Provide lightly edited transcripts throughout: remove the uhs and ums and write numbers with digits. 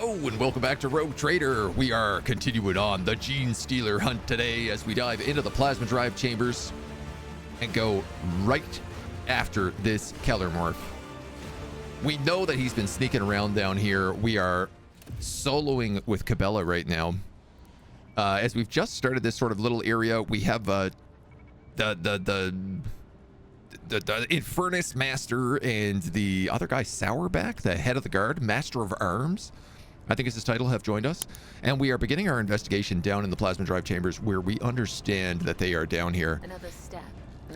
Hello and welcome back to Rogue Trader. We are continuing on the Gene Stealer hunt today as we dive into the plasma drive chambers and go right after this Kellermorph. We know that he's been sneaking around down here. We are soloing with Cabela right now. As we've just started this sort of little area, we have the Infernus Master and the other guy, Sourback, the head of the guard, Master of Arms, I think is his title, have joined us. And we are beginning our investigation down in the plasma drive chambers where we understand that they are down here.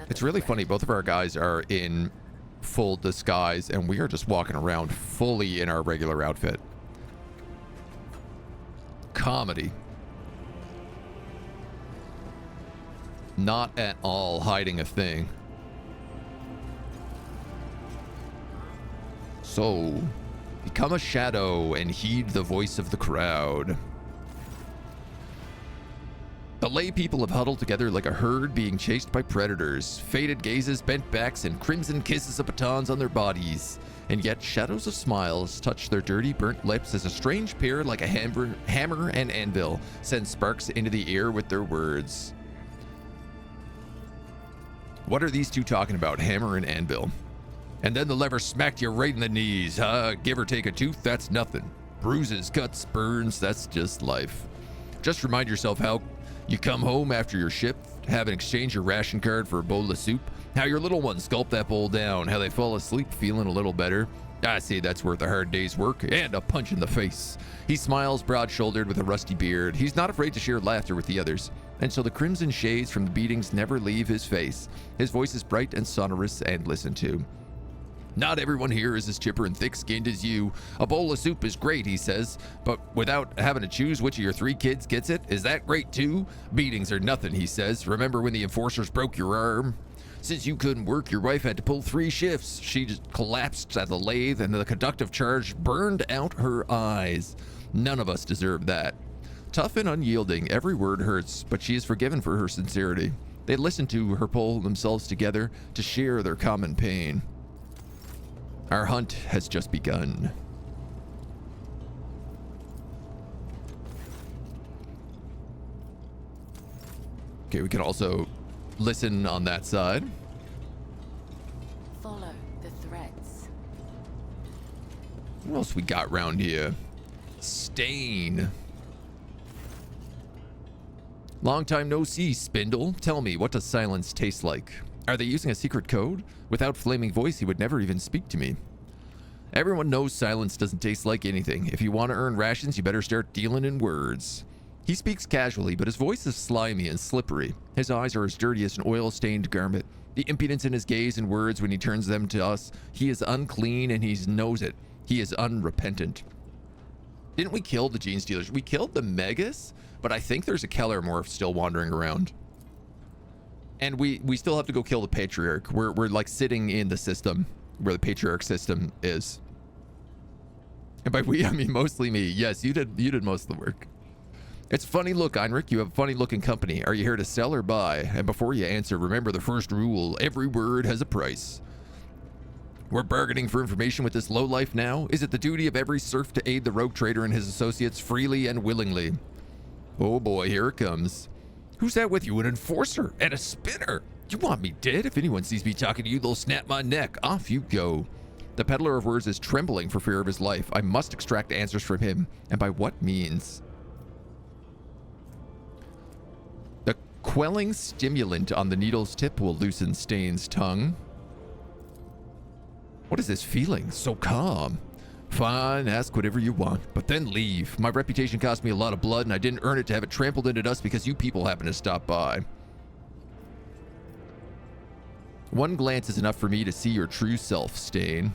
It's really funny. Both of our guys are in full disguise and we are just walking around fully in our regular outfit. Comedy. Not at all hiding a thing. So, become a shadow and heed the voice of the crowd. The lay people have huddled together like a herd being chased by predators. Faded gazes, bent backs, and crimson kisses of batons on their bodies. And yet shadows of smiles touch their dirty, burnt lips as a strange pair like a hammer and anvil send sparks into the air with their words. What are these two talking about, hammer and anvil? And then the lever smacked you right in the knees, huh? Give or take a tooth, that's nothing. Bruises, cuts, burns, that's just life. Just remind yourself how you come home after your shift, have an exchange your ration card for a bowl of soup, how your little ones gulp that bowl down, how they fall asleep feeling a little better. I say that's worth a hard day's work and a punch in the face. He smiles, broad-shouldered with a rusty beard. He's not afraid to share laughter with the others. And so the crimson shades from the beatings never leave his face. His voice is bright and sonorous and listened to. Not everyone here is as chipper and thick-skinned as you. A bowl of soup is great, he says, but without having to choose which of your 3 kids gets it, is that great too? Beatings are nothing, he says. Remember when the enforcers broke your arm? Since you couldn't work, your wife had to pull 3 shifts. She just collapsed at the lathe and the conductive charge burned out her eyes. None of us deserve that. Tough and unyielding, every word hurts, but she is forgiven for her sincerity. They listen to her pull themselves together to share their common pain. Our hunt has just begun. Okay, we can also listen on that side. Follow the threads. What else we got round here? Stain. Long time no see, Spindle. Tell me, what does silence taste like? Are they using a secret code? Without flaming voice, he would never even speak to me. Everyone knows silence doesn't taste like anything. If you want to earn rations, you better start dealing in words. He speaks casually, but his voice is slimy and slippery. His eyes are as dirty as an oil-stained garment. The impudence in his gaze and words when he turns them to us. He is unclean and he knows it. He is unrepentant. Didn't we kill the Gene Stealers? We killed the Megas, but I think there's a Kellermorph still wandering around. And we still have to go kill the Patriarch. We're like sitting in the system where the Patriarch system is. And by we, I mean mostly me. Yes, you did most of the work. It's funny look, Heinrich. You have a funny looking company. Are you here to sell or buy? And before you answer, remember the first rule. Every word has a price. We're bargaining for information with this lowlife now. Is it the duty of every serf to aid the rogue trader and his associates freely and willingly? Oh boy, here it comes. Who's that with you? An enforcer and a spinner? You want me dead? If anyone sees me talking to you, they'll snap my neck. Off you go. The peddler of words is trembling for fear of his life. I must extract answers from him. And by what means? The quelling stimulant on the needle's tip will loosen Stain's tongue. What is this feeling? So calm. Fine, ask whatever you want, but then leave. My reputation cost me a lot of blood, and I didn't earn it to have it trampled into dust because you people happen to stop by. One glance is enough for me to see your true self, Stain.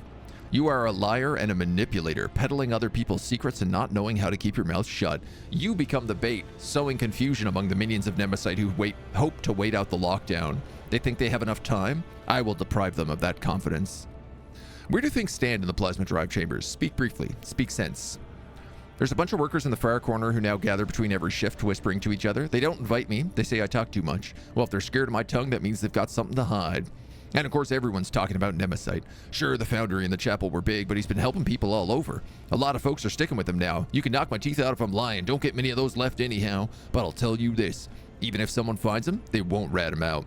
You are a liar and a manipulator, peddling other people's secrets and not knowing how to keep your mouth shut. You become the bait, sowing confusion among the minions of Nemesis who hope to wait out the lockdown. They think they have enough time? I will deprive them of that confidence. Where do things stand in the plasma drive chambers? Speak briefly. Speak sense. There's a bunch of workers in the far corner who now gather between every shift, whispering to each other. They don't invite me. They say I talk too much. Well, if they're scared of my tongue, that means they've got something to hide. And of course, everyone's talking about Nemesis. Sure, the Foundry and the Chapel were big, but he's been helping people all over. A lot of folks are sticking with him now. You can knock my teeth out if I'm lying. Don't get many of those left anyhow. But I'll tell you this. Even if someone finds him, they won't rat him out.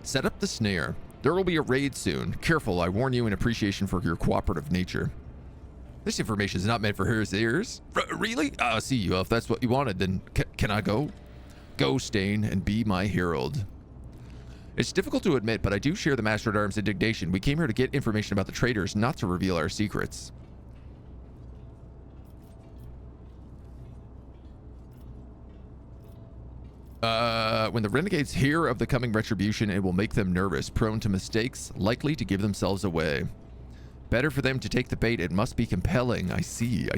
Set up the snare. There will be a raid soon. Careful, I warn you in appreciation for your cooperative nature. This information is not meant for his ears. Really? See you. If that's what you wanted, then can I go? Go, Stain, and be my herald. It's difficult to admit, but I do share the Master-at-Arms' indignation. We came here to get information about the traitors, not to reveal our secrets. When the renegades hear of the coming retribution, it will make them nervous, prone to mistakes, likely to give themselves away. Better for them to take the bait. It must be compelling. I see.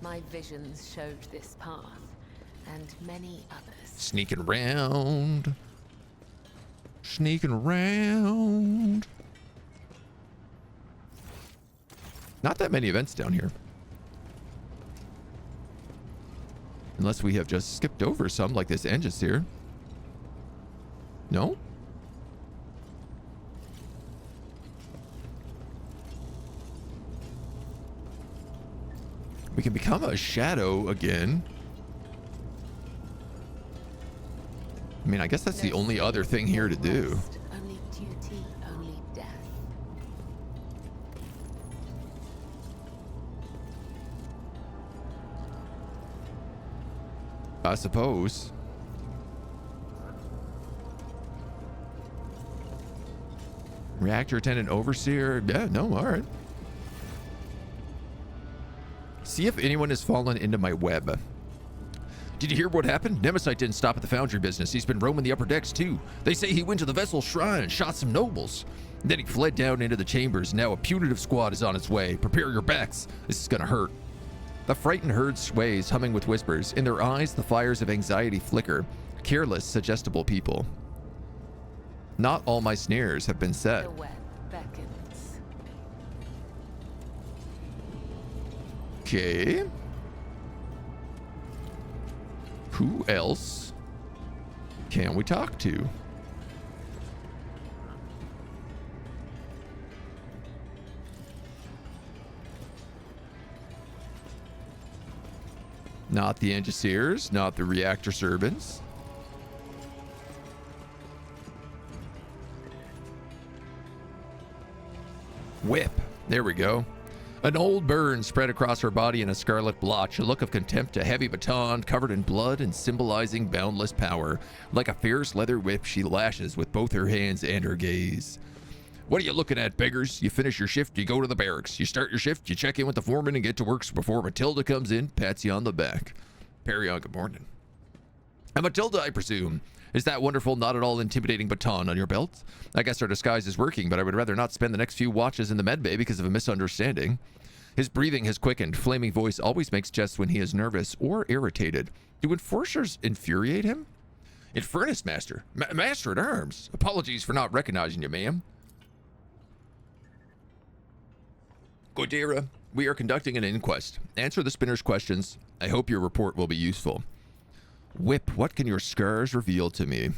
My visions showed this path, and many others. Sneaking around. Not that many events down here. Unless we have just skipped over some, like this Aegis here. No? We can become a shadow again. I mean, I guess that's the only other thing here to do. Only duty, only death. I suppose. Reactor attendant overseer. Yeah, no, all right. See if anyone has fallen into my web. Did you hear what happened? Nemesis didn't stop at the Foundry business. He's been roaming the upper decks too. They say he went to the vessel's shrine and shot some nobles. Then he fled down into the chambers. Now a punitive squad is on its way. Prepare your backs. This is gonna hurt. The frightened herd sways, humming with whispers. In their eyes, the fires of anxiety flicker. Careless, suggestible people. Not all my snares have been set. The web beckons. Okay. Who else can we talk to? Not the Engineers, not the Reactor Servants. Whip. There we go. An old burn spread across her body in a scarlet blotch, a look of contempt, a heavy baton covered in blood and symbolizing boundless power. Like a fierce leather whip, she lashes with both her hands and her gaze. What are you looking at, beggars? You finish your shift, you go to the barracks. You start your shift, you check in with the foreman and get to work before Matilda comes in, pats you on the back. Perry on, good morning. And Matilda, I presume. Is that wonderful, not at all intimidating baton on your belt? I guess our disguise is working, but I would rather not spend the next few watches in the medbay because of a misunderstanding. His breathing has quickened. Flaming voice always makes jests when he is nervous or irritated. Do enforcers infuriate him? Infernus Master. Master at Arms. Apologies for not recognizing you, ma'am. Godera, we are conducting an inquest. Answer the spinner's questions. I hope your report will be useful. Whip, what can your scars reveal to me?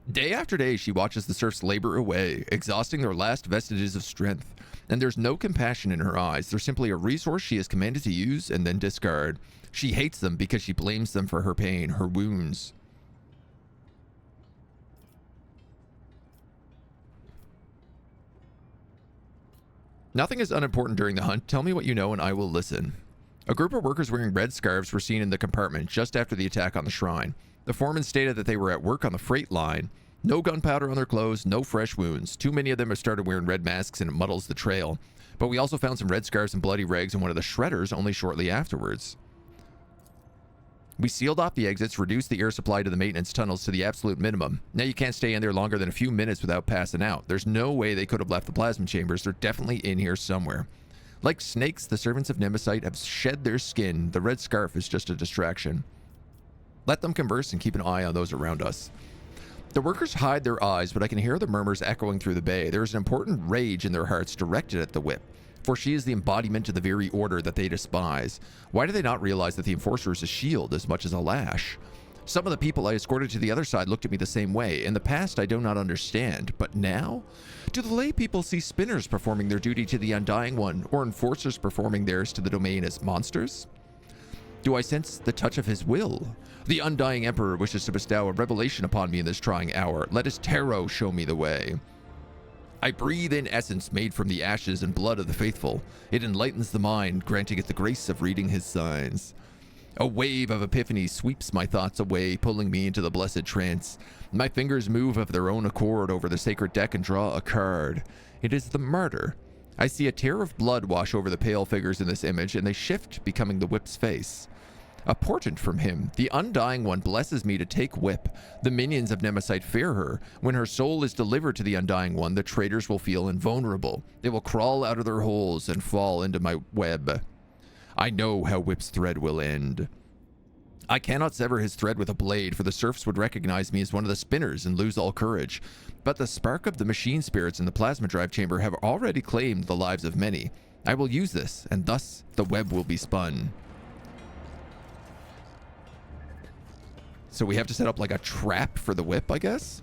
Day after day, she watches the serfs labor away, exhausting their last vestiges of strength. And there's no compassion in her eyes. They're simply a resource she is commanded to use and then discard. She hates them because she blames them for her pain, her wounds. Nothing is unimportant during the hunt. Tell me what you know and I will listen. A group of workers wearing red scarves were seen in the compartment just after the attack on the shrine. The foreman stated that they were at work on the freight line. No gunpowder on their clothes, no fresh wounds. Too many of them have started wearing red masks and it muddles the trail. But we also found some red scarves and bloody rags in one of the shredders only shortly afterwards. We sealed off the exits, reduced the air supply to the maintenance tunnels to the absolute minimum. Now you can't stay in there longer than a few minutes without passing out. There's no way they could have left the plasma chambers. They're definitely in here somewhere. Like snakes, the servants of Nemesis have shed their skin. The red scarf is just a distraction. Let them converse and keep an eye on those around us. The workers hide their eyes, but I can hear the murmurs echoing through the bay. There is an important rage in their hearts directed at the whip, for she is the embodiment of the very order that they despise. Why do they not realize that the enforcer is a shield as much as a lash? Some of the people I escorted to the other side looked at me the same way. In the past, I do not understand. But now? Do the lay people see spinners performing their duty to the Undying One, or enforcers performing theirs to the domain as monsters? Do I sense the touch of his will? The Undying Emperor wishes to bestow a revelation upon me in this trying hour. Let his tarot show me the way. I breathe in essence made from the ashes and blood of the faithful. It enlightens the mind, granting it the grace of reading his signs. A wave of epiphany sweeps my thoughts away, pulling me into the blessed trance. My fingers move of their own accord over the sacred deck and draw a card. It is the martyr. I see a tear of blood wash over the pale figures in this image, and they shift, becoming the whip's face. A portent from him, the Undying One blesses me to take whip. The minions of Nemesis fear her. When her soul is delivered to the Undying One, the traitors will feel invulnerable. They will crawl out of their holes and fall into my web. I know how Whip's thread will end. I cannot sever his thread with a blade, for the serfs would recognize me as one of the spinners and lose all courage. But the spark of the machine spirits in the plasma drive chamber have already claimed the lives of many. I will use this, and thus the web will be spun. So we have to set up like a trap for the whip, I guess?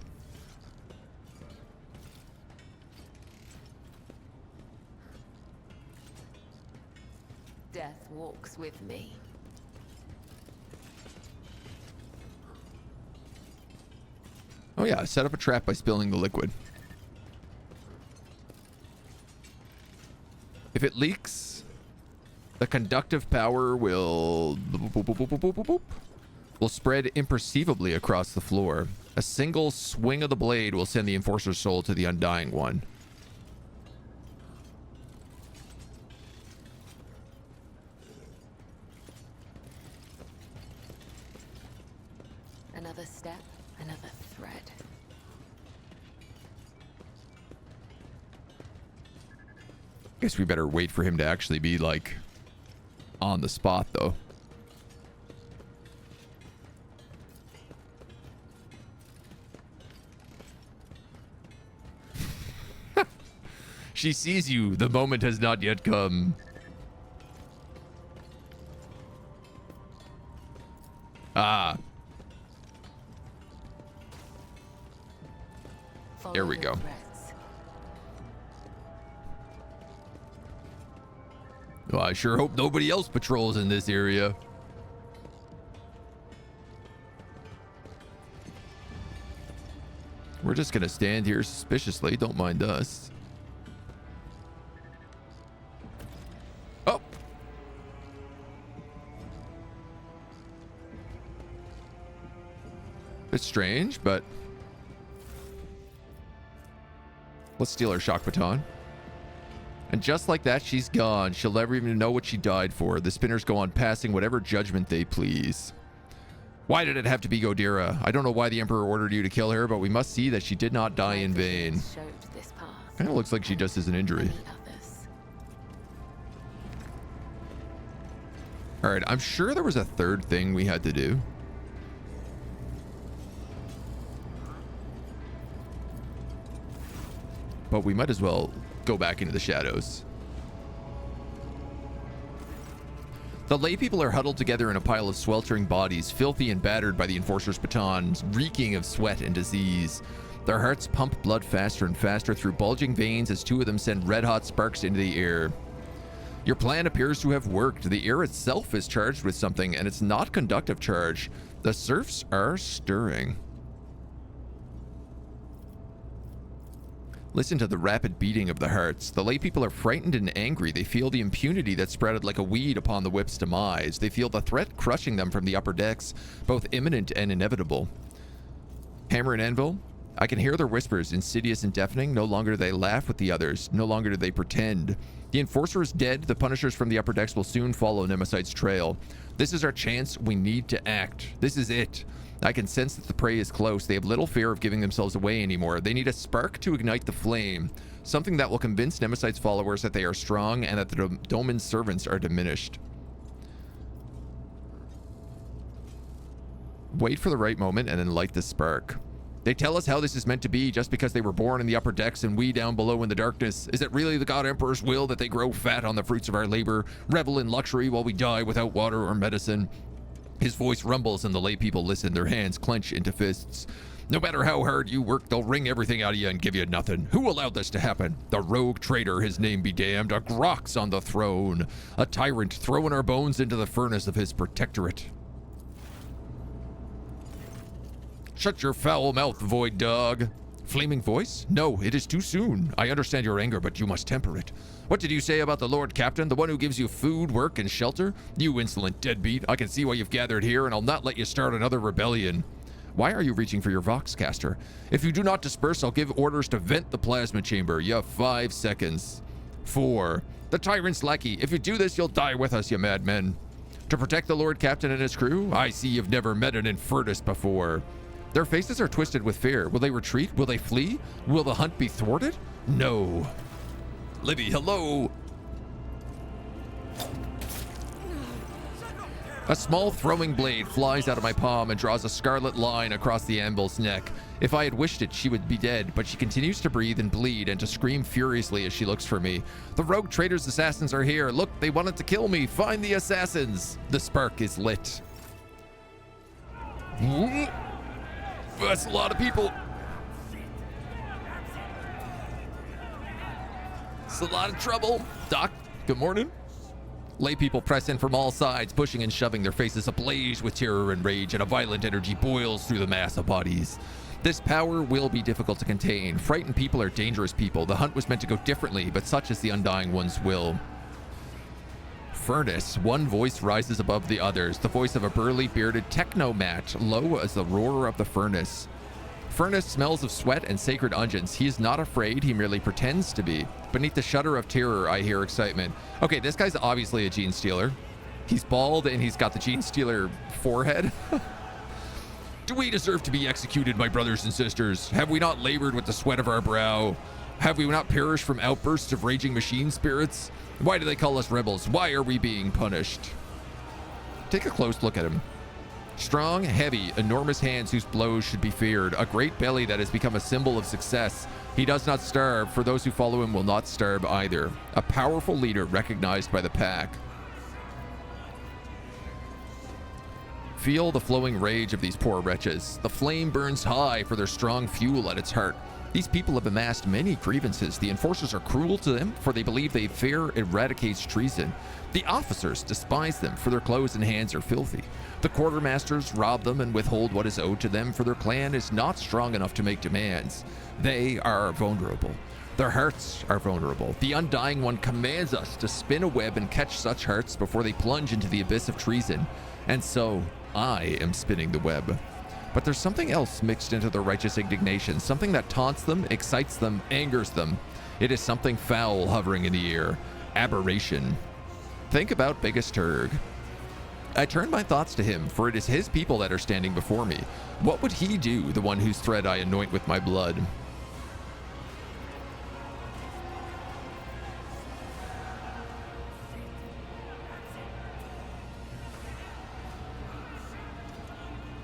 Death walks with me. Oh yeah, set up a trap by spilling the liquid. If it leaks, the conductive power will spread imperceivably across the floor. A single swing of the blade will send the Enforcer's soul to the Undying One. Another step, another thread. Guess we better wait for him to actually be, like, on the spot, though. She sees you. The moment has not yet come. Ah. There we go. Well, I sure hope nobody else patrols in this area. We're just gonna stand here suspiciously. Don't mind us. Oh. It's strange, but let's steal her shock baton. And just like that, she's gone. She'll never even know what she died for. The spinners go on passing whatever judgment they please. Why did it have to be Godira? I don't know why the Emperor ordered you to kill her, but we must see that she did not die in vain. Kind of looks like she just has an injury. Alright, I'm sure there was a third thing we had to do. But we might as well go back into the shadows. The lay people are huddled together in a pile of sweltering bodies, filthy and battered by the Enforcer's batons, reeking of sweat and disease. Their hearts pump blood faster and faster through bulging veins as two of them send red-hot sparks into the air. Your plan appears to have worked. The air itself is charged with something, and it's not conductive charge. The serfs are stirring. Listen to the rapid beating of the hearts. The lay people are frightened and angry. They feel the impunity that spread like a weed upon the whip's demise. They feel the threat crushing them from the upper decks, both imminent and inevitable. Hammer and anvil? I can hear their whispers, insidious and deafening. No longer do they laugh with the others. No longer do they pretend. The Enforcer is dead. The Punishers from the upper decks will soon follow Nemesite's trail. This is our chance. We need to act. This is it. I can sense that the prey is close. They have little fear of giving themselves away anymore. They need a spark to ignite the flame. Something that will convince Nemesite's followers that they are strong and that the Domin's servants are diminished. Wait for the right moment and then light the spark. They tell us how this is meant to be just because they were born in the upper decks and we down below in the darkness. Is it really the God Emperor's will that they grow fat on the fruits of our labor, revel in luxury while we die without water or medicine? His voice rumbles and the lay people listen, their hands clench into fists. No matter how hard you work, they'll wring everything out of you and give you nothing. Who allowed this to happen? The rogue traitor, his name be damned, a Grox on the throne. A tyrant throwing our bones into the furnace of his protectorate. Shut your foul mouth, void dog. Flaming voice? No, it is too soon. I understand your anger, but you must temper it. What did you say about the Lord Captain, the one who gives you food, work, and shelter? You insolent deadbeat, I can see why you've gathered here, and I'll not let you start another rebellion. Why are you reaching for your Voxcaster? If you do not disperse, I'll give orders to vent the plasma chamber. You have 5 seconds. 4. The tyrant's lackey. If you do this, you'll die with us, you madmen. To protect the Lord Captain and his crew? I see you've never met an Infernus before. Their faces are twisted with fear. Will they retreat? Will they flee? Will the hunt be thwarted? No. Libby, hello. A small throwing blade flies out of my palm and draws a scarlet line across the anvil's neck. If I had wished it, she would be dead, but she continues to breathe and bleed and to scream furiously as she looks for me. The rogue traitors' assassins are here. Look, they wanted to kill me. Find the assassins. The spark is lit. That's a lot of people. It's a lot of trouble. Doc, good morning. Lay people press in from all sides, pushing and shoving, their faces ablaze with terror and rage, and a violent energy boils through the mass of bodies. This power will be difficult to contain. Frightened people are dangerous people. The hunt was meant to go differently, but such is the Undying One's will. Furnace. One voice rises above the others, the voice of a burly, bearded technomat, low as the roar of the furnace. Furnace smells of sweat and sacred unguents. He is not afraid, he merely pretends to be. Beneath the shudder of terror, I hear excitement. Okay, this guy's obviously a gene stealer. He's bald and he's got the gene stealer forehead. Do we deserve to be executed, my brothers and sisters? Have we not labored with the sweat of our brow? Have we not perished from outbursts of raging machine spirits? Why do they call us rebels? Why are we being punished? Take a close look at him. Strong, heavy, enormous hands whose blows should be feared. A great belly that has become a symbol of success. He does not starve, for those who follow him will not starve either. A powerful leader recognized by the pack. Feel the flowing rage of these poor wretches. The flame burns high for their strong fuel at its heart. These people have amassed many grievances. The enforcers are cruel to them, for they believe their fear eradicates treason. The officers despise them, for their clothes and hands are filthy. The quartermasters rob them and withhold what is owed to them, for their clan is not strong enough to make demands. They are vulnerable. Their hearts are vulnerable. The Undying One commands us to spin a web and catch such hearts before they plunge into the abyss of treason. And so, I am spinning the web. But there's something else mixed into their righteous indignation, something that taunts them, excites them, angers them. It is something foul hovering in the air. Aberration. Think about Biggest Turg. I turn my thoughts to him, for it is his people that are standing before me. What would he do, the one whose thread I anoint with my blood?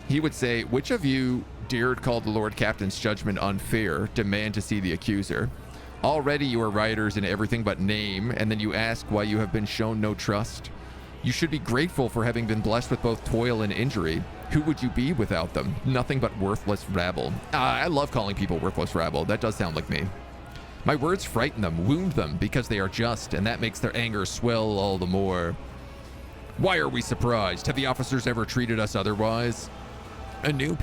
He would say, which of you dared call the Lord Captain's judgment unfair, demand to see the accuser? Already you are rioters in everything but name, and then you ask why you have been shown no trust? You should be grateful for having been blessed with both toil and injury. Who would you be without them? Nothing but worthless rabble. I love calling people worthless rabble. That does sound like me. My words frighten them, wound them, because they are just, and that makes their anger swell all the more. Why are we surprised? Have the officers ever treated us otherwise? A new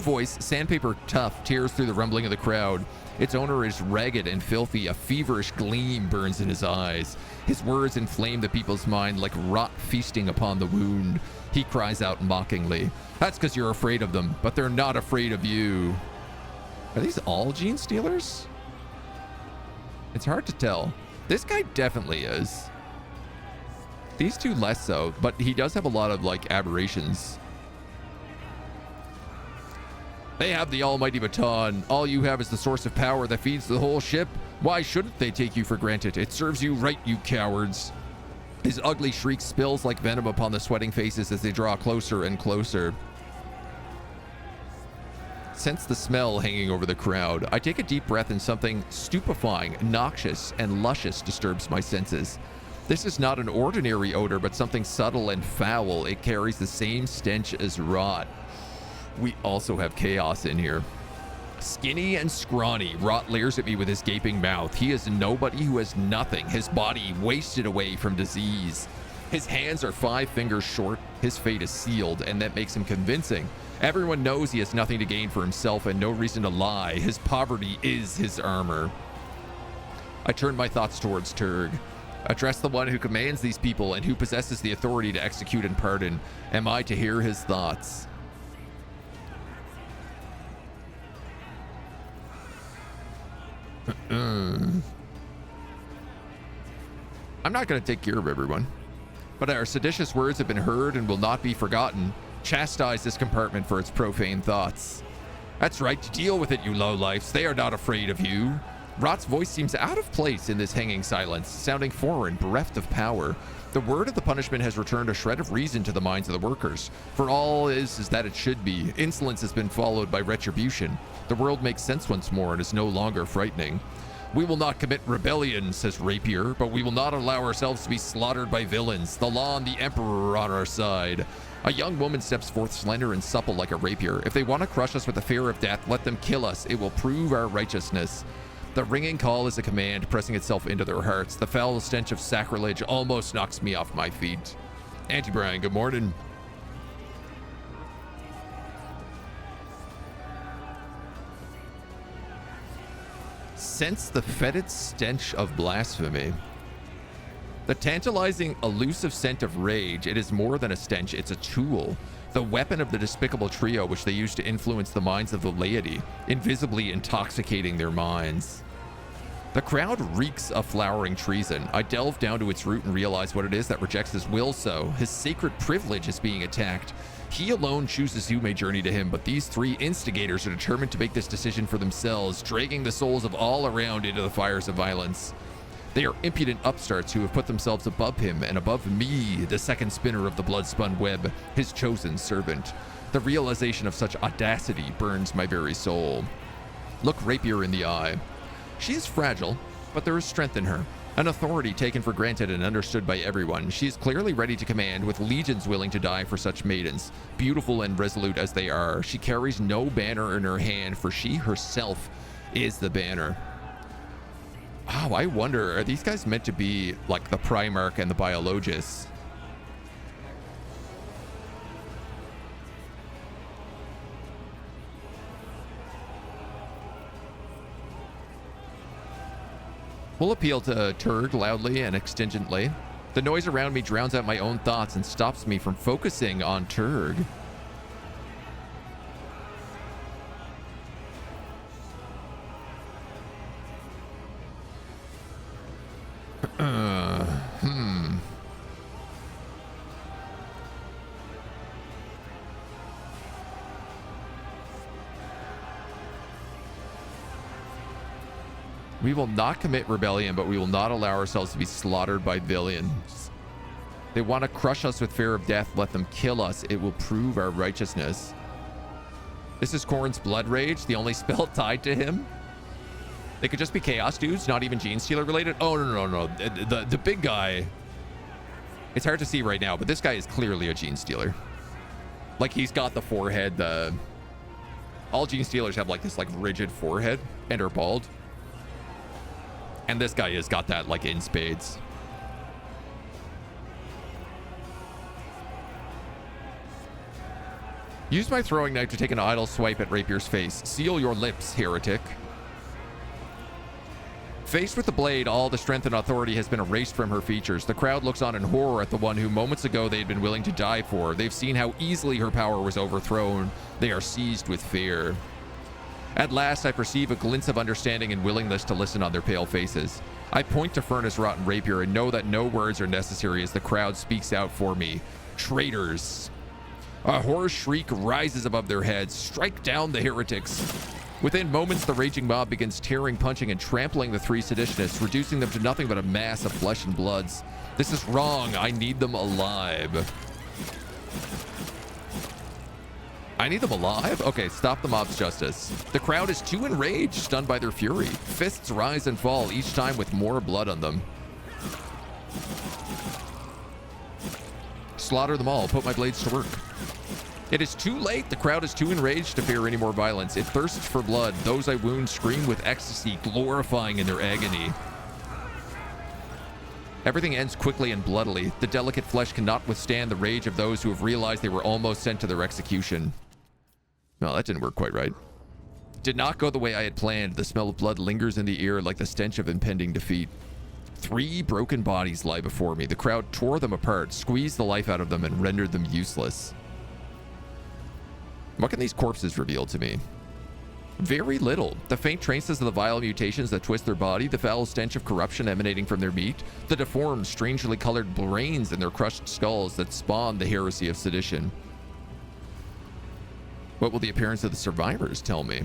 voice, sandpaper tough, tears through the rumbling of the crowd. Its owner is ragged and filthy. A feverish gleam burns in his eyes. His words inflame the people's mind like rot feasting upon the wound. He cries out mockingly, "That's because you're afraid of them, but they're not afraid of you." Are these all gene stealers? It's hard to tell. This guy definitely is. These two less so, but he does have a lot of, like, aberrations. They have the almighty baton. All you have is the source of power that feeds the whole ship. Why shouldn't they take you for granted? It serves you right, you cowards. His ugly shriek spills like venom upon the sweating faces as they draw closer and closer. Sense the smell hanging over the crowd. I take a deep breath and something stupefying, noxious, and luscious disturbs my senses. This is not an ordinary odor, but something subtle and foul. It carries the same stench as rot. We also have chaos in here. Skinny and scrawny, Rot leers at me with his gaping mouth. He is nobody who has nothing, his body wasted away from disease. His hands are 5 fingers short, his fate is sealed, and that makes him convincing. Everyone knows he has nothing to gain for himself and no reason to lie. His poverty is his armor. I turn my thoughts towards Turg. Address the one who commands these people and who possesses the authority to execute and pardon. Am I to hear his thoughts? I'm not going to take care of everyone, but our seditious words have been heard and will not be forgotten. Chastise this compartment for its profane thoughts. That's right, deal with it, you lowlifes. They are not afraid of you. Rot's voice seems out of place in this hanging silence, sounding foreign, bereft of power. The word of the punishment has returned a shred of reason to the minds of the workers. For all is that it should be. Insolence has been followed by retribution. The world makes sense once more and is no longer frightening. We will not commit rebellion, says Rapier, but we will not allow ourselves to be slaughtered by villains. The law and the Emperor are on our side. A young woman steps forth, slender and supple like a rapier. If they want to crush us with the fear of death, let them kill us. It will prove our righteousness. The ringing call is a command, pressing itself into their hearts. The foul stench of sacrilege almost knocks me off my feet. Auntie Brian, good morning. Sense the fetid stench of blasphemy. The tantalizing, elusive scent of rage. It is more than a stench, it's a tool. The weapon of the despicable trio which they use to influence the minds of the laity, invisibly intoxicating their minds. The crowd reeks of flowering treason. I delve down to its root and realize what it is that rejects his will so. His sacred privilege is being attacked. He alone chooses who may journey to him, but these 3 instigators are determined to make this decision for themselves, dragging the souls of all around into the fires of violence. They are impudent upstarts who have put themselves above him and above me, the second spinner of the blood-spun web, his chosen servant. The realization of such audacity burns my very soul. Look Rapier in the eye. She is fragile, but there is strength in her. An authority taken for granted and understood by everyone. She is clearly ready to command, with legions willing to die for such maidens. Beautiful and resolute as they are, she carries no banner in her hand, for she herself is the banner. Oh, I wonder, are these guys meant to be like the Primarch and the Biologus? We'll appeal to Turg loudly and extingently. The noise around me drowns out my own thoughts and stops me from focusing on Turg. We will not commit rebellion, but we will not allow ourselves to be slaughtered by villains. They want to crush us with fear of death. Let them kill us. It will prove our righteousness. This is Khorne's Blood Rage, the only spell tied to him. They could just be Chaos dudes, not even Gene Stealer related. Oh, no. The big guy. It's hard to see right now, but this guy is clearly a Gene Stealer. Like, he's got the forehead. All Gene Stealers have, like, this, like, rigid forehead and are bald. And this guy has got that, like, in spades. Use my throwing knife to take an idle swipe at Rapier's face. Seal your lips, heretic. Faced with the blade, all the strength and authority has been erased from her features. The crowd looks on in horror at the one who moments ago they had been willing to die for. They've seen how easily her power was overthrown. They are seized with fear. At last, I perceive a glint of understanding and willingness to listen on their pale faces. I point to Furnace Rot and Rapier and know that no words are necessary as the crowd speaks out for me. Traitors. A hoarse shriek rises above their heads. Strike down the heretics. Within moments, the raging mob begins tearing, punching, and trampling the 3 seditionists, reducing them to nothing but a mass of flesh and bloods. This is wrong. I need them alive. I need them alive? Okay, stop the mob's justice. The crowd is too enraged, stunned by their fury. Fists rise and fall, each time with more blood on them. Slaughter them all. Put my blades to work. It is too late. The crowd is too enraged to fear any more violence. It thirsts for blood. Those I wound scream with ecstasy, glorifying in their agony. Everything ends quickly and bloodily. The delicate flesh cannot withstand the rage of those who have realized they were almost sent to their execution. No, that didn't work quite right. Did not go the way I had planned. The smell of blood lingers in the ear like the stench of impending defeat. 3 broken bodies lie before me. The crowd tore them apart, squeezed the life out of them, and rendered them useless. What can these corpses reveal to me? Very little. The faint traces of the vile mutations that twist their body, the foul stench of corruption emanating from their meat, the deformed, strangely colored brains in their crushed skulls that spawn the heresy of sedition. What will the appearance of the survivors tell me?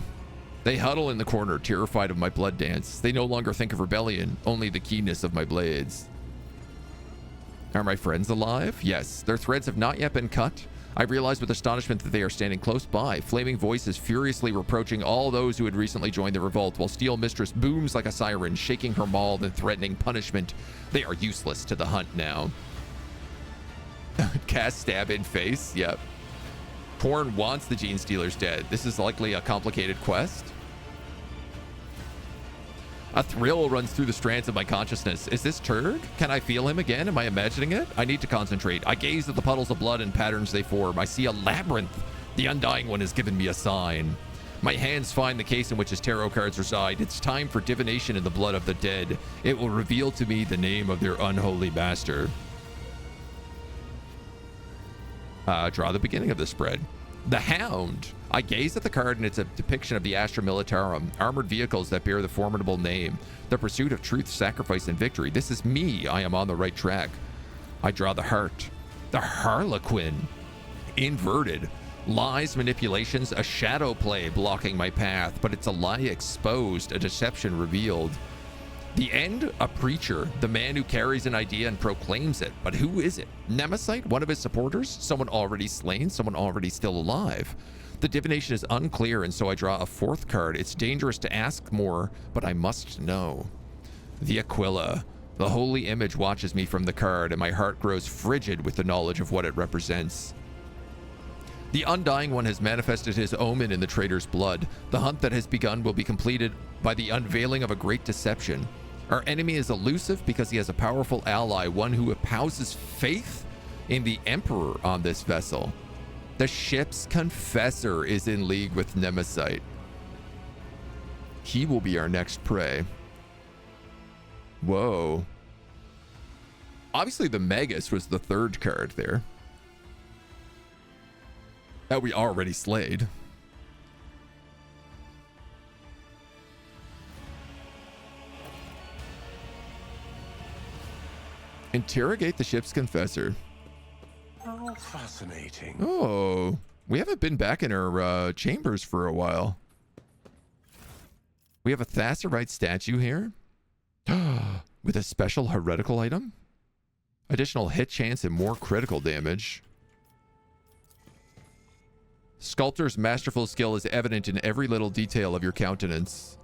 They huddle in the corner, terrified of my blood dance. They no longer think of rebellion, only the keenness of my blades. Are my friends alive? Yes. Their threads have not yet been cut. I realize with astonishment that they are standing close by, flaming voices furiously reproaching all those who had recently joined the revolt, while Steel Mistress booms like a siren, shaking her maul and threatening punishment. They are useless to the hunt now. Cast stab in face? Yep. Porn wants the Gene Stealers dead. This is likely a complicated quest. A thrill runs through the strands of my consciousness. Is this Turg? Can I feel him again? Am I imagining it? I need to concentrate. I gaze at the puddles of blood and patterns they form. I see a labyrinth. The Undying One has given me a sign. My hands find the case in which his tarot cards reside. It's time for divination in the blood of the dead. It will reveal to me the name of their unholy master. Draw the beginning of the spread. The Hound. I gaze at the card and it's a depiction of the Astra Militarum, armored vehicles that bear the formidable name. The pursuit of truth, sacrifice, and victory. This is me. I am on the right track. I draw the Heart. The Harlequin. Inverted. Lies, manipulations, a shadow play blocking my path, but it's a lie exposed, a deception revealed. The End, a preacher, the man who carries an idea and proclaims it. But who is it? Nemesite, one of his supporters? Someone already slain? Someone already still alive? The divination is unclear, and so I draw a 4th card. It's dangerous to ask more, but I must know. The Aquila. The holy image watches me from the card, and my heart grows frigid with the knowledge of what it represents. The Undying One has manifested his omen in the traitor's blood. The hunt that has begun will be completed by the unveiling of a great deception. Our enemy is elusive because he has a powerful ally, one who espouses faith in the Emperor on this vessel. The ship's confessor is in league with Nemesite. He will be our next prey. Whoa. Obviously, the Magus was the 3rd card there. That we already slayed. Interrogate the ship's confessor. How fascinating. Oh, we haven't been back in our chambers for a while. We have a Thasserite statue here. With a special heretical item. Additional hit chance and more critical damage. Sculptor's masterful skill is evident in every little detail of your countenance.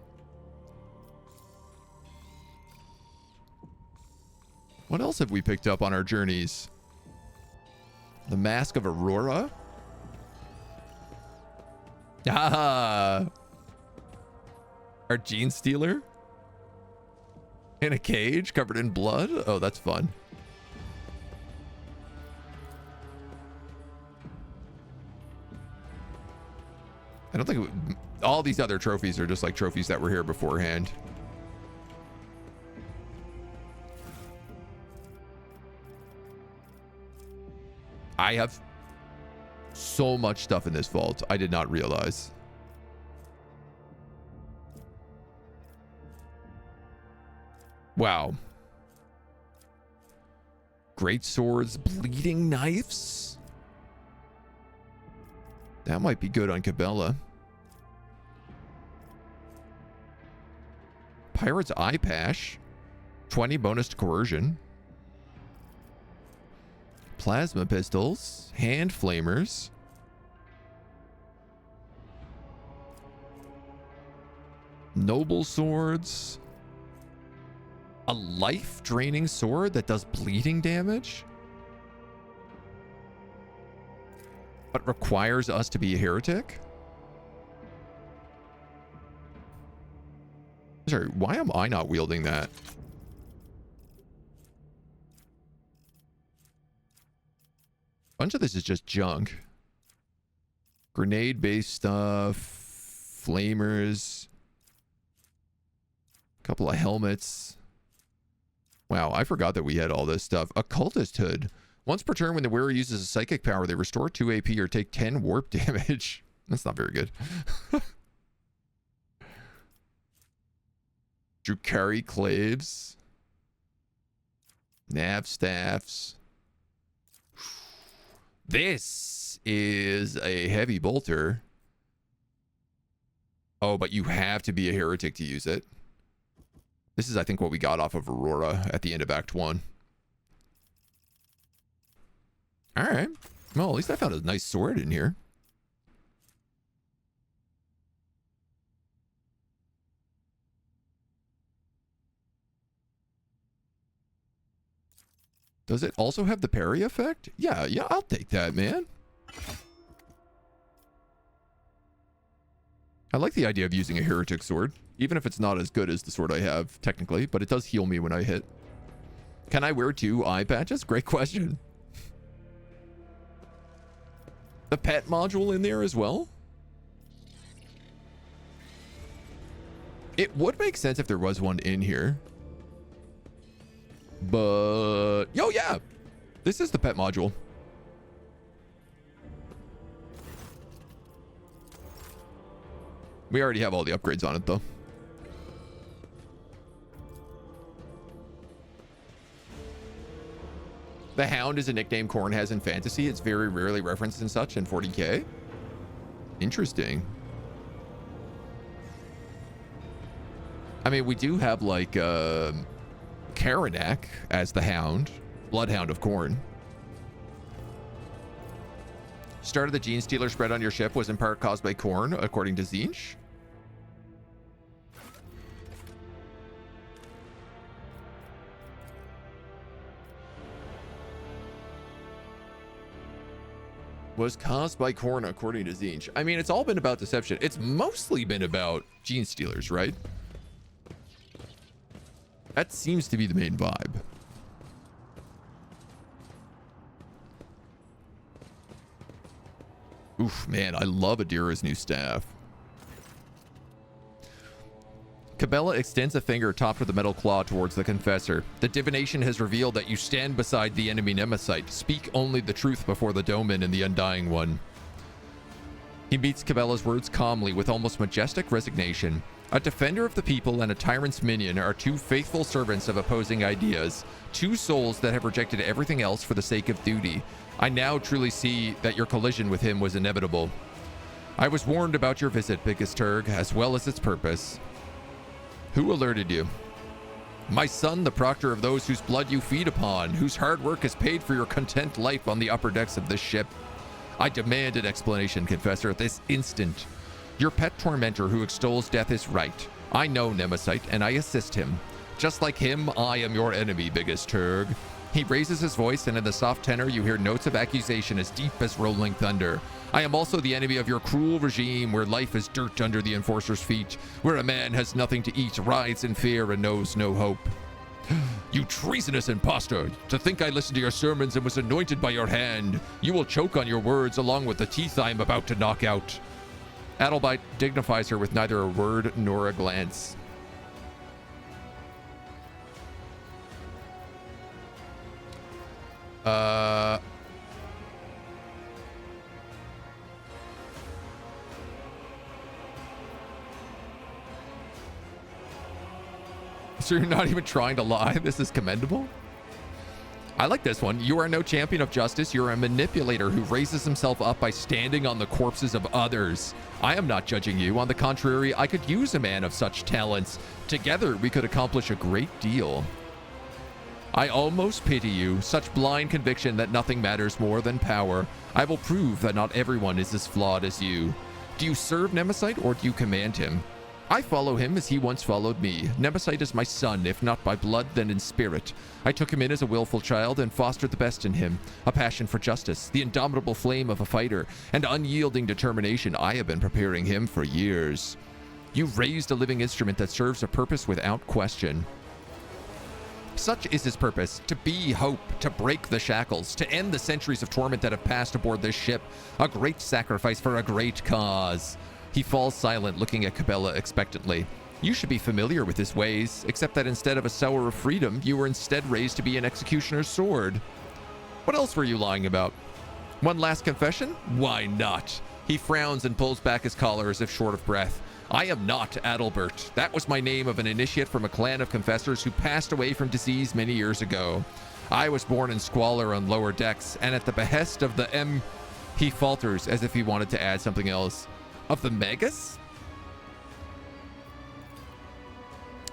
What else have we picked up on our journeys? The Mask of Aurora? Ah! Our Gene Stealer? In a cage covered in blood? Oh, that's fun. I don't think all these other trophies are just like trophies that were here beforehand. I have so much stuff in this vault I did not realize. Wow. Great swords, bleeding knives. That might be good on Cabela. Pirate's Eye Patch. 20 bonus to coercion. Plasma pistols. Hand flamers. Noble swords. A life-draining sword that does bleeding damage. but requires us to be a heretic? Sorry, why am I not wielding that? Bunch of this is just junk. Grenade-based stuff, flamers, a couple of helmets. Wow, I forgot that we had all this stuff. Occultist hood. Once per turn, when the wearer uses a psychic power, they restore 2 AP or take 10 warp damage. That's not very good. Drukari claves. Nav staffs. This is a heavy bolter. Oh, but you have to be a heretic to use it. This is, I think, what we got off of Aurora at the end of Act 1. Alright. Well, at least I found a nice sword in here. Does it also have the parry effect? Yeah, I'll take that, man. I like the idea of using a heretic sword, even if it's not as good as the sword I have, technically, but it does heal me when I hit. Can I wear 2 eye patches? Great question. The pet module in there as well? It would make sense if there was one in here. But, yo, yeah, this is the pet module. We already have all the upgrades on it, though. The Hound is a nickname Khorne has in fantasy. It's very rarely referenced and such in 40k. Interesting. I mean, we do have, like, Karanak as the Hound, Bloodhound of Khorne. Start of the Gene Stealer spread on your ship was in part caused by Khorne, according to Zinch. Was caused by Khorne, according to Zinch. I mean, it's all been about deception. It's mostly been about Gene Stealers, right? That seems to be the main vibe. Oof, man, I love Adira's new staff. Cabela extends a finger topped with a metal claw towards the Confessor. The divination has revealed that you stand beside the enemy Nemesite. Speak only the truth before the Domin and the Undying One. He meets Cabela's words calmly with almost majestic resignation. A defender of the people and a tyrant's minion are 2 faithful servants of opposing ideas, 2 souls that have rejected everything else for the sake of duty. I now truly see that your collision with him was inevitable. I was warned about your visit, Biggest Turg, as well as its purpose. Who alerted you? My son, the proctor of those whose blood you feed upon, whose hard work has paid for your content life on the upper decks of this ship. I demand an explanation, Confessor, this instant. Your pet tormentor who extols death is right. I know Nemesite, and I assist him. Just like him, I am your enemy, Biggest Turg. He raises his voice, and in the soft tenor, you hear notes of accusation as deep as rolling thunder. I am also the enemy of your cruel regime, where life is dirt under the enforcer's feet, where a man has nothing to eat, rides in fear, and knows no hope. You treasonous impostor! To think I listened to your sermons and was anointed by your hand. You will choke on your words along with the teeth I am about to knock out. Adelbite dignifies her with neither a word nor a glance. So you're not even trying to lie? This is commendable. I like this one. You are no champion of justice. You're a manipulator who raises himself up by standing on the corpses of others. I am not judging you. On the contrary, I could use a man of such talents. Together, we could accomplish a great deal. I almost pity you. Such blind conviction that nothing matters more than power. I will prove that not everyone is as flawed as you. Do you serve Nemesite or do you command him? I follow him as he once followed me. Nemesis is my son, if not by blood, then in spirit. I took him in as a willful child and fostered the best in him. A passion for justice, the indomitable flame of a fighter, and unyielding determination. I have been preparing him for years. You've raised a living instrument that serves a purpose without question. Such is his purpose, to be hope, to break the shackles, to end the centuries of torment that have passed aboard this ship. A great sacrifice for a great cause. He falls silent, looking at Cabela expectantly. You should be familiar with his ways, except that instead of a sower of freedom, you were instead raised to be an executioner's sword. What else were you lying about? One last confession? Why not? He frowns and pulls back his collar as if short of breath. I am not Adalbert. That was my name of an initiate from a clan of confessors who passed away from disease many years ago. I was born in squalor on lower decks, and at the behest of the He falters as if he wanted to add something else. Of the Magus?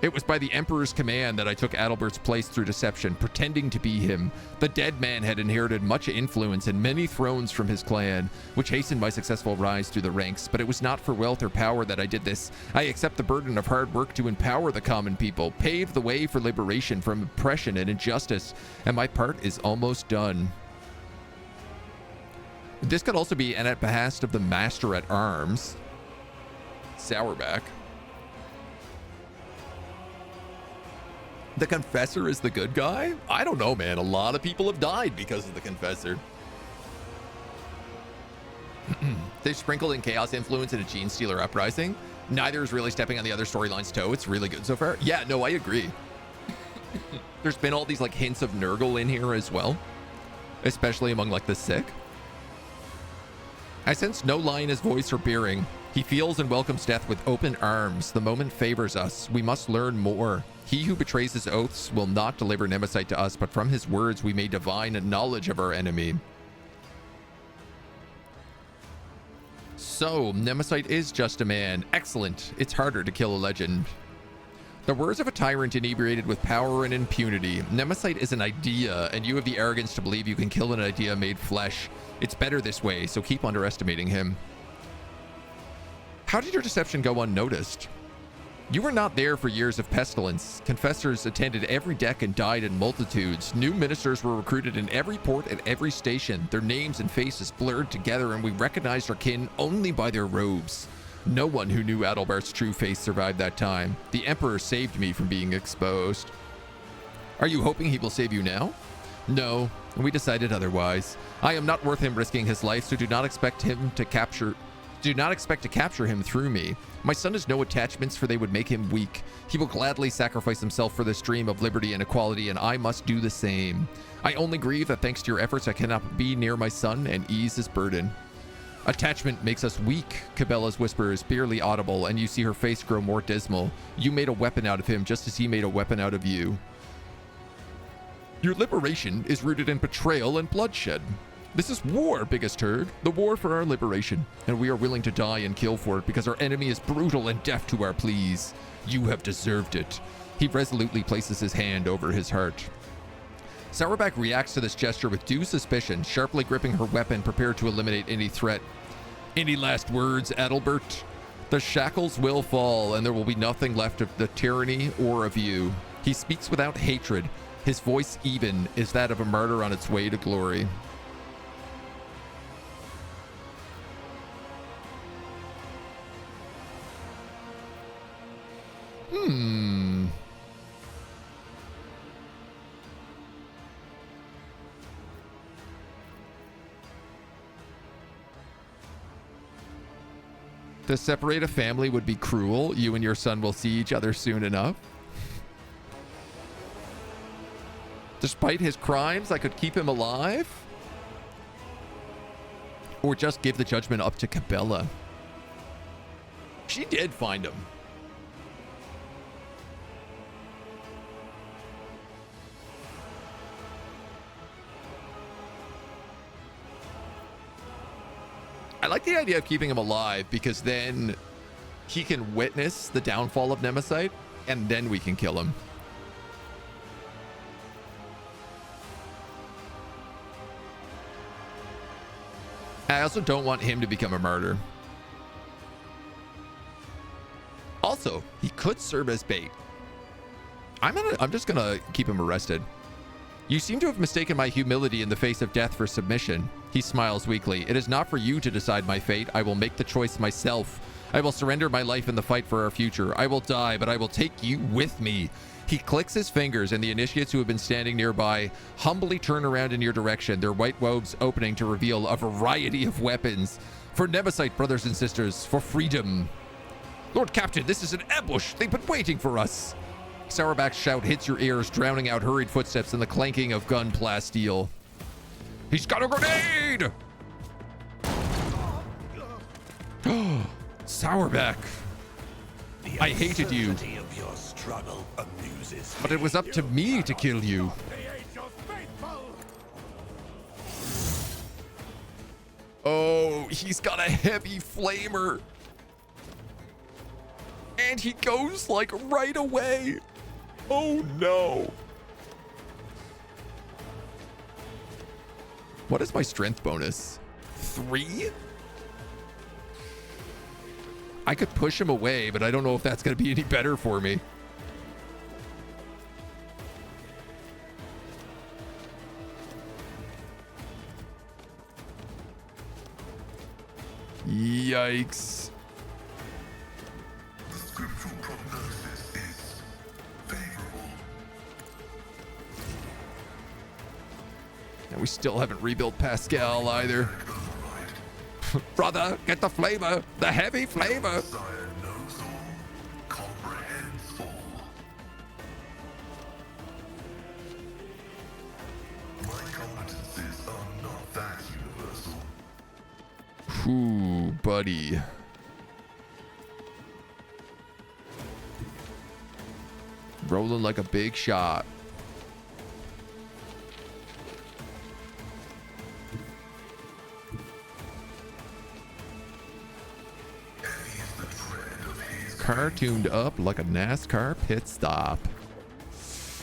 It was by the Emperor's command that I took Adalbert's place through deception, pretending to be him. The dead man had inherited much influence and many thrones from his clan, which hastened my successful rise through the ranks, but it was not for wealth or power that I did this. I accept the burden of hard work to empower the common people, pave the way for liberation from oppression and injustice, and my part is almost done. This could also be and at behest of the Master at Arms. Sourback. The Confessor is the good guy? I don't know, man. A lot of people have died because of the Confessor. They've sprinkled in Chaos influence in a Gene Stealer uprising. Neither is really stepping on the other storyline's toe. It's really good so far. Yeah, no, I agree. There's been all these like hints of Nurgle in here as well, especially among like the sick. I sense no lie in his voice or bearing. He feels and welcomes death with open arms. The moment favors us. We must learn more. He who betrays his oaths will not deliver Nemesis to us, but from his words we may divine a knowledge of our enemy. So, Nemesis is just a man. Excellent. It's harder to kill a legend. The words of a tyrant inebriated with power and impunity. Nemesis is an idea, and you have the arrogance to believe you can kill an idea made flesh. It's better this way, so keep underestimating him. How did your deception go unnoticed? You were not there for years of pestilence. Confessors attended every deck and died in multitudes. New ministers were recruited in every port and every station. Their names and faces blurred together, and we recognized our kin only by their robes. No one who knew Adalbert's true face survived that time. The Emperor saved me from being exposed. Are you hoping he will save you now? No, we decided otherwise. I am not worth him risking his life, so do not expect to capture him through me. My son has no attachments, for they would make him weak. He will gladly sacrifice himself for this dream of liberty and equality, and I must do the same. I only grieve that thanks to your efforts I cannot be near my son and ease his burden. Attachment makes us weak, Cabela's whisper is barely audible, and you see her face grow more dismal. You made a weapon out of him just as he made a weapon out of you. Your liberation is rooted in betrayal and bloodshed. This is war, biggest turd. The war for our liberation, and we are willing to die and kill for it because our enemy is brutal and deaf to our pleas. You have deserved it. He resolutely places his hand over his heart. Sourback reacts to this gesture with due suspicion, sharply gripping her weapon, prepared to eliminate any threat. Any last words, Adalbert? The shackles will fall, and there will be nothing left of the tyranny or of you. He speaks without hatred. His voice even is that of a martyr on its way to glory. To separate a family would be cruel. You and your son will see each other soon enough. Despite his crimes, I could keep him alive. Or just give the judgment up to Cabela. She did find him. I like the idea of keeping him alive because then he can witness the downfall of Nemesis and then we can kill him. I also don't want him to become a martyr. Also, Also, he could serve as bait. I'm just gonna keep him arrested. You seem to have mistaken my humility in the face of death for submission. He smiles weakly. It is not for you to decide my fate. I will make the choice myself. I will surrender my life in the fight for our future. I will die, but I will take you with me. He clicks his fingers, and the initiates who have been standing nearby humbly turn around in your direction, their white robes opening to reveal a variety of weapons. For Nebesite, brothers and sisters, for freedom. Lord Captain, this is an ambush. They've been waiting for us. Sourback's shout hits your ears, drowning out hurried footsteps and the clanking of gun plasteel. He's got a grenade! Sourback. I hated you. Of your struggle amuses But it was up to me to kill you. Oh, he's got a heavy flamer. And he goes like right away. Oh no. What is my strength bonus? 3? I could push him away, but I don't know if that's going to be any better for me. Yikes. The scriptural prognosis is favorable. And we still haven't rebuilt Pascal either. Brother, get the flavor, the heavy flavor. Sire knows all, comprehends all. My competencies are not that universal. Ooh, buddy. Rolling like a big shot. Car tuned up like a NASCAR pit stop.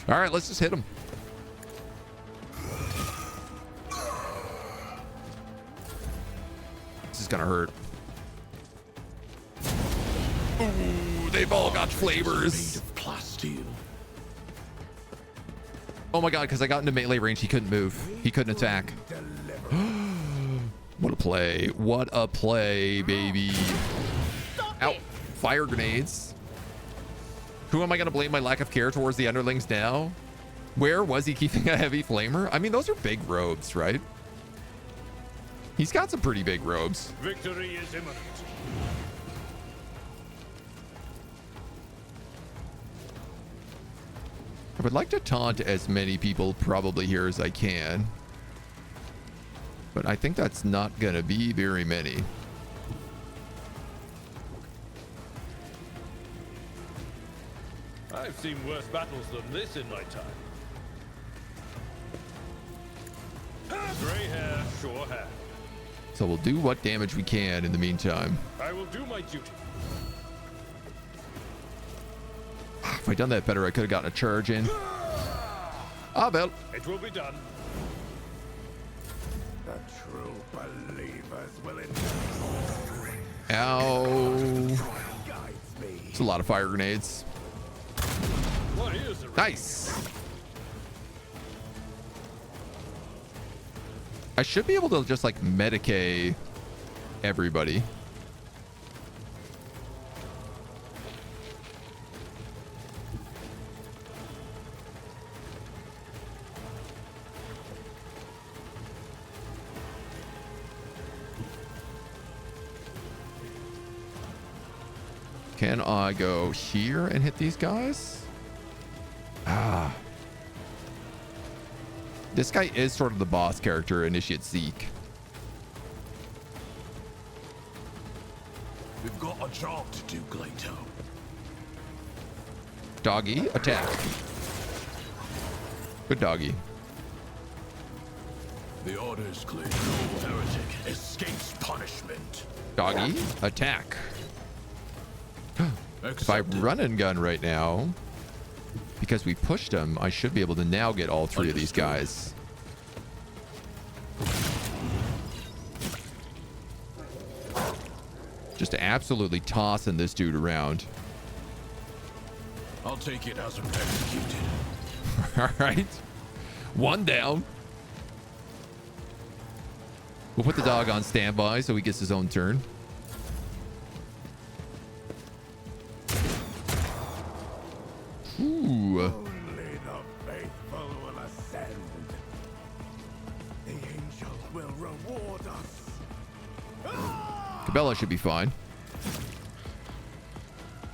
All right, let's just hit him. This is gonna hurt. Ooh, they've all got flavors. Made of plasteel. Oh my god, because I got into melee range, he couldn't move. He couldn't attack. What a play. What a play, baby. Ow. Fire grenades. Who am I going to blame my lack of care towards the underlings now? Where was he keeping a heavy flamer? I mean, those are big robes, right? He's got some pretty big robes. Victory is imminent. I would like to taunt as many people probably here as I can. But I think that's not going to be very many. I've seen worse battles than this in my time. Gray hair, sure hair. So we'll do what damage we can in the meantime. I will do my duty. If I'd done that better, I could have gotten a charge in. Ah, well. It will be done. The true believers will endure. Ow. Guides me. It's a lot of fire grenades. What is the Nice. I should be able to just like Medicae everybody. Can I go here and hit these guys? Ah. This guy is sort of the boss character, Initiate Zeke. We've got a job to do, Glato. Doggy, attack. Good doggy. The order's clear. No heretic escapes punishment. Doggy, attack. If I run and gun right now, because we pushed him, I should be able to now get all three of these guys. Just absolutely tossing this dude around. I'll take it as executed. All right. One down. We'll put the dog on standby so he gets his own turn. Ooh. Only the faithful will ascend. The angels will reward us. Cabela should be fine.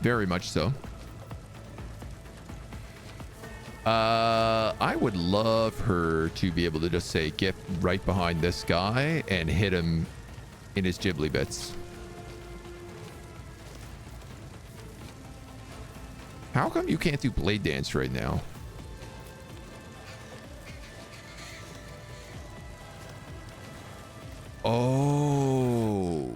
Very much so. I would love her to be able to just say, get right behind this guy and hit him in his ghibli bits. How come you can't do blade dance right now? Oh.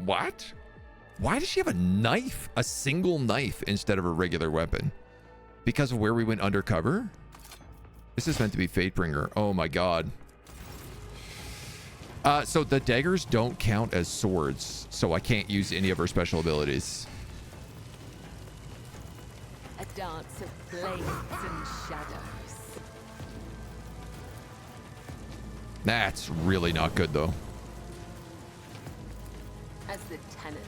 What? Why does she have a knife? A single knife instead of a regular weapon? Because of where we went undercover? This is meant to be Fatebringer. Oh my god. So the daggers don't count as swords, so I can't use any of her special abilities. A dance of blades and shadows. That's really not good though. As the tenant.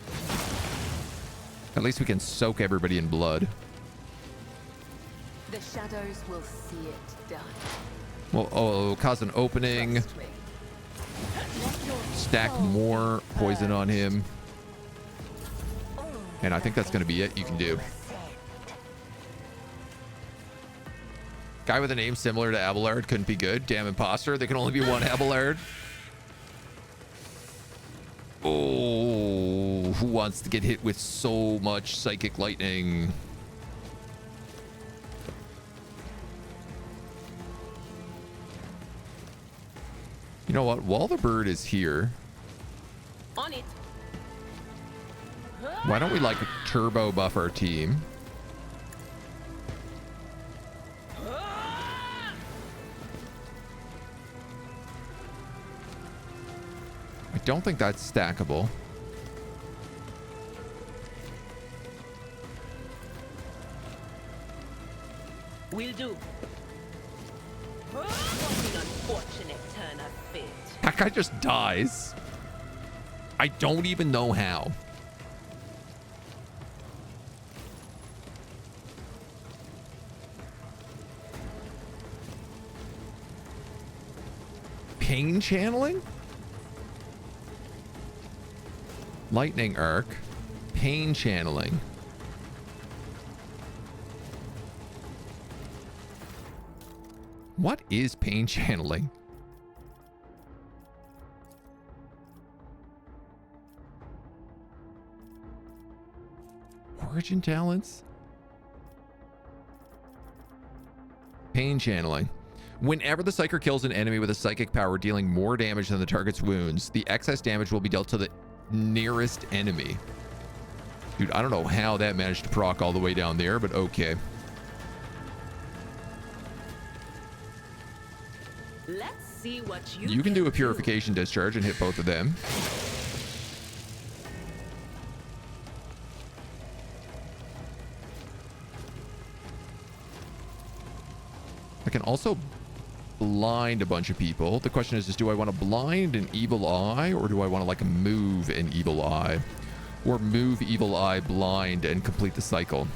At least we can soak everybody in blood. The shadows will see it done. Well, oh, cause an opening. Trust me. Stack more poison on him. And I think that's going to be it you can do. Guy with a name similar to Abelard couldn't be good. Damn imposter. There can only be one Abelard. Oh, who wants to get hit with so much psychic lightning? You know what? While the bird is here, On it. why don't we like turbo buff our team? I don't think that's stackable. Will do. What an unfortunate turn of fate. That guy just dies. I don't even know how. Pain channeling? Lightning arc. Pain channeling. What is pain channeling? Origin talents? Pain channeling. Whenever the psyker kills an enemy with a psychic power dealing more damage than the target's wounds, the excess damage will be dealt to the nearest enemy. Dude, I don't know how that managed to proc all the way down there, but okay. Let's see what You can do a purification discharge and hit both of them. I can also blind a bunch of people. The question is do I want to blind an evil eye, or do I want to like move an evil eye, or move evil eye, blind, and complete the cycle?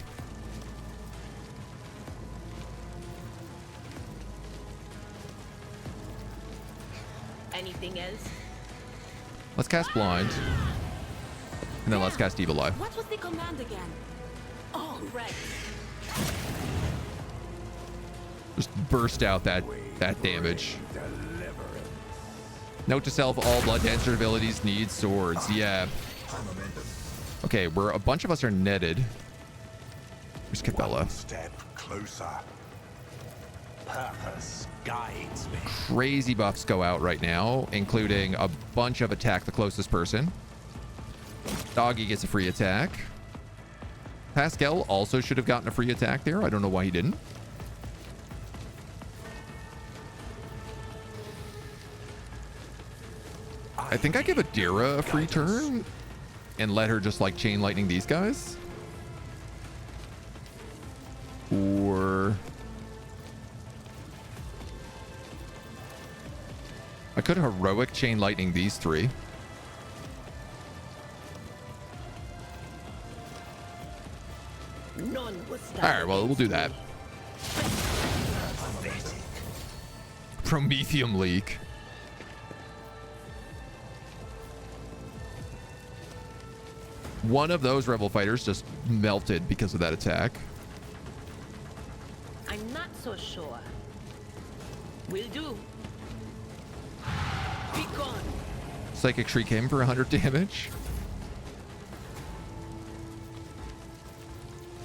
Anything else? Let's cast blind, and then let's cast evil eye. What was the command again? Oh, right. Just burst out that damage. Note to self, all blood dancer abilities need swords. Yeah. Okay, a bunch of us are netted. Where's Cabela? Step closer. Purpose guides me. Crazy buffs go out right now, including a bunch of attack the closest person. Doggy gets a free attack. Pascal also should have gotten a free attack there. I don't know why he didn't. I think I give Adira a free turn and let her just like chain lightning these guys. Or I could heroic chain lightning these three. None was All right, well, we'll do that. Prometheum leak. One of those rebel fighters just melted because of that attack. I'm not so sure. Will do. Be gone. Psychic Shriek him for 100 damage.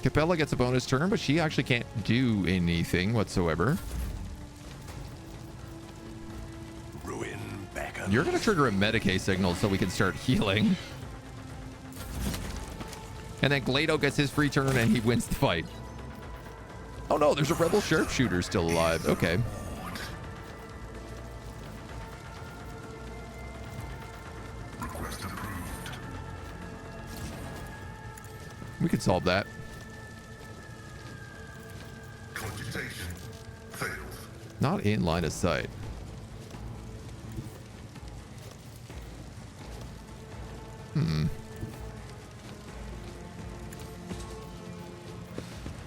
Capella gets a bonus turn, but she actually can't do anything whatsoever. Ruin beckons. You're going to trigger a Medicae signal so we can start healing. And then Glado gets his free turn and he wins the fight. Oh no, there's a rebel sharpshooter still alive. Okay. Request approved. We can solve that. Cogitation failed. Not in line of sight.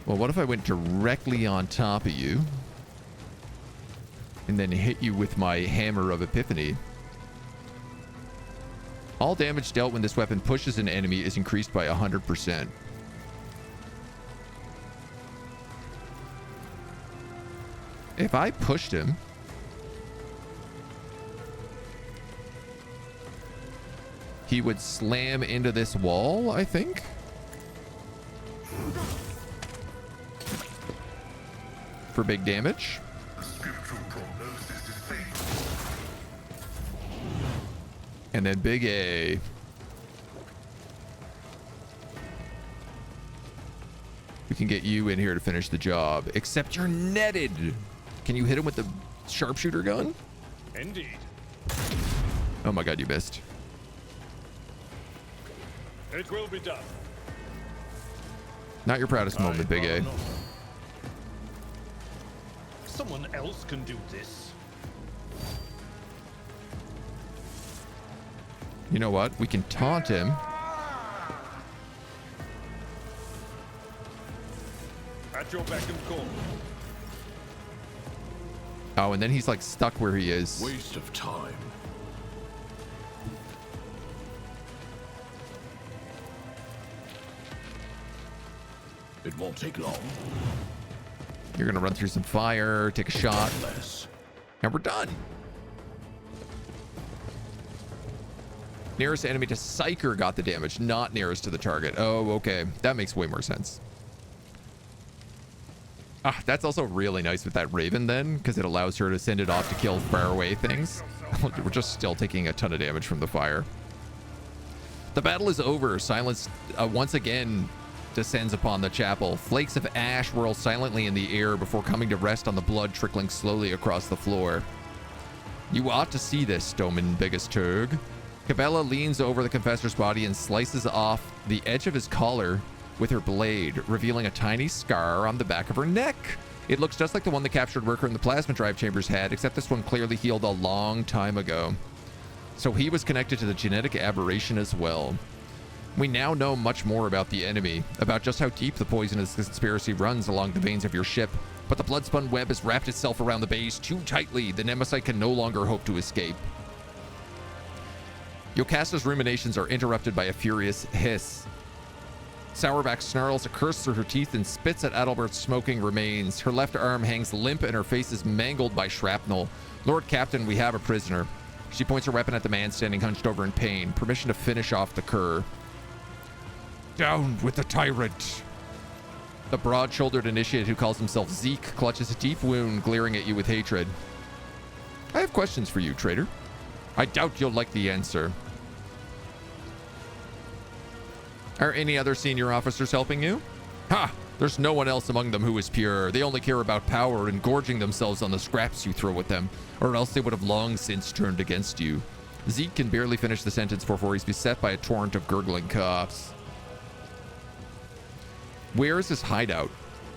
Well, what if I went directly on top of you and then hit you with my Hammer of Epiphany? All damage dealt when this weapon pushes an enemy is increased by 100%. If I pushed him, he would slam into this wall, I think. For big damage. The scriptural prognosis is faithful. And then big A. We can get you in here to finish the job. Except you're netted. Can you hit him with the sharpshooter gun? Indeed. Oh my god, you missed. It will be done. Not your proudest moment, Big A. Someone else can do this. You know what? We can taunt him. At your beck and call. Oh, and then he's like stuck where he is. Waste of time. It won't take long. You're gonna run through some fire, take a shot, Less. and we're done. Nearest enemy to Psyker got the damage, not nearest to the target. Oh, okay. That makes way more sense. Ah, that's also really nice with that Raven then, because it allows her to send it off to kill faraway things. We're just still taking a ton of damage from the fire. The battle is over. Silence once again descends upon the chapel. Flakes of ash whirl silently in the air before coming to rest on the blood trickling slowly across the floor. You ought to see this, Stoneman Biggest Turg. Cabela leans over the confessor's body and slices off the edge of his collar with her blade, revealing a tiny scar on the back of her neck. It looks just like the one the captured worker in the plasma drive chambers had, except this one clearly healed a long time ago. So he was connected to the genetic aberration as well. We now know much more about the enemy, about just how deep the poisonous conspiracy runs along the veins of your ship, but the blood-spun web has wrapped itself around the base too tightly. The Nemesite can no longer hope to escape. Yocasta's ruminations are interrupted by a furious hiss. Sourback snarls a curse through her teeth and spits at Adalbert's smoking remains. Her left arm hangs limp and her face is mangled by shrapnel. Lord Captain, we have a prisoner. She points her weapon at the man standing hunched over in pain. Permission to finish off the cur. Down with the tyrant. The broad-shouldered initiate who calls himself Zeke clutches a deep wound, glaring at you with hatred. I have questions for you, traitor. I doubt you'll like the answer. Are any other senior officers helping you? Ha! There's no one else among them who is pure. They only care about power and gorging themselves on the scraps you throw at them, or else they would have long since turned against you. Zeke can barely finish the sentence before he's beset by a torrent of gurgling coughs. Where is his hideout?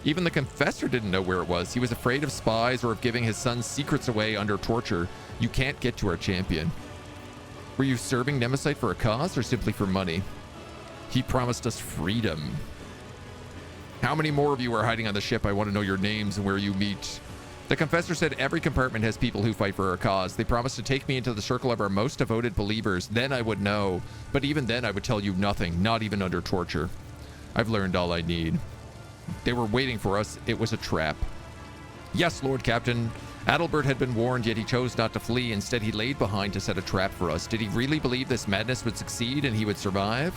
Even the confessor didn't know where it was. He was afraid of spies or of giving his son's secrets away under torture. You can't get to our champion. Were you serving Nemesis for a cause or simply for money? He promised us freedom. How many more of you are hiding on the ship? I want to know your names and where you meet. The confessor said every compartment has people who fight for our cause. They promised to take me into the circle of our most devoted believers. Then I would know. But even then I would tell you nothing, not even under torture. I've learned all I need. They were waiting for us. It was a trap. Yes, Lord Captain. Adalbert had been warned, yet he chose not to flee. Instead, he laid behind to set a trap for us. Did he really believe this madness would succeed and he would survive?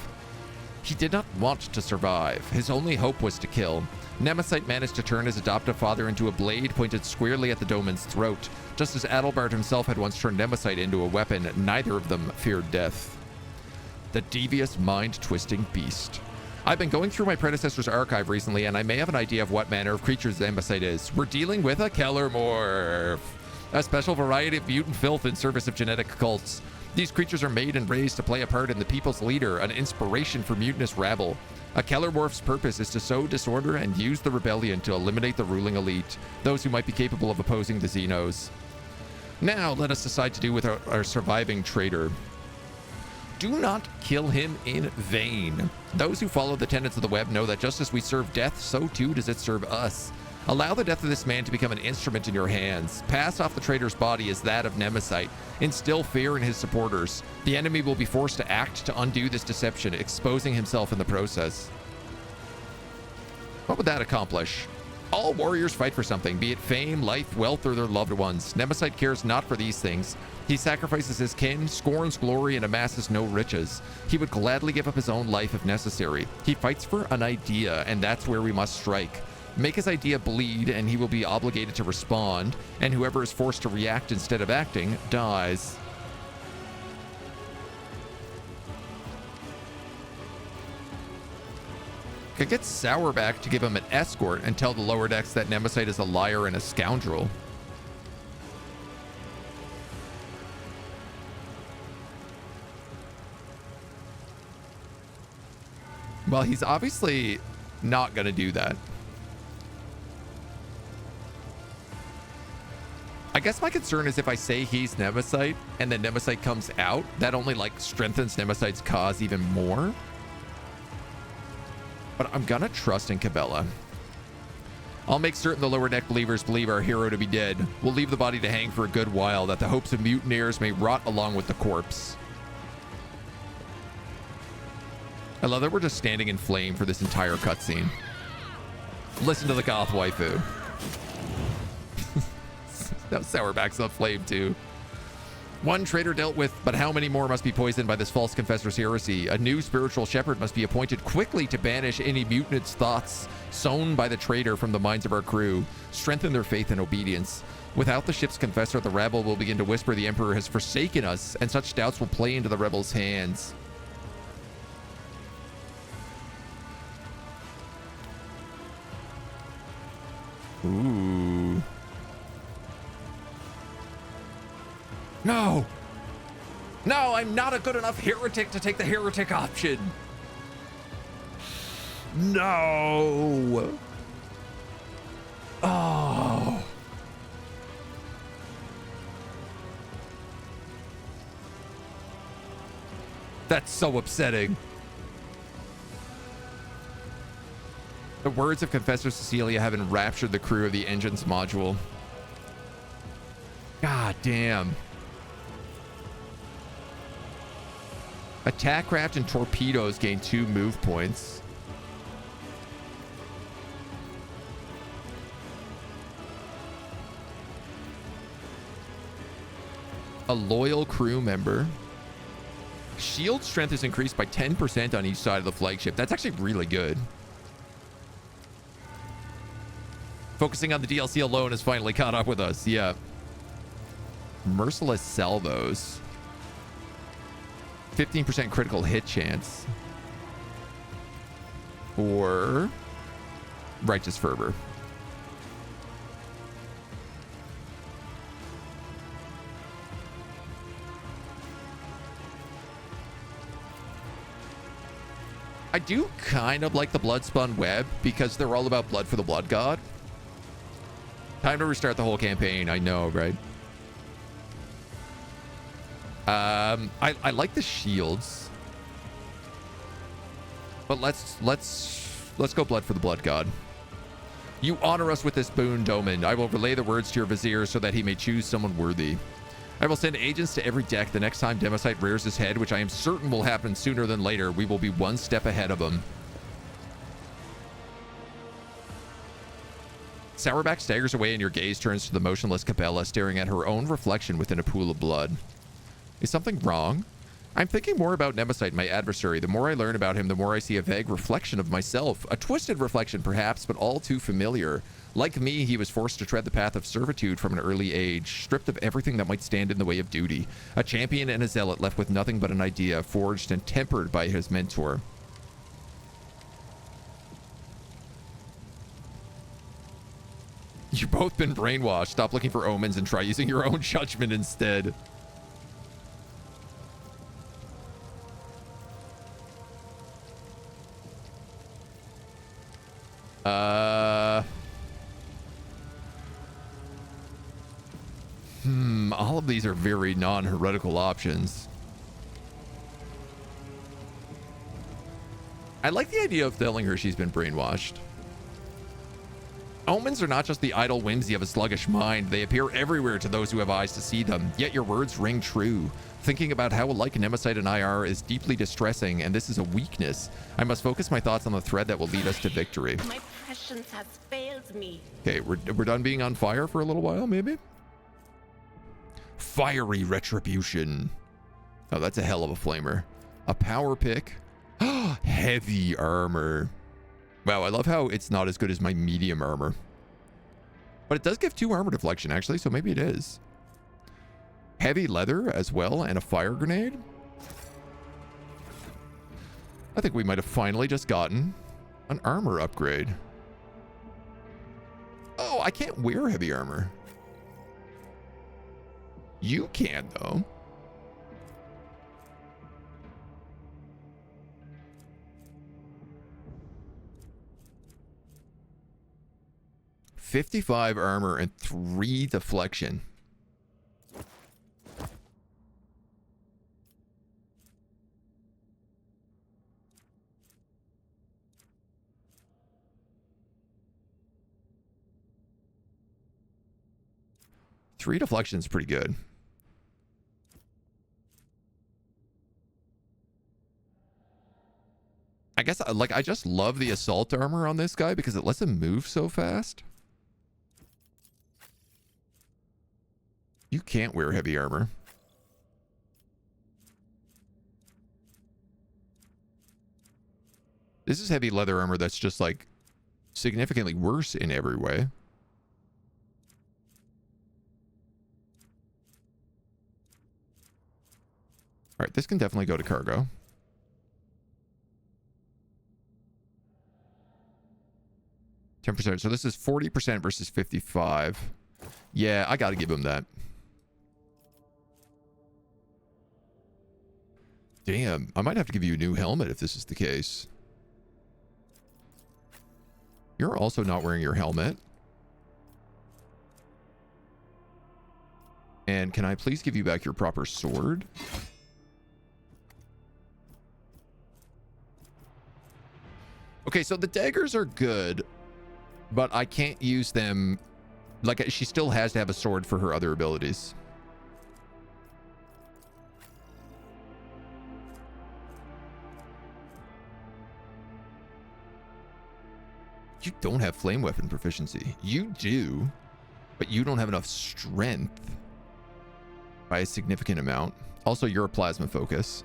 He did not want to survive. His only hope was to kill. Nemesis managed to turn his adoptive father into a blade pointed squarely at the Doman's throat. Just as Adalbert himself had once turned Nemesis into a weapon, neither of them feared death. The devious, mind-twisting beast. I've been going through my predecessor's archive recently, and I may have an idea of what manner of creatures Nemesis is. We're dealing with a Kellermorph, a special variety of mutant filth in service of genetic cults. These creatures are made and raised to play a part in the people's leader, an inspiration for mutinous rabble. A Kellermorph's purpose is to sow disorder and use the rebellion to eliminate the ruling elite, those who might be capable of opposing the Xenos. Now let us decide to do with our surviving traitor. Do not kill him in vain. Those who follow the tenets of the web know that just as we serve death, so too does it serve us. Allow the death of this man to become an instrument in your hands. Pass off the traitor's body as that of Nemesis. Instill fear in his supporters. The enemy will be forced to act to undo this deception, exposing himself in the process. What would that accomplish? All warriors fight for something, be it fame, life, wealth, or their loved ones. Nemesis cares not for these things. He sacrifices his kin, scorns glory, and amasses no riches. He would gladly give up his own life if necessary. He fights for an idea, and that's where we must strike. Make his idea bleed, and he will be obligated to respond, and whoever is forced to react instead of acting dies. Could get Sourback to give him an escort and tell the lower decks that Nemesis is a liar and a scoundrel. Well, he's obviously not going to do that. I guess my concern is if I say he's Nemesis and then Nemesis comes out, that only like strengthens Nemesis' cause even more. But I'm gonna trust in Cabela. I'll make certain the lower deck believers believe our hero to be dead. We'll leave the body to hang for a good while, that the hopes of mutineers may rot along with the corpse. I love that we're just standing in flame for this entire cutscene. Listen to the goth waifu. That Sourback's on flame too. One traitor dealt with, but how many more must be poisoned by this false confessor's heresy? A new spiritual shepherd must be appointed quickly to banish any mutinous thoughts sown by the traitor from the minds of our crew. Strengthen their faith and obedience. Without the ship's confessor, the rabble will begin to whisper the Emperor has forsaken us, and such doubts will play into the rebels' hands. Ooh. No! No, I'm not a good enough heretic to take the heretic option. No! Oh. That's so upsetting. The words of Confessor Cecilia have enraptured the crew of the Engines module. God damn. Attack craft and torpedoes gain 2 move points. A loyal crew member. Shield strength is increased by 10% on each side of the flagship. That's actually really good. Focusing on the DLC alone has finally caught up with us. Yeah. Merciless salvos. 15% critical hit chance. Or Righteous Fervor. I do kind of like the Bloodspun Web because they're all about blood for the blood god. Time to restart the whole campaign. I know, right? I like the shields, but let's go blood for the blood god. You honor us with this boon, Doman. I will relay the words to your vizier so that he may choose someone worthy. I will send agents to every deck the next time Democite rears his head, which I am certain will happen sooner than later. We will be one step ahead of him. Sourback staggers away and your gaze turns to the motionless Cabela staring at her own reflection within a pool of blood. Is something wrong? I'm thinking more about Nemesite, my adversary. The more I learn about him, the more I see a vague reflection of myself. A twisted reflection, perhaps, but all too familiar. Like me, he was forced to tread the path of servitude from an early age, stripped of everything that might stand in the way of duty. A champion and a zealot left with nothing but an idea, forged and tempered by his mentor. You've both been brainwashed. Stop looking for omens and try using your own judgment instead. All of these are very non-heretical options. I like the idea of telling her she's been brainwashed. Omens are not just the idle whimsy of a sluggish mind. They appear everywhere to those who have eyes to see them. Yet your words ring true. Thinking about how alike Nemesite and I are is deeply distressing, and this is a weakness. I must focus my thoughts on the thread that will lead us to victory. My prescience has failed me. Okay, we're done being on fire for a little while, maybe? Fiery retribution. Oh, that's a hell of a flamer. A power pick. Heavy armor. Wow, I love how it's not as good as my medium armor. But it does give 2 armor deflection, actually, so maybe it is. Heavy leather as well, and a fire grenade. I think we might have finally just gotten an armor upgrade. Oh, I can't wear heavy armor. You can, though. $55 armor and 3 deflection. Three deflection is pretty good. I guess, like, I just love the assault armor on this guy because it lets him move so fast. You can't wear heavy armor. This is heavy leather armor that's just, like, significantly worse in every way. All right, this can definitely go to cargo. %. So this is 40% versus 55. Yeah, I got to give him that. Damn, I might have to give you a new helmet if this is the case. You're also not wearing your helmet. And can I please give you back your proper sword? Okay, so the daggers are good, but I can't use them. Like, she still has to have a sword for her other abilities. You don't have flame weapon proficiency. You do, but you don't have enough strength by a significant amount. Also, you're a plasma focus.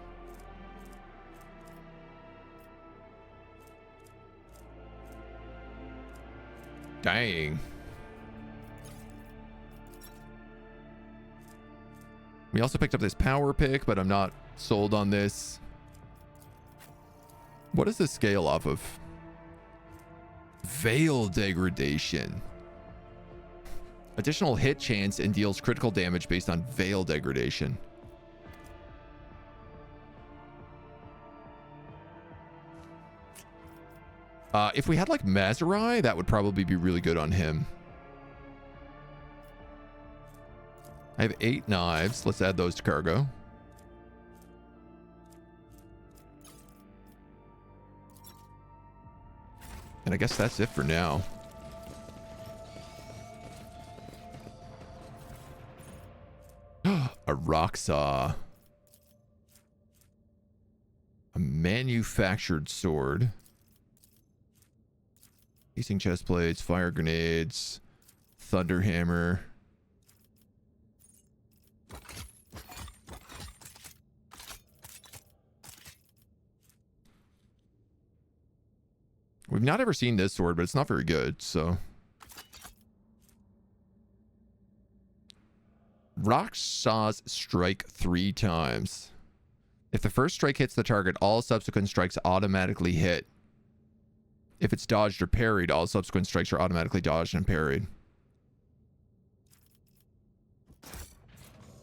Dang. We also picked up this power pick, but I'm not sold on this. What does this scale off of? Veil degradation. Additional hit chance and deals critical damage based on veil degradation. If we had like Mazurai, that would probably be really good on him. I have 8 knives. Let's add those to cargo. And I guess that's it for now. A rock saw. A manufactured sword. Using chest plates, fire grenades, thunder hammer. We've not ever seen this sword, but it's not very good, so. Rock saws strike 3 times. If the first strike hits the target, all subsequent strikes automatically hit. If it's dodged or parried, all subsequent strikes are automatically dodged and parried.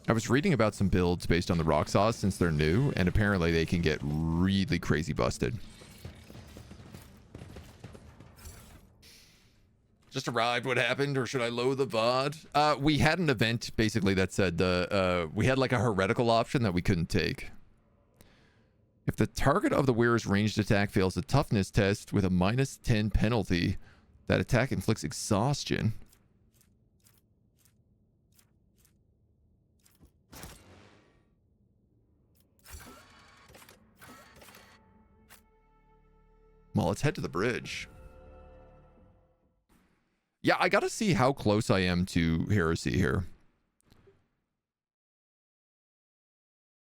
I was reading about some builds based on the rock saws since they're new, and apparently they can get really crazy busted. Just arrived. What happened? Or should I load the VOD? We had an event basically that said we had like a heretical option that we couldn't take. If the target of the wearer's ranged attack fails a toughness test with a -10 penalty, that attack inflicts exhaustion. Well, let's head to the bridge. Yeah, I gotta see how close I am to Heresy here.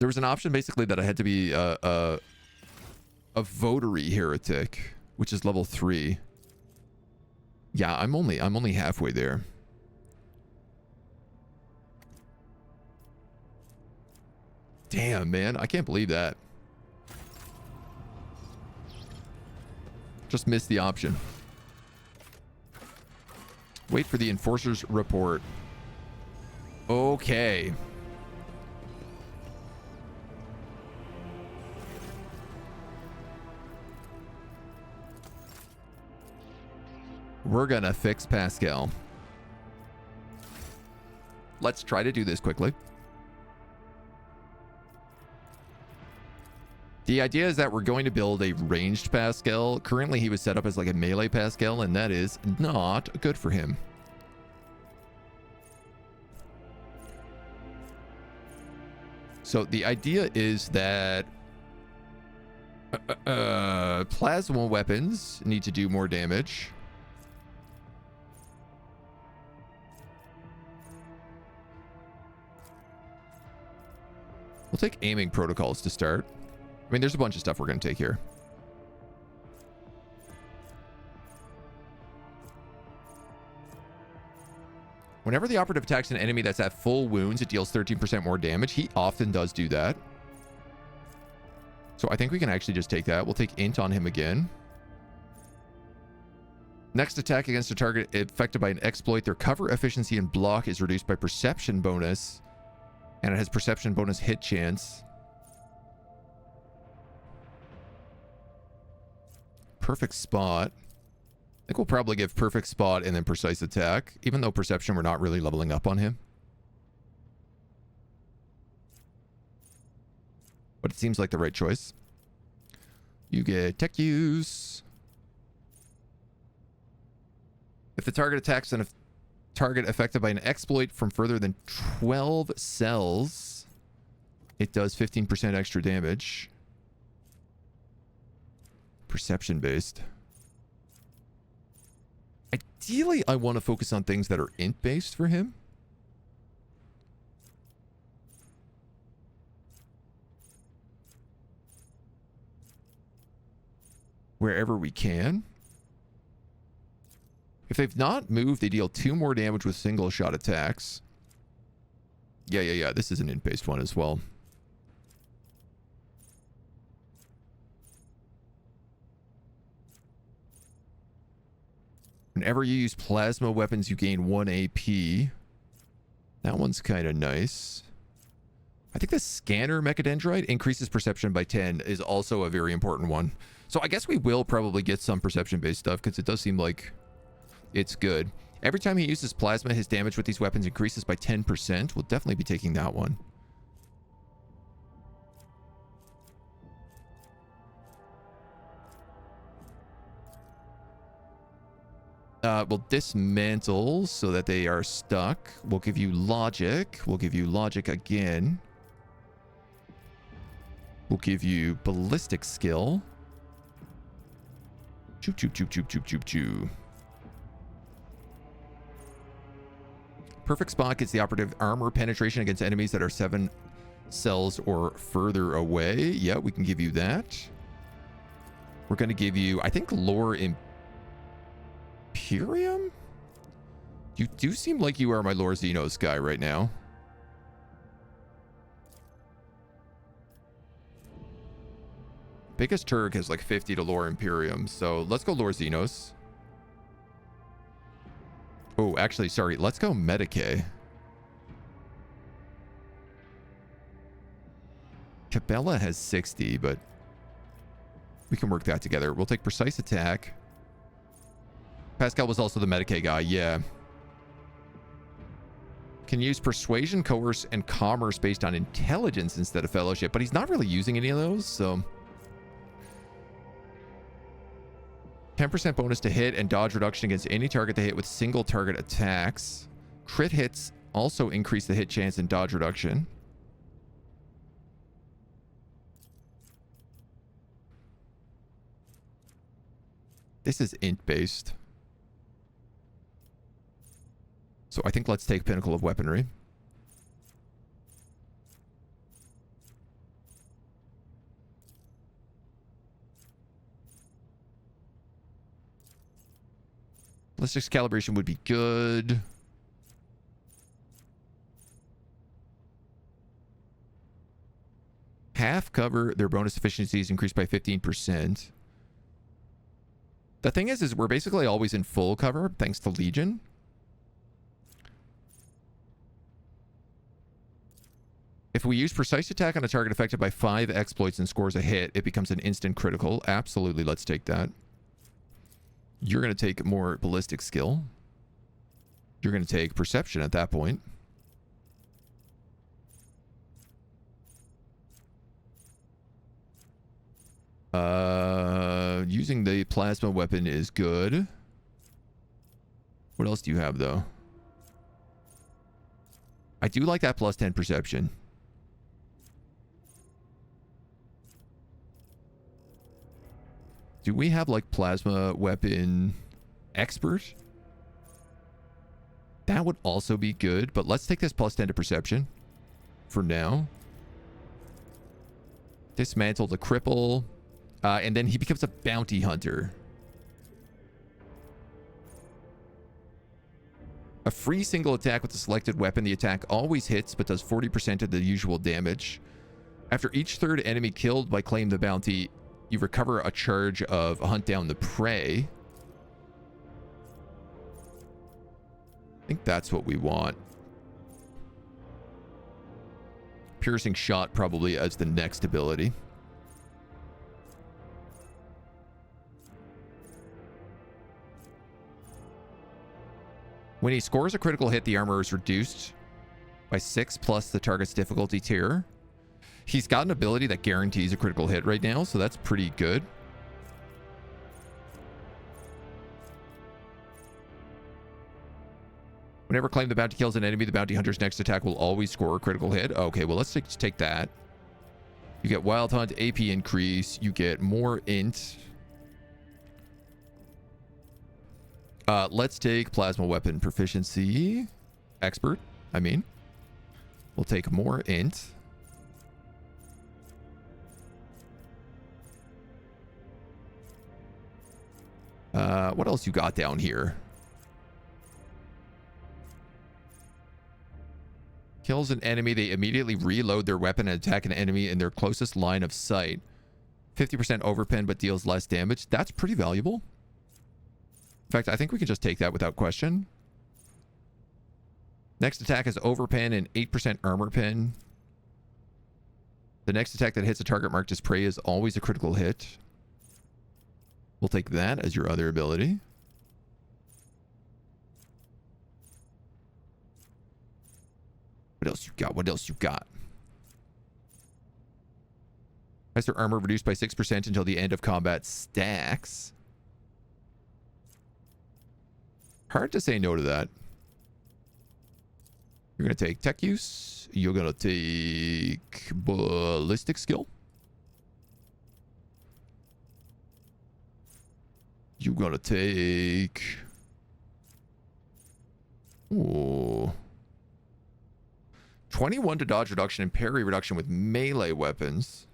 There was an option basically that I had to be a votary heretic, which is level 3. Yeah, I'm only halfway there. Damn, man, I can't believe that. Just missed the option. Wait for the enforcer's report. Okay. We're gonna fix Pascal. Let's try to do this quickly. The idea is that we're going to build a ranged Pascal. Currently, he was set up as like a melee Pascal, and that is not good for him. So the idea is that plasma weapons need to do more damage. We'll take aiming protocols to start. I mean, there's a bunch of stuff we're going to take here. Whenever the operative attacks an enemy that's at full wounds, it deals 13% more damage. He often does do that. So I think we can actually just take that. We'll take int on him again. Next attack against a target affected by an exploit, their cover efficiency and block is reduced by perception bonus. And it has perception bonus hit chance. Perfect spot. I think we'll probably give perfect spot and then precise attack, even though perception we're not really leveling up on him. But it seems like the right choice. You get tech use. If the target attacks on a target affected by an exploit from further than 12 cells, it does 15% extra damage. Perception based. Ideally, I want to focus on things that are int based for him. Wherever we can. If they've not moved, they deal 2 more damage with single shot attacks. Yeah. This is an int based one as well. Whenever you use plasma weapons, you gain 1 AP. That one's kind of nice. I think the scanner mechadendrite increases perception by 10 is also a very important one. So I guess we will probably get some perception-based stuff because it does seem like it's good. Every time he uses plasma, his damage with these weapons increases by 10%. We'll definitely be taking that one. We'll dismantle so that they are stuck. We'll give you logic. We'll give you logic again. We'll give you ballistic skill. Choo choo choo choo choo choo choo. Perfect spot gets the operative armor penetration against enemies that are 7 cells or further away. Yeah, we can give you that. We're going to give you, I think, lore Imperium? You do seem like you are my Lore Xenos guy right now. Biggest Turk has like 50 to lore Imperium, so let's go Lore Xenos. Oh, actually, sorry. Let's go Medicae. Cabela has 60, but we can work that together. We'll take Precise Attack. Pascal was also the Medicae guy, yeah. Can use Persuasion, Coerce, and Commerce based on Intelligence instead of Fellowship, but he's not really using any of those, so... 10% bonus to hit and dodge reduction against any target they hit with single target attacks. Crit hits also increase the hit chance and dodge reduction. This is int based. So I think let's take Pinnacle of Weaponry. Ballistics calibration would be good. Half cover, their bonus efficiency is increased by 15%. The thing is we're basically always in full cover thanks to Legion. If we use Precise Attack on a target affected by 5 exploits and scores a hit, it becomes an instant critical. Absolutely, let's take that. You're going to take more ballistic skill. You're going to take perception at that point. Using the plasma weapon is good. What else do you have, though? I do like that plus 10 perception. Do we have, like, plasma weapon expert? That would also be good, but let's take this plus 10 to perception for now. Dismantle the cripple. And then he becomes a bounty hunter. A free single attack with a selected weapon. The attack always hits, but does 40% of the usual damage. After each third enemy killed by Claim the Bounty, you recover a charge of Hunt Down the Prey. I think that's what we want. Piercing Shot probably as the next ability. When he scores a critical hit, the armor is reduced by 6 plus the target's difficulty tier. He's got an ability that guarantees a critical hit right now, so that's pretty good. Whenever Claim the Bounty kills an enemy, the bounty hunter's next attack will always score a critical hit. Okay, well, let's take that. You get Wild Hunt, AP increase. You get more int. Let's take Plasma Weapon Proficiency. Expert, I mean. We'll take more int. What else you got down here? Kills an enemy, they immediately reload their weapon and attack an enemy in their closest line of sight. 50% overpen, but deals less damage. That's pretty valuable. In fact, I think we can just take that without question. Next attack is overpen and 8% armor pen. The next attack that hits a target marked as prey is always a critical hit. We'll take that as your other ability. What else you got? What else you got? Has their armor reduced by 6% until the end of combat stacks. Hard to say no to that. You're going to take tech use. You're going to take ballistic skill. You're going to take... Ooh. 21 to dodge reduction and parry reduction with melee weapons.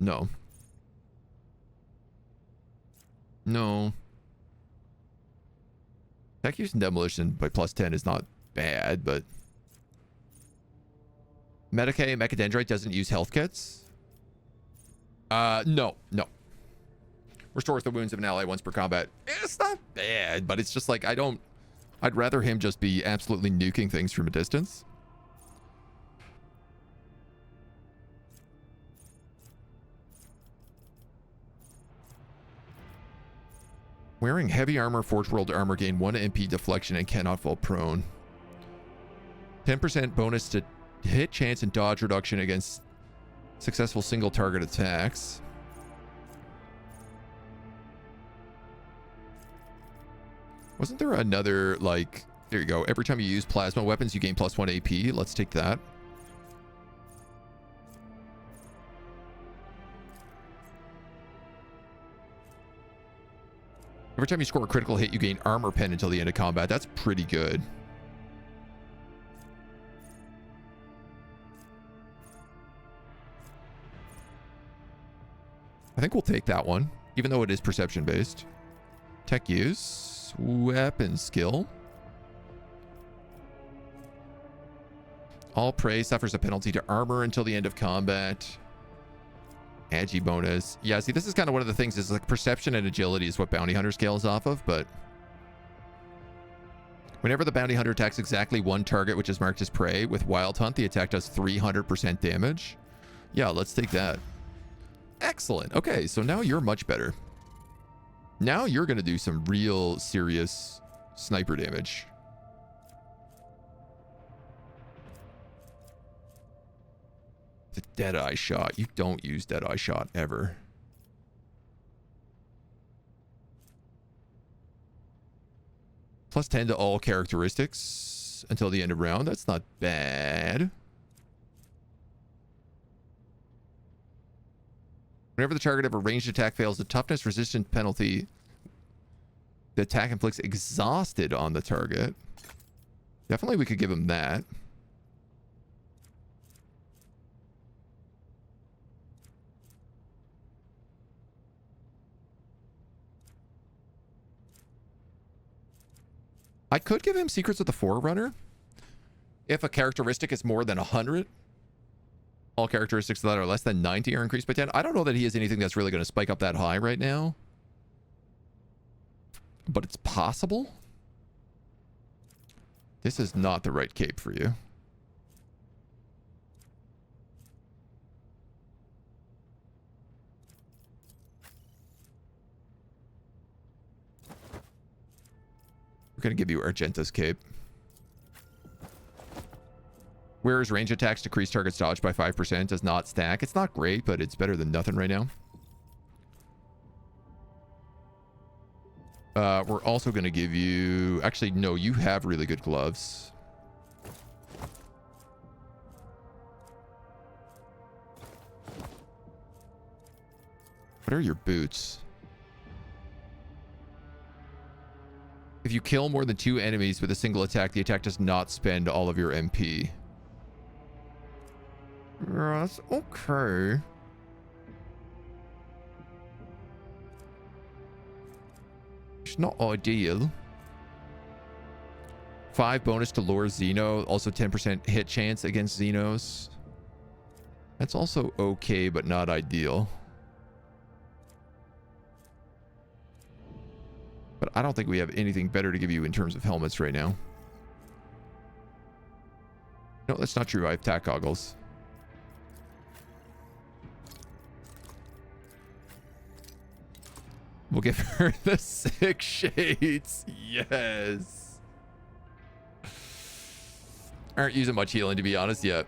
No. No. Tech use and demolition by plus 10 is not bad, but... Medicae and Mechadendrite doesn't use health kits? No. Restores the wounds of an ally once per combat. It's not bad, but it's just like, I'd rather him just be absolutely nuking things from a distance. Wearing heavy armor, Forge World armor, gain 1 MP deflection and cannot fall prone. 10% bonus to hit chance and dodge reduction against successful single target attacks. Wasn't there another, like, there you go. Every time you use plasma weapons, you gain plus 1 AP. Let's take that. Every time you score a critical hit, you gain armor pen until the end of combat. That's pretty good. I think we'll take that one, even though it is perception based. Tech use, weapon skill. All prey suffers a penalty to armor until the end of combat. Agi bonus. Yeah, see, this is kind of one of the things is like perception and agility is what bounty hunter scales off of, but whenever the bounty hunter attacks exactly one target which is marked as prey with wild hunt, the attack does 300% damage. Yeah, let's take that. Excellent. Okay, so now you're much better. Now you're going to do some real serious sniper damage. The Deadeye shot. You don't use Deadeye shot ever. Plus 10 to all characteristics until the end of round. That's not bad. Whenever the target of a ranged attack fails the toughness resistance penalty, the attack inflicts exhausted on the target. Definitely we could give him that. I could give him Secrets of the Forerunner. If a characteristic is more than 100, all characteristics that are less than 90 are increased by 10. I don't know that he has anything that's really going to spike up that high right now. But it's possible. This is not the right cape for you. We're going to give you Argenta's cape. Whereas range attacks decrease target's dodge by 5%, does not stack. It's not great, but it's better than nothing right now. We're also going to give you... Actually, no, you have really good gloves. What are your boots? If you kill more than 2 enemies with a single attack, the attack does not spend all of your MP. That's okay. It's not ideal. 5 bonus to lure Xeno. Also 10% hit chance against Xenos. That's also okay, but not ideal. But I don't think we have anything better to give you in terms of helmets right now. No, that's not true. I have tack goggles. We'll give her the 6 shades. Yes. Aren't using much healing, to be honest, yet.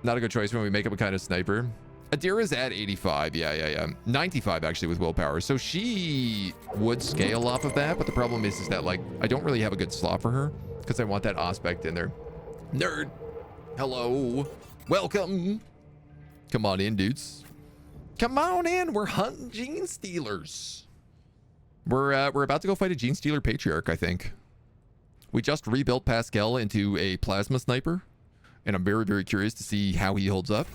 Not a good choice when we make up a kind of sniper. Adira's at 85. Yeah. 95, actually, with willpower. So she would scale off of that, but the problem is that, like, I don't really have a good slot for her because I want that aspect in there. Nerd. Hello. Welcome. Come on in, dudes. Come on in. We're hunting gene stealers. We're about to go fight a gene stealer patriarch, I think. We just rebuilt Pascal into a plasma sniper, and I'm very, very curious to see how he holds up.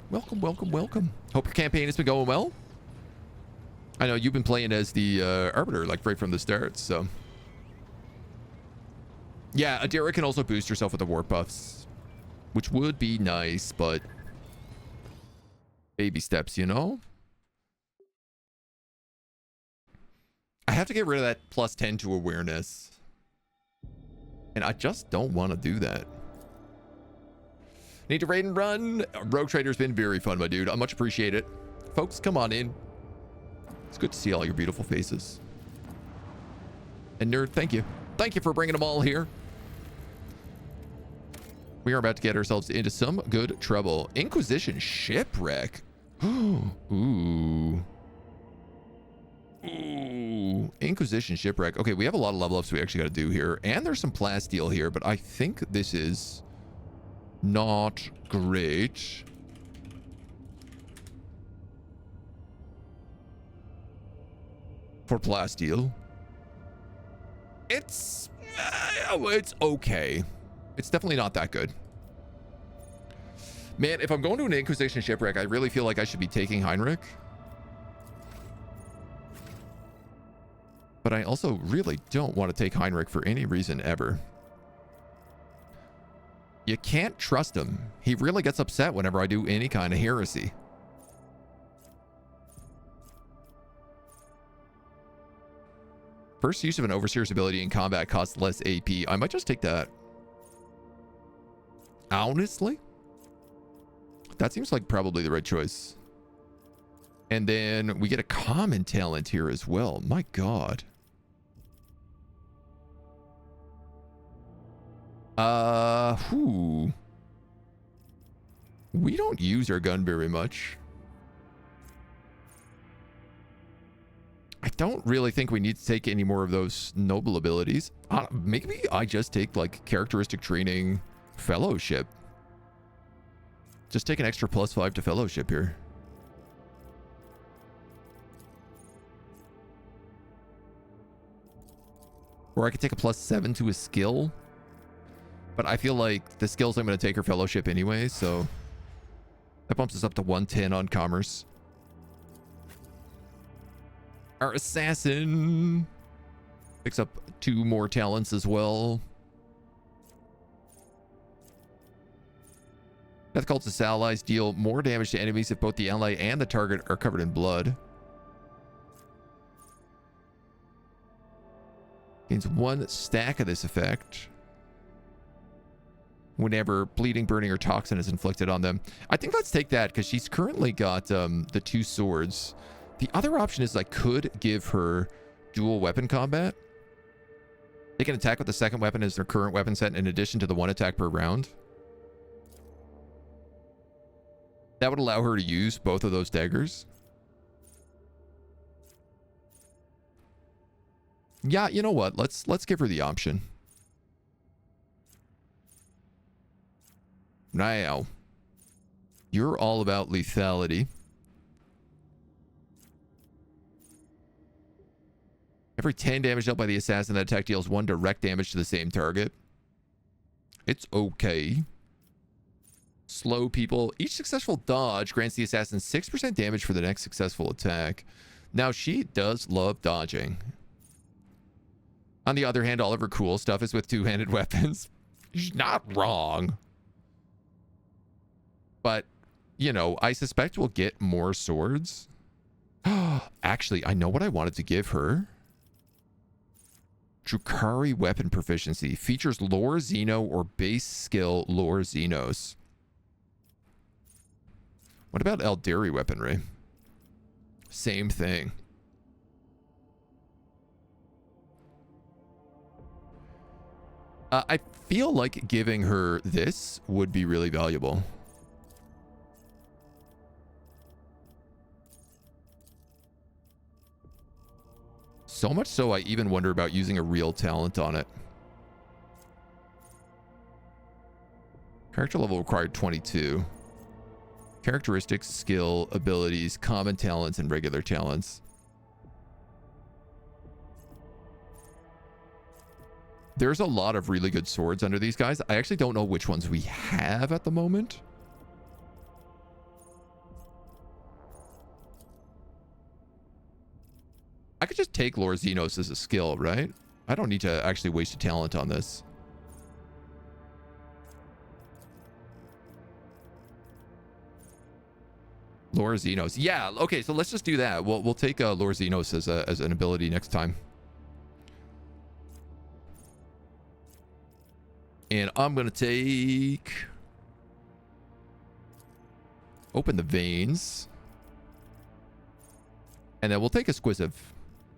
Welcome. Hope your campaign has been going well. I know you've been playing as the Arbiter, like, right from the start, so. Yeah, Adira can also boost herself with the warp buffs, which would be nice, but baby steps, you know? I have to get rid of that plus 10 to awareness. And I just don't want to do that. Need to raid and run. Rogue Trader's been very fun, my dude. I much appreciate it. Folks, come on in. It's good to see all your beautiful faces. And Nerd, thank you. Thank you for bringing them all here. We are about to get ourselves into some good trouble. Inquisition shipwreck. Ooh. Inquisition shipwreck. Okay, we have a lot of level ups we actually got to do here. And there's some plasteel here, but I think this is not great. For plasteel. It's okay. It's definitely not that good. Man, if I'm going to an Inquisition shipwreck, I really feel like I should be taking Heinrich. But I also really don't want to take Heinrich for any reason ever. You can't trust him. He really gets upset whenever I do any kind of heresy. First use of an Overseer's ability in combat costs less AP. I might just take that. Honestly, that seems like probably the right choice. And then we get a common talent here as well. My God. We don't use our gun very much. I don't really think we need to take any more of those noble abilities. Maybe I just take, like, characteristic training fellowship. Just take an extra +5 to fellowship here. Or I could take a +7 to a skill. But I feel like the skills I'm going to take are fellowship anyway, so that bumps us up to 110 on commerce. Our assassin picks up 2 more talents as well. Death Cult's allies deal more damage to enemies if both the ally and the target are covered in blood. Gains 1 stack of this effect whenever bleeding, burning, or toxin is inflicted on them. I think let's take that because she's currently got the 2 swords. The other option is I could give her dual weapon combat. They can attack with the second weapon as their current weapon set in addition to the 1 attack per round. That would allow her to use both of those daggers. Yeah, you know what? Let's give her the option. Now, you're all about lethality. Every 10 damage dealt by the assassin, that attack deals 1 direct damage to the same target. It's okay. Slow people. Each successful dodge grants the assassin 6% damage for the next successful attack. Now, she does love dodging. On the other hand, all of her cool stuff is with 2-handed weapons. She's not wrong. But, you know, I suspect we'll get more swords. Actually, I know what I wanted to give her. Drukhari weapon proficiency. Features lore Xeno or base skill lore Xenos. What about Eldari weaponry? Same thing. I feel like giving her this would be really valuable. So much so I even wonder about using a real talent on it. Character level required 22. Characteristics, skill, abilities, common talents, and regular talents. There's a lot of really good swords under these guys. I actually don't know which ones we have at the moment. I could just take Lord Xenos as a skill, right? I don't need to actually waste a talent on this. Lord Xenos. Yeah, okay, so let's just do that. We'll take Lord Xenos as an ability next time. And I'm going to take... Open the veins. And then we'll take a squiv.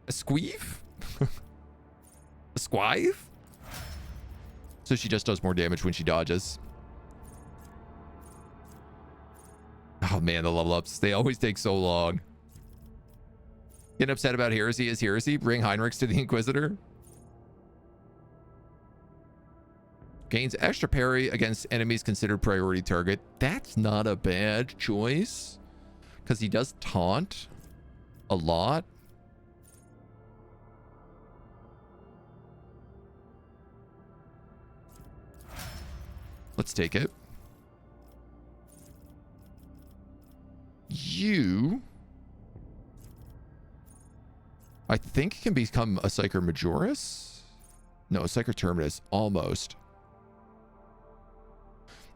A squeeve? A squive? So she just does more damage when she dodges. Oh man, the level ups. They always take so long. Getting upset about heresy is heresy. Bring Heinrichs to the Inquisitor. Gains extra parry against enemies considered priority target. That's not a bad choice. Because he does taunt a lot. Let's take it. You... I think can become a Psyker Majoris? No, a Psyker Terminus. Almost.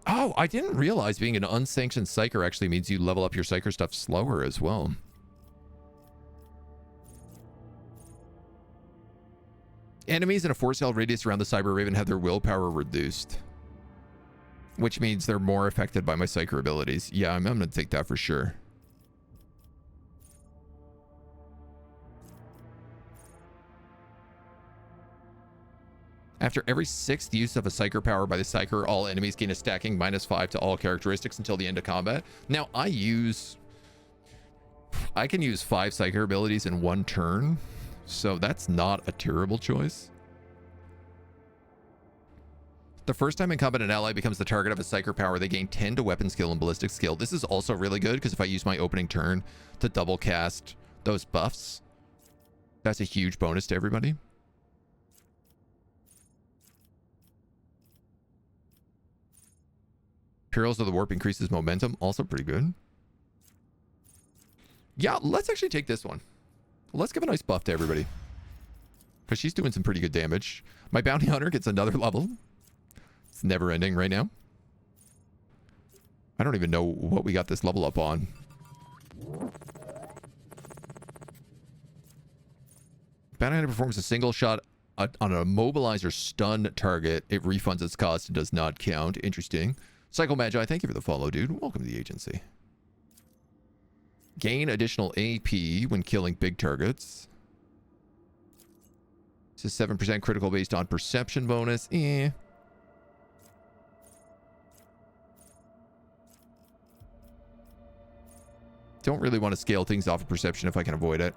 Oh, I didn't realize being an unsanctioned Psyker actually means you level up your Psyker stuff slower as well. Enemies in a 4-cell radius around the Cyber Raven have their willpower reduced. Which means they're more affected by my Psyker abilities. Yeah, I'm going to take that for sure. After every 6th use of a Psyker power by the Psyker, all enemies gain a stacking -5 to all characteristics until the end of combat. Now, I can use 5 Psyker abilities in 1 turn, so that's not a terrible choice. The first time in combat an ally becomes the target of a Psyker power, they gain 10 to weapon skill and ballistic skill. This is also really good because if I use my opening turn to double cast those buffs, that's a huge bonus to everybody. Perils of the Warp increases momentum. Also pretty good. Yeah, let's actually take this one. Let's give a nice buff to everybody. Because she's doing some pretty good damage. My Bounty Hunter gets another level. It's never ending right now. I don't even know what we got this level up on. Bounty Hunter performs a single shot on a mobilizer stun target. It refunds its cost and does not count. Interesting. Psycho Magi, thank you for the follow, dude. Welcome to the agency. Gain additional AP when killing big targets. This is 7% critical based on perception bonus. Don't really want to scale things off of perception if I can avoid it.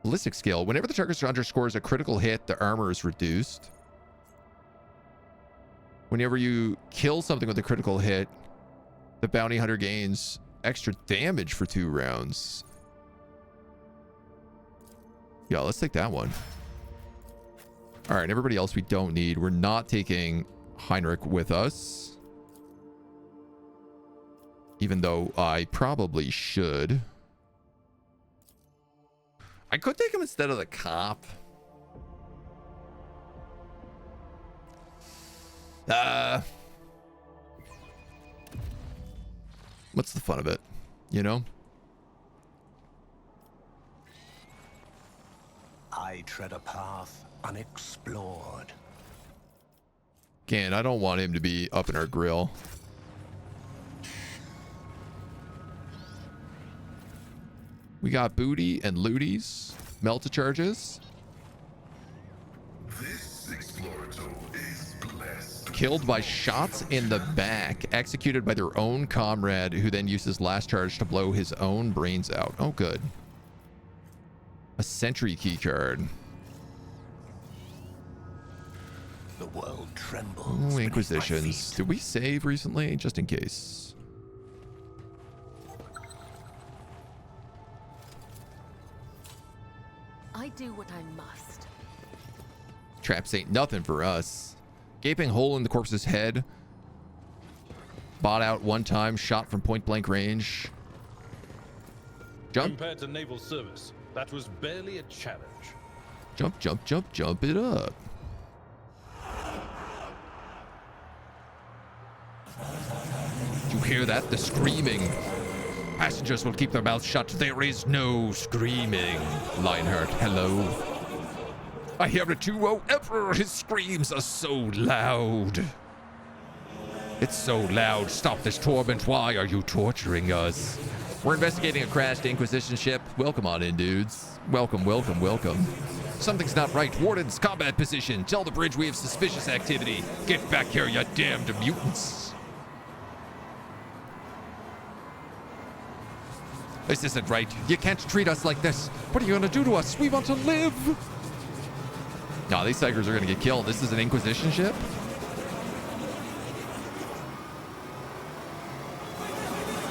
Ballistic skill. Whenever the target underscores a critical hit, the armor is reduced. Whenever you kill something with a critical hit, the bounty hunter gains extra damage for 2 rounds. Yeah, let's take that one. All right, everybody else we don't need. We're not taking Heinrich with us. Even though I probably should. I could take him instead of the cop. What's the fun of it? You know? I tread a path unexplored. Again, I don't want him to be up in our grill. We got booty and looties. Melta charges. This explorator is blessed. Killed by shots in the back, executed by their own comrade, who then uses last charge to blow his own brains out. Oh, good. A sentry key card. The world trembles. Oh, beneath my Inquisitions. feet. Did we save recently? Just in case. I do what I must. Traps ain't nothing for us. Gaping hole in the corpse's head. Bought out one time, shot from point blank range. Jump, Compared to naval service, that was barely a challenge. jump, jump, jump, jump it up. You hear that? The screaming. Passengers will keep their mouths shut. There is no screaming. Lionheart, hello. I hear it too, oh Emperor. His screams are so loud. It's so loud. Stop this torment. Why are you torturing us? We're investigating a crashed Inquisition ship. Welcome on in, dudes. Welcome, welcome, welcome. Something's not right. Warden's combat position. Tell the bridge we have suspicious activity. Get back here, you damned mutants. This isn't right. You can't treat us like this. What are you gonna do to us? We want to live. No, these psykers are gonna get killed. This is an Inquisition ship.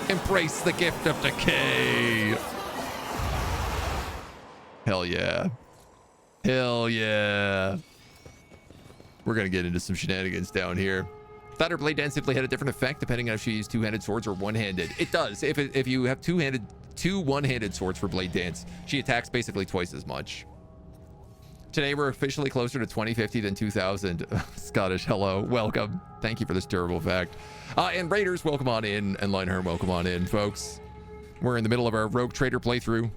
Embrace the gift of decay. Hell yeah. Hell yeah. We're gonna get into some shenanigans down here. Thought her blade dance simply had a different effect depending on if she used two-handed swords or one-handed. It does. If you have two one-handed swords for blade dance, she attacks basically twice as much. Today we're officially closer to 2050 than 2000. Scottish, hello, welcome. Thank you for this terrible fact. And Raiders, welcome on in, and Lionheart, welcome on in, folks. We're in the middle of our Rogue Trader playthrough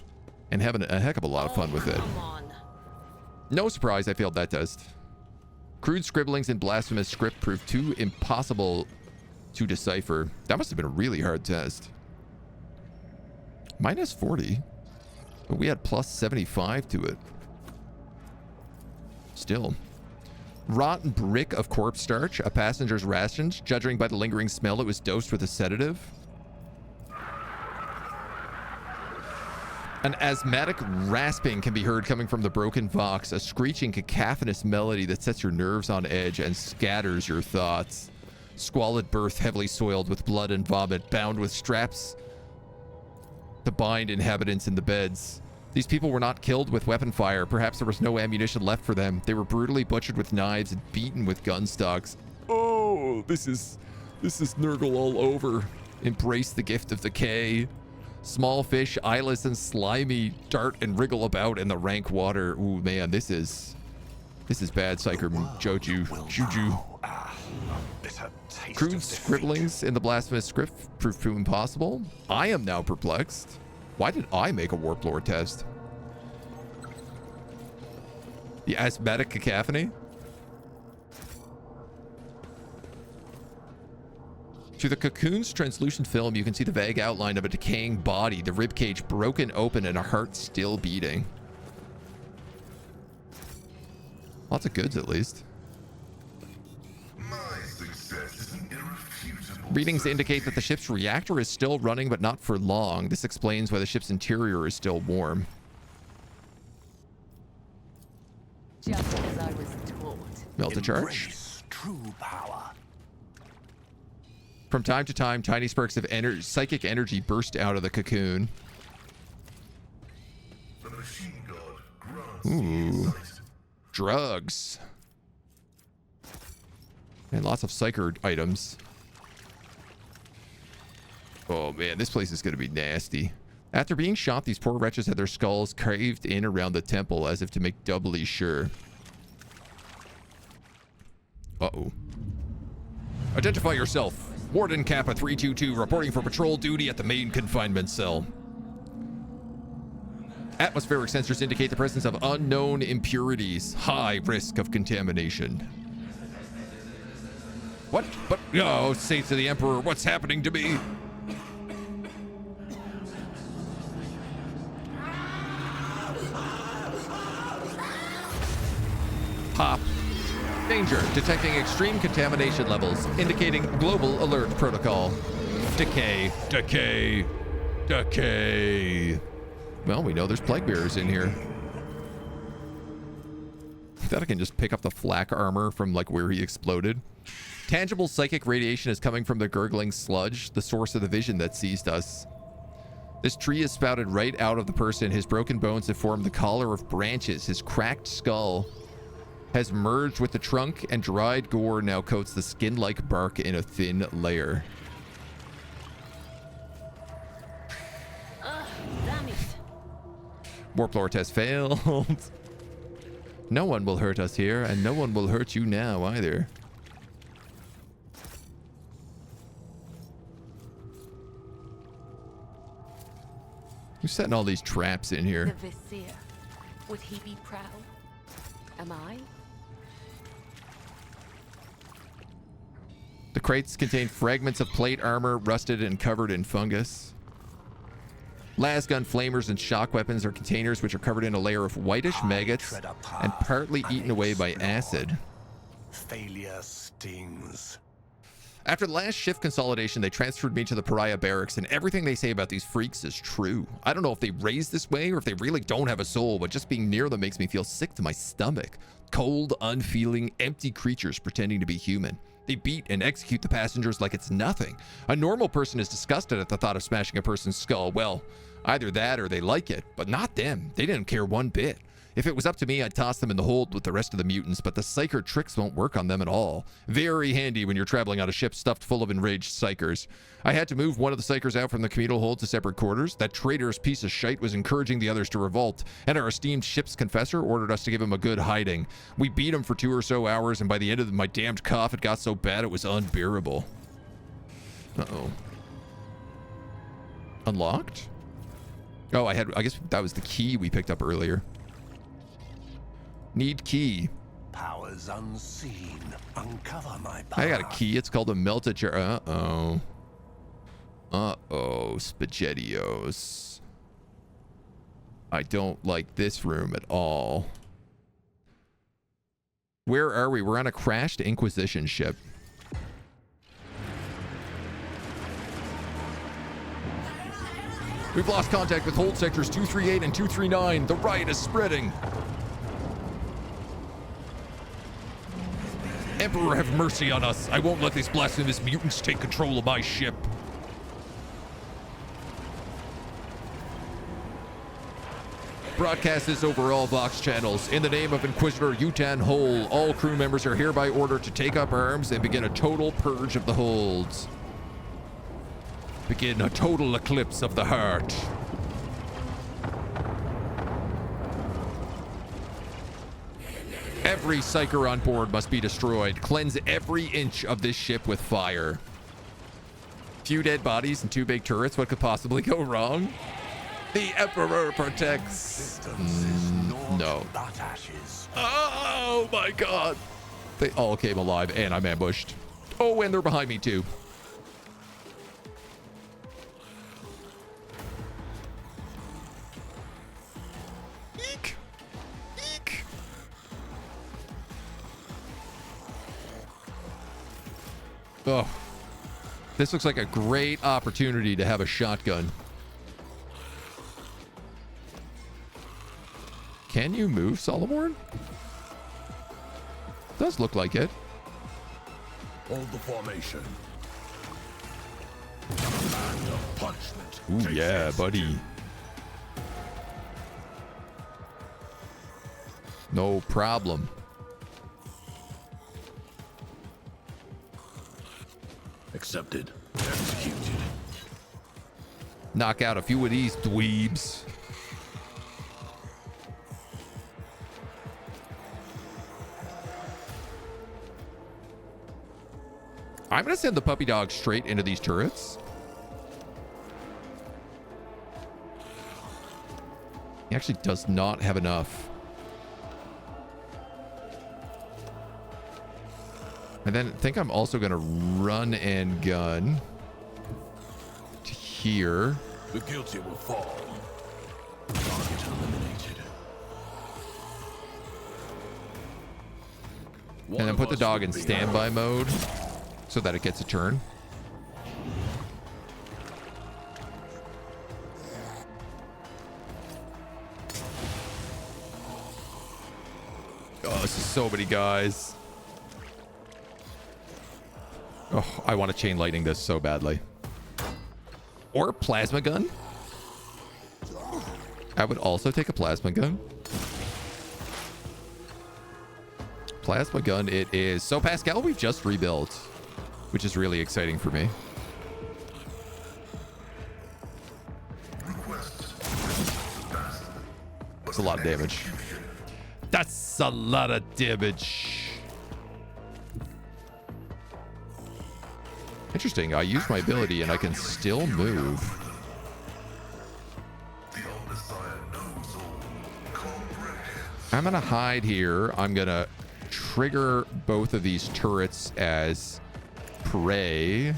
and having a heck of a lot of fun with it. Come on. No surprise I failed that test. Crude scribblings in blasphemous script proved too impossible to decipher. That must have been a really hard test. Minus 40. But we had plus 75 to it. Still. Rotten brick of corpse starch, a passenger's rations. Judging by the lingering smell, it was dosed with a sedative. An asthmatic rasping can be heard coming from the broken vox, a screeching cacophonous melody that sets your nerves on edge and scatters your thoughts. Squalid berth heavily soiled with blood and vomit, bound with straps to bind inhabitants in the beds. These people were not killed with weapon fire. Perhaps there was no ammunition left for them. They were brutally butchered with knives and beaten with gun stocks. Oh, this is Nurgle all over. Embrace the gift of decay. Small fish, eyeless and slimy, dart and wriggle about in the rank water. Ooh, man, this is bad, Psyker Juju. Crude scribblings in the blasphemous script proved too impossible. I am now perplexed. Why did I make a Warp Lore test? The asthmatic cacophony? Through the cocoon's translucent film, you can see the vague outline of a decaying body, the ribcage broken open and a heart still beating. Lots of goods, at least. My success is an irrefutable Readings certainty. indicate that the ship's reactor is still running, but not for long. This explains why the ship's interior is still warm. Just as I was taught. Melt a charge. Embrace true power. From time to time, tiny sparks of psychic energy burst out of the cocoon. The machine god grants Ooh. the insight. Drugs. And lots of psyker items. Oh man, this place is going to be nasty. After being shot, these poor wretches had their skulls caved in around the temple as if to make doubly sure. Uh-oh. Identify yourself. Warden Kappa 322 reporting for patrol duty at the main confinement cell. Atmospheric sensors indicate the presence of unknown impurities. High risk of contamination. What? But, oh, say to the Emperor, what's happening to me? Pop. Danger. Detecting extreme contamination levels, indicating global alert protocol. Decay. Decay. Decay. Well, we know there's plague bearers in here. I thought I can just pick up the flak armor from like where he exploded. Tangible psychic radiation is coming from the gurgling sludge, the source of the vision that seized us. This tree is spouted right out of the person. His broken bones have formed the collar of branches. His cracked skull has merged with the trunk, and dried gore now coats the skin-like bark in a thin layer. Damn it. Warp lore test failed. No one will hurt us here, and no one will hurt you now either. Who's setting all these traps in here? The Vizier. Would he be proud? Am I? The crates contain fragments of plate armor, rusted and covered in fungus. Lasgun flamers and shock weapons are containers which are covered in a layer of whitish maggots and partly eaten away by acid. Failure stings. After the last shift consolidation, they transferred me to the pariah barracks, and everything they say about these freaks is true. I don't know if they raised this way or if they really don't have a soul, but just being near them makes me feel sick to my stomach. Cold, unfeeling, empty creatures pretending to be human. They beat and execute the passengers like it's nothing. A normal person is disgusted at the thought of smashing a person's skull. Well, either that or they like it, but not them. They didn't care one bit. If it was up to me, I'd toss them in the hold with the rest of the mutants, but the psyker tricks won't work on them at all. Very handy when you're traveling on a ship stuffed full of enraged psykers. I had to move one of the psykers out from the communal hold to separate quarters. That traitorous piece of shite was encouraging the others to revolt, and our esteemed ship's confessor ordered us to give him a good hiding. We beat him for 2 or so hours, and by the end of my damned cough, it got so bad it was unbearable. Uh-oh. Unlocked? Oh, I guess that was the key we picked up earlier. Need key. Powers unseen. Uncover my power. I got a key. It's called a melted jar. Uh-oh. Uh-oh. Spaghettios. I don't like this room at all. Where are we? We're on a crashed Inquisition ship. We've lost contact with hold sectors 238 and 239. The riot is spreading. Emperor, have mercy on us. I won't let these blasphemous mutants take control of my ship. Broadcast this over all Vox channels. In the name of Inquisitor Yutan Hole, all crew members are hereby ordered to take up arms and begin a total purge of the holds. Begin a total eclipse of the heart. Every psyker on board must be destroyed. Cleanse every inch of this ship with fire. Few dead bodies and 2 big turrets. What could possibly go wrong? The Emperor protects. No. Oh my god. They all came alive and I'm ambushed. Oh, and they're behind me too. Eek. Eek. Oh, this looks like a great opportunity to have a shotgun. Can you move, Solomon? Does look like it. Hold the formation. Command of punishment. Ooh, yeah, buddy. No problem. Accepted. Executed. Knock out a few of these dweebs. I'm gonna send the puppy dog straight into these turrets. He actually does not have enough. And then I think I'm also gonna run and gun to here. The guilty will fall. Target eliminated. And then put the dog in standby mode so that it gets a turn. Oh, this is so many guys. Oh, I want to chain lightning this so badly. Or plasma gun. I would also take a plasma gun. Plasma gun it is. So Pascal we've just rebuilt, which is really exciting for me. That's a lot of damage. That's a lot of damage. Interesting. I use my ability and I can still move. I'm gonna hide here. I'm gonna trigger both of these turrets as prey.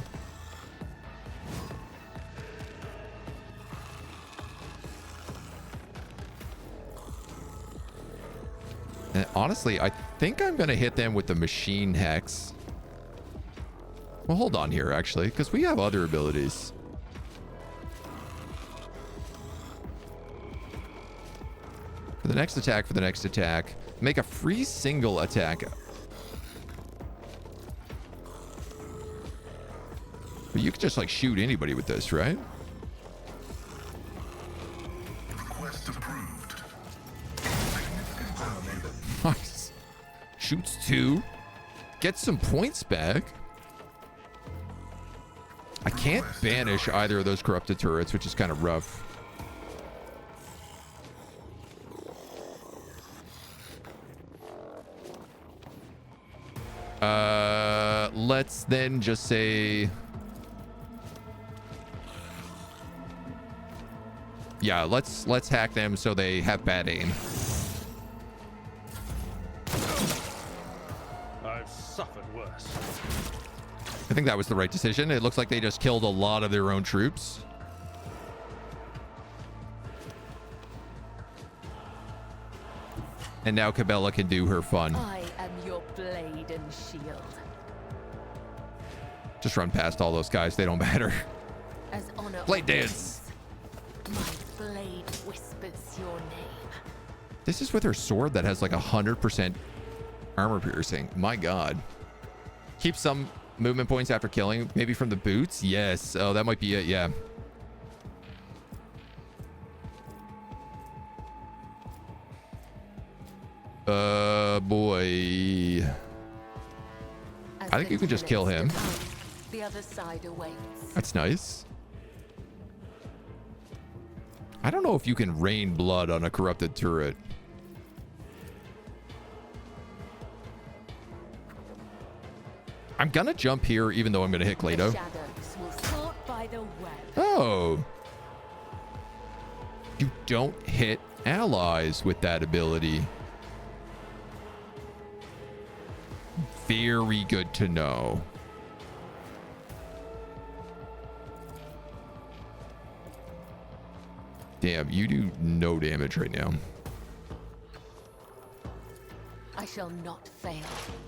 And honestly, I think I'm gonna hit them with the machine hex. Well, hold on here, actually, because we have other abilities. For the next attack, make a free single attack. But you can just like shoot anybody with this, right? Request approved. Nice. Shoots 2. Gets some points back. I can't banish either of those corrupted turrets, which is kind of rough. Let's then just say... Yeah, let's hack them so they have bad aim. I've suffered worse. I think that was the right decision. It looks like they just killed a lot of their own troops. And now Cabela can do her fun. I am your blade and shield. Just run past all those guys. They don't matter. As honor Blade dance. my blade whispers your name. This is with her sword that has like 100% armor piercing. My God. Keep some movement points after killing. Maybe from the boots. Yes. Oh, that might be it. Yeah. Boy. I think you can just kill him. The other side awaits. That's nice. I don't know if you can rain blood on a corrupted turret. I'm gonna jump here even though I'm gonna hit Glado. Oh. You don't hit allies with that ability. Very good to know. Damn, you do no damage right now. I shall not fail.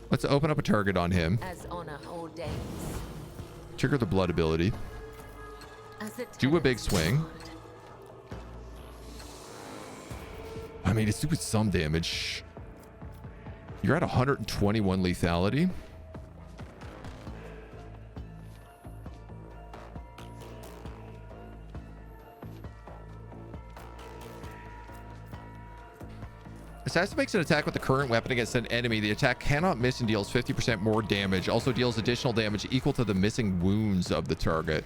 Let's open up a target on him. As honor ordains. Trigger the blood ability. Do a big swing. I mean, it's doing some damage. You're at 121 lethality. Assassin makes an attack with the current weapon against an enemy. The attack cannot miss and deals 50% more damage. Also deals additional damage equal to the missing wounds of the target.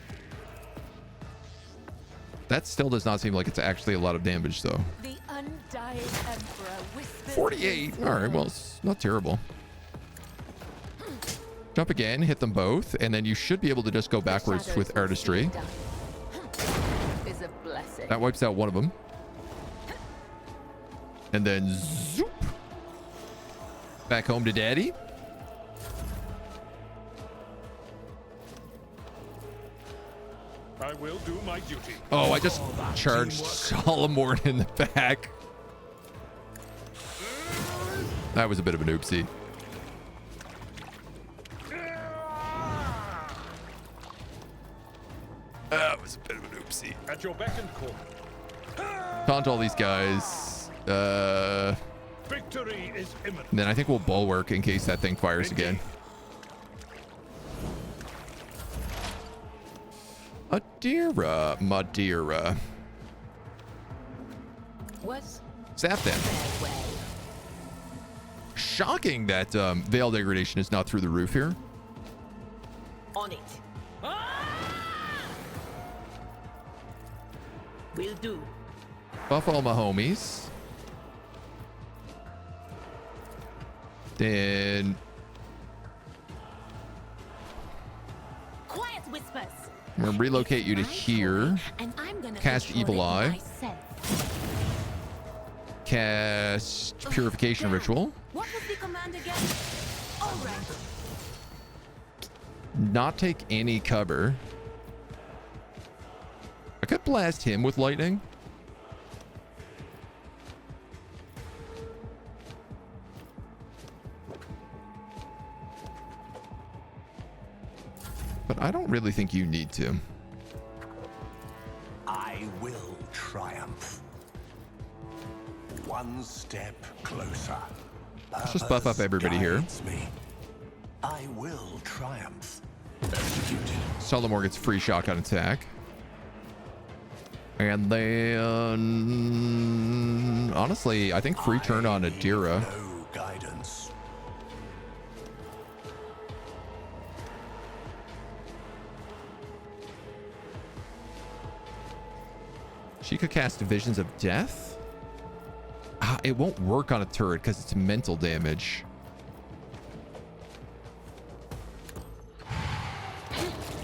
That still does not seem like it's actually a lot of damage, though. The undying emperor whispers 48. All right, well, it's not terrible. Jump again, hit them both, and then you should be able to just go backwards with artistry. is a blessing. That wipes out one of them. And then zoop. Back home to daddy. I will do my duty. Oh, I just charged Solomon in the back. That was a bit of an oopsie. At your beck and call. Taunt all these guys. Victory is imminent. And then I think we'll bulwark in case that thing fires again. Adira, Madeira. Was Zap them. their way. Shocking that veil degradation is not through the roof here. On it. Will do. Buff all my homies. Then Quiet whispers. I'm gonna relocate you to here. And I'm gonna Cast control Evil it Eye. myself. Cast Purification Ritual. What was the command again? All right. Not take any cover. I could blast him with lightning. But I don't really think you need to. I will triumph. One step closer. Let's just buff up everybody here. Guides me. I will triumph. Executed. Solomor gets free shotgun attack. And then, honestly, I think free turn on Adira. No guidance. She could cast Visions of Death. It won't work on a turret because it's mental damage.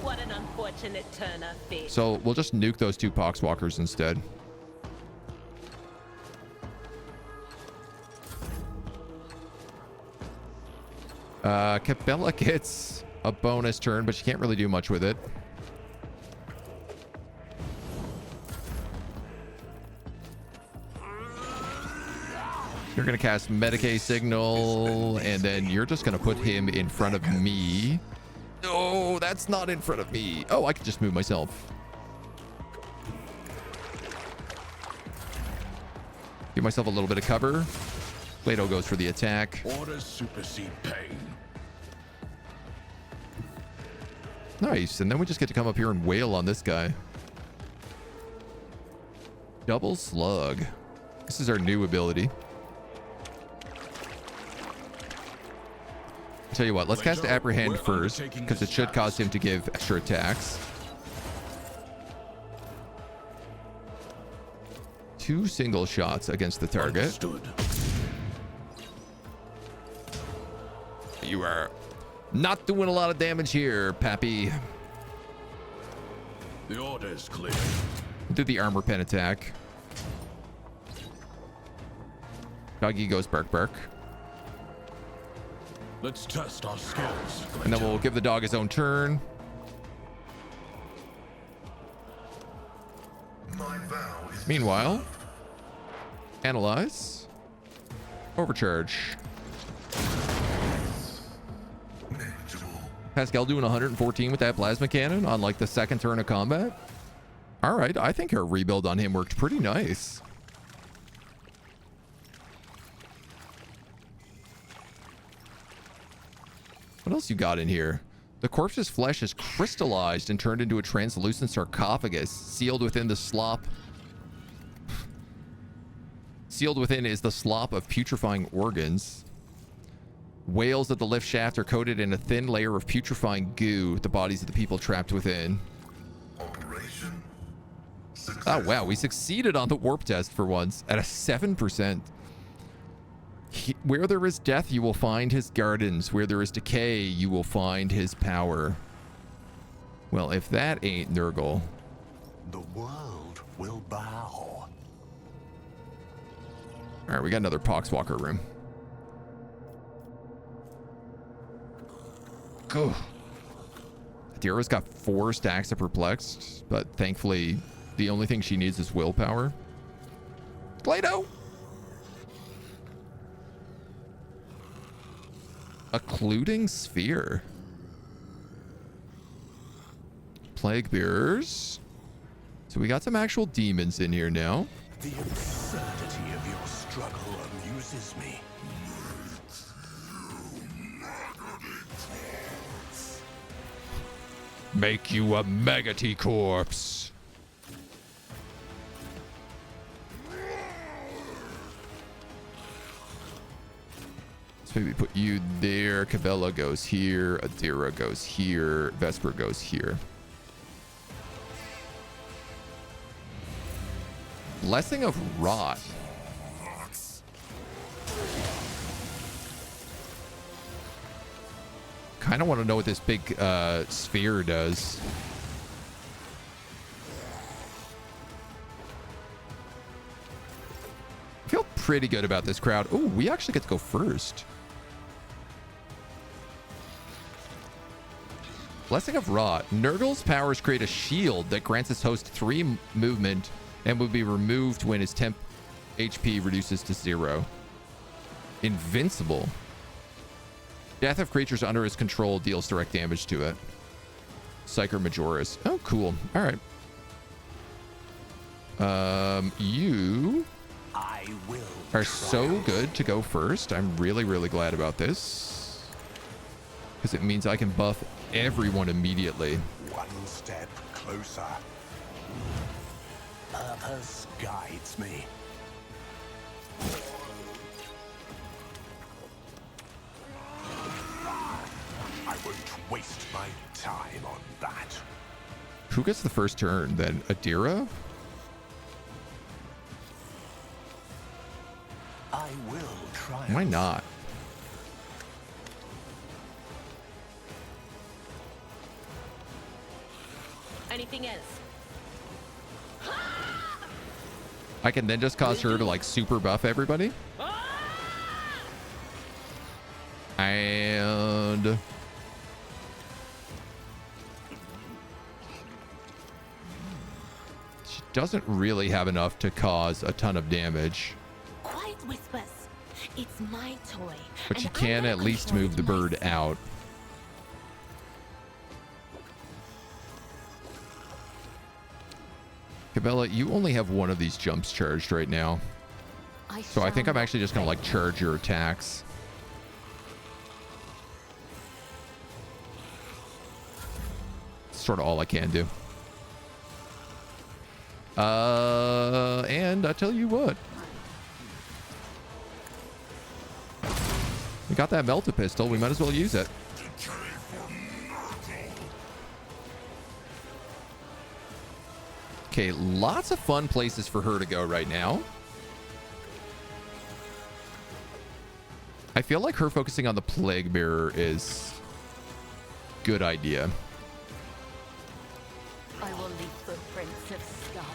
What an unfortunate turn of fate. So we'll just nuke those two Poxwalkers instead. Cabela gets a bonus turn, but she can't really do much with it. You're going to cast Medicae Signal, and then you're just going to put him in front of me. No, that's not in front of me. Oh, I can just move myself. Give myself a little bit of cover. Plato goes for the attack. Orders supersede pain. Nice, and then we just get to come up here and wail on this guy. Double Slug. This is our new ability. Tell you what, let's cast Apprehend first, because it should cause him to give extra attacks. 2 single shots against the target. Understood. You are not doing a lot of damage here, Pappy. The order is clear. Do the armor pen attack. Doggy goes bark bark. Let's test our skills. And then we'll give the dog his own turn. My vow is Meanwhile, analyze. Overcharge. negligible. Pascal doing 114 with that plasma cannon on like the second turn of combat. All right, I think our rebuild on him worked pretty nice. What else you got in here? The corpse's flesh is crystallized and turned into a translucent sarcophagus, sealed within the slop. Sealed within is the slop of putrefying organs. Whales at the lift shaft are coated in a thin layer of putrefying goo, the bodies of the people trapped within. Operation success. Oh, wow. We succeeded on the warp test for once at a 7%. Where there is death, you will find his gardens. Where there is decay, you will find his power. Well, if that ain't Nurgle. The world will bow. All right, we got another Poxwalker room. Go. Adira's got 4 stacks of Perplexed, but thankfully, the only thing she needs is willpower. Plato! Occluding Sphere. Plague Bearers. So we got some actual demons in here now. The absurdity of your struggle amuses me. Make you a maggoty corpse. So maybe put you there. Cabela goes here. Adira goes here. Vesper goes here. Blessing of Rot. Kind of want to know what this big sphere does. I feel pretty good about this crowd. Oh, we actually get to go first. Blessing of Rot. Nurgle's powers create a shield that grants his host 3 movement and will be removed when his temp HP reduces to 0. Invincible. Death of creatures under his control deals direct damage to it. Psyker Majoris. Oh, cool. All right. You are so good to go first. I'm really, really glad about this. Because it means I can buff everyone immediately. One step closer. Purpose guides me. I won't waste my time on that. Who gets the first turn then? Adira? I will try. Why not? Anything else? I can then just cause her to like super buff everybody. And she doesn't really have enough to cause a ton of damage. Quiet whispers. It's my toy. But she and can I'm at gonna least control move the it bird myself. out. Cabela, you only have one of these jumps charged right now. So I think I'm actually just going to like charge your attacks. Sort of all I can do. And I tell you what. We got that melta pistol. We might as well use it. Okay, lots of fun places for her to go right now. I feel like her focusing on the Plague Bearer is a good idea. I will leave footprints of Scarlet.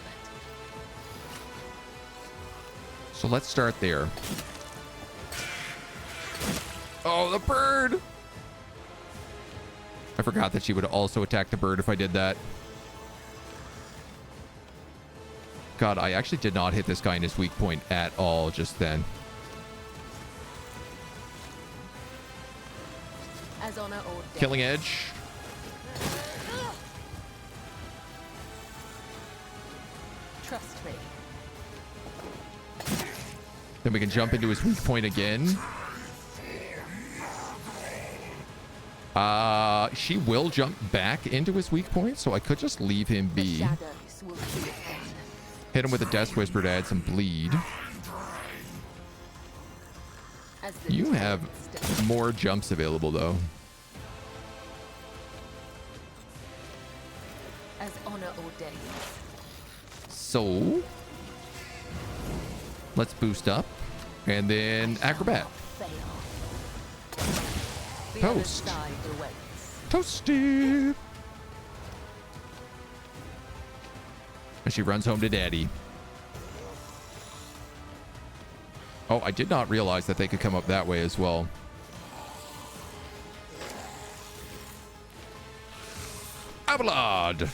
So let's start there. Oh, the bird! I forgot that she would also attack the bird if I did that. God, I actually did not hit this guy in his weak point at all just then. As honor ordained. Killing Edge. Trust me. Then we can jump into his weak point again. She will jump back into his weak point, so I could just leave him The be. shadows will see it then. Hit him with a Death Whisper to add some bleed. As the You have deadliest. more jumps available, though. As honor ordained. So, let's boost up. And then Acrobat. Fail. The Toast. other side awaits. Toasty! And she runs home to Daddy. Oh, I did not realize that they could come up that way as well. Abelard!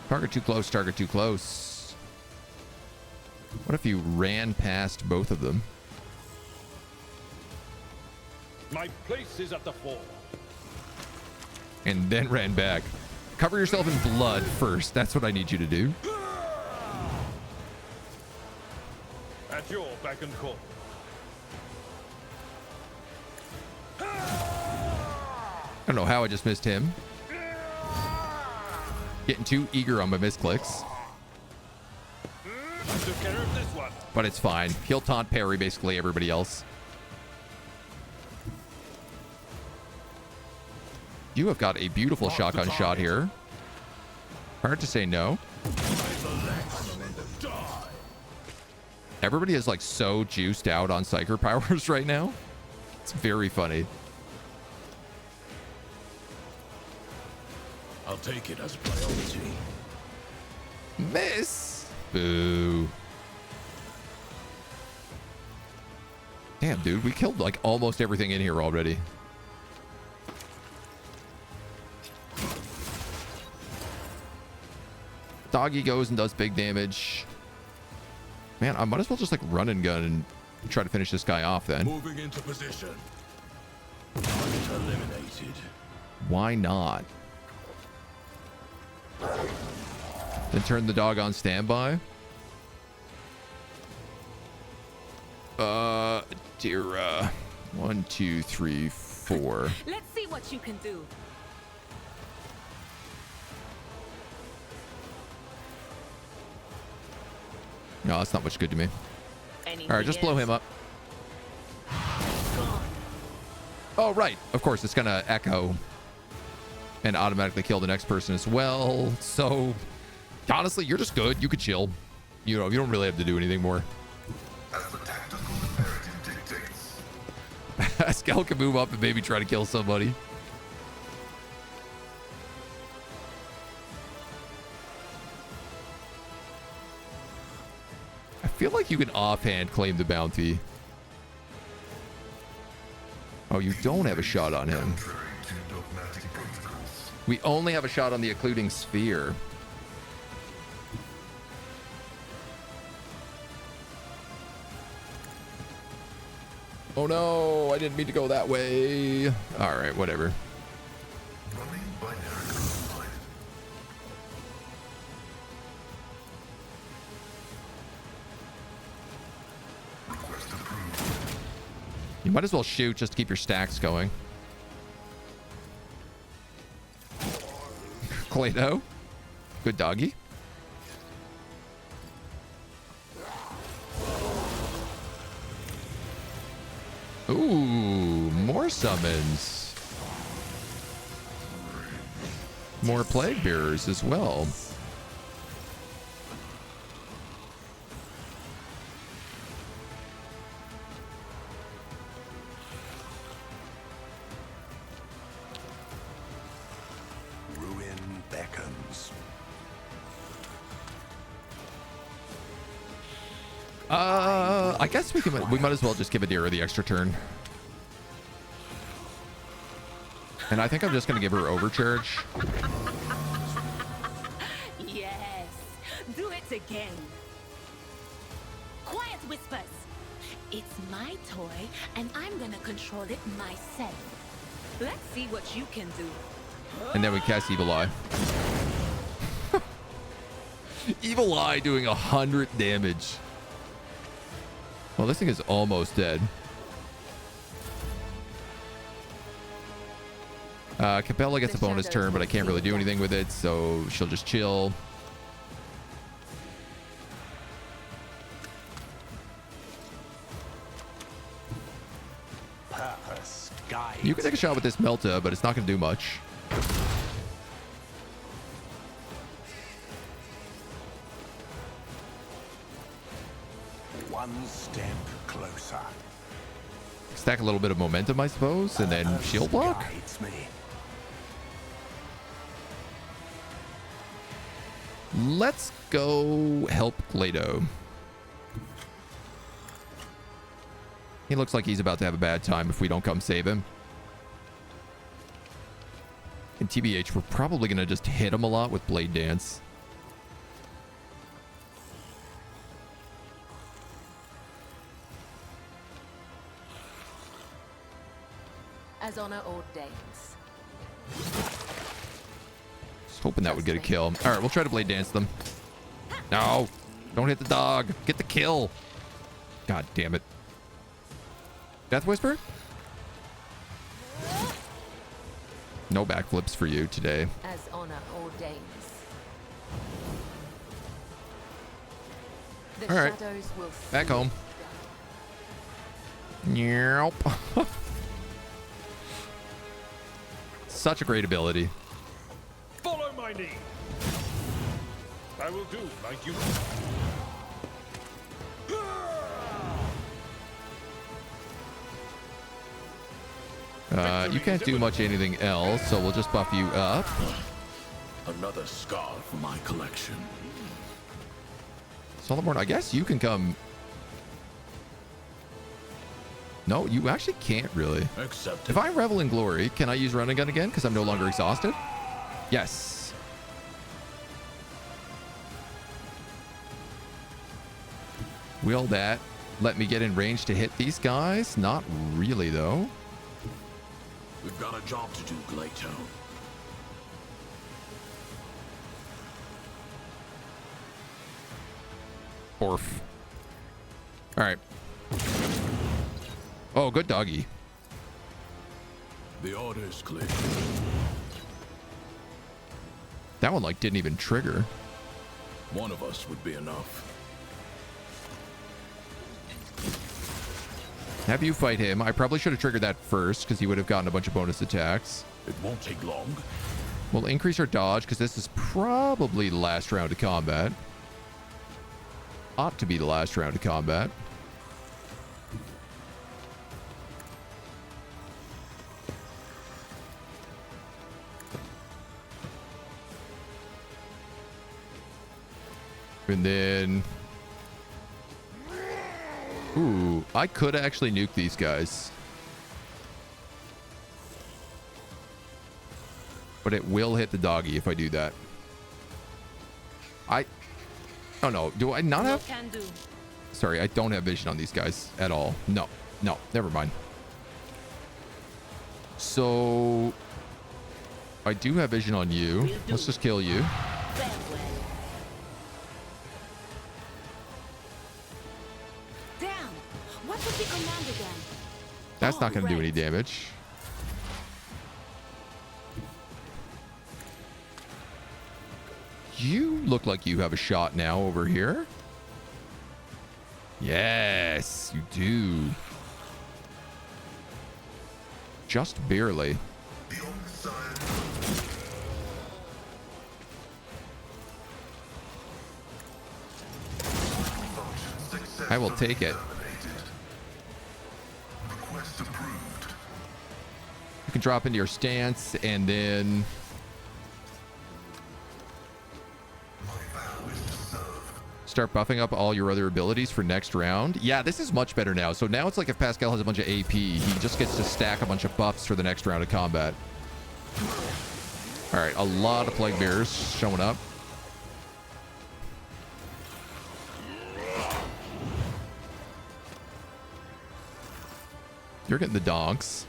Target too close, target too close. What if you ran past both of them? My place is at the fore. And then ran back. Cover yourself in blood first. That's what I need you to do. At your beck and call. I don't know how I just missed him. Getting too eager on my misclicks. I took care of this one. But it's fine. He'll taunt parry basically everybody else. You have got a beautiful shotgun shot here. Hard to say no. Everybody is like so juiced out on psyker powers right now. It's very funny. I'll take it as priority. Miss. Boo. Damn, dude, we killed like almost everything in here already. Doggy goes and does big damage. Man, I might as well just like run and gun and try to finish this guy off then. Moving into position. Target eliminated. Why not? Then turn the dog on standby. Dear, 1, 2, 3, 4. Let's see what you can do. No, that's not much good to me. Anything All right, just blow him up. Gone. Oh, right. Of course, it's going to echo and automatically kill the next person as well. So, honestly, you're just good. You could chill. You know, you don't really have to do anything more. As the tactical imperative dictates. Pascal can move up and maybe try to kill somebody. I feel like you can offhand claim the bounty. Oh, you don't have a shot on him. Contrary to dogmatic protocols. We only have a shot on the occluding sphere. Oh no, I didn't mean to go that way. All right, whatever. Running binary code. Request approved. You might as well shoot just to keep your stacks going. Clado. Good doggy. Ooh, more summons. More plague bearers as well. Ruin beckons. I guess we might as well just give Adira the extra turn. And I think I'm just going to give her overcharge. Yes. Do it again. Quiet, whispers. It's my toy, and I'm gonna control it myself. Let's see what you can do. And then we cast Evil Eye. Evil Eye doing 100 damage. Well, this thing is almost dead. Capella gets a bonus turn, but I can't really do anything with it, so she'll just chill. Purpose guides. You can take a shot with this Melta, but it's not going to do much. One step closer. Stack a little bit of momentum, I suppose, and then shield block. Guides me. Let's go help Glado. He looks like he's about to have a bad time if we don't come save him. And TBH, we're probably going to just hit him a lot with Blade Dance. As honor ordains. Hoping that would get a kill. All right, we'll try to blade dance them. No, don't hit the dog. Get the kill. God damn it. Death Whisper? No backflips for you today. As honor ordains. The All right. shadows will Back home. Nope. Such a great ability. Follow my lead. I will do my duty. You can't do much anything else, so we'll just buff you up. Another scar for my collection. Solomon, I guess you can come. No, you actually can't really. Accepted. If I revel in glory, can I use running gun again because I'm no longer exhausted? Yes. Will that let me get in range to hit these guys? Not really, though. We've got a job to do, Glato. Orf. All right. Oh, good doggy. The order is clear. That one, like, didn't even trigger. One of us would be enough. Have you fight him. I probably should have triggered that first because he would have gotten a bunch of bonus attacks. It won't take long. We'll increase our dodge because this is probably the last round of combat. Ought to be the last round of combat. And then... Ooh, I could actually nuke these guys. But it will hit the doggy if I do that. Oh no, do I not have? Can do. Sorry, I don't have vision on these guys at all. No, never mind. So I do have vision on you. Let's just kill you. Damn! What was the command again? That's not going to do Right. any damage. You look like you have a shot now over here. Yes, you do. Just barely. The only sign. Function I will take it. terminated. Request approved. You can drop into your stance and then... My vow is to serve. start buffing up all your other abilities for next round. Yeah, this is much better now. So now it's like if Pascal has a bunch of AP, he just gets to stack a bunch of buffs for the next round of combat. All right, a lot of Plague Bearers showing up. You're getting the donks.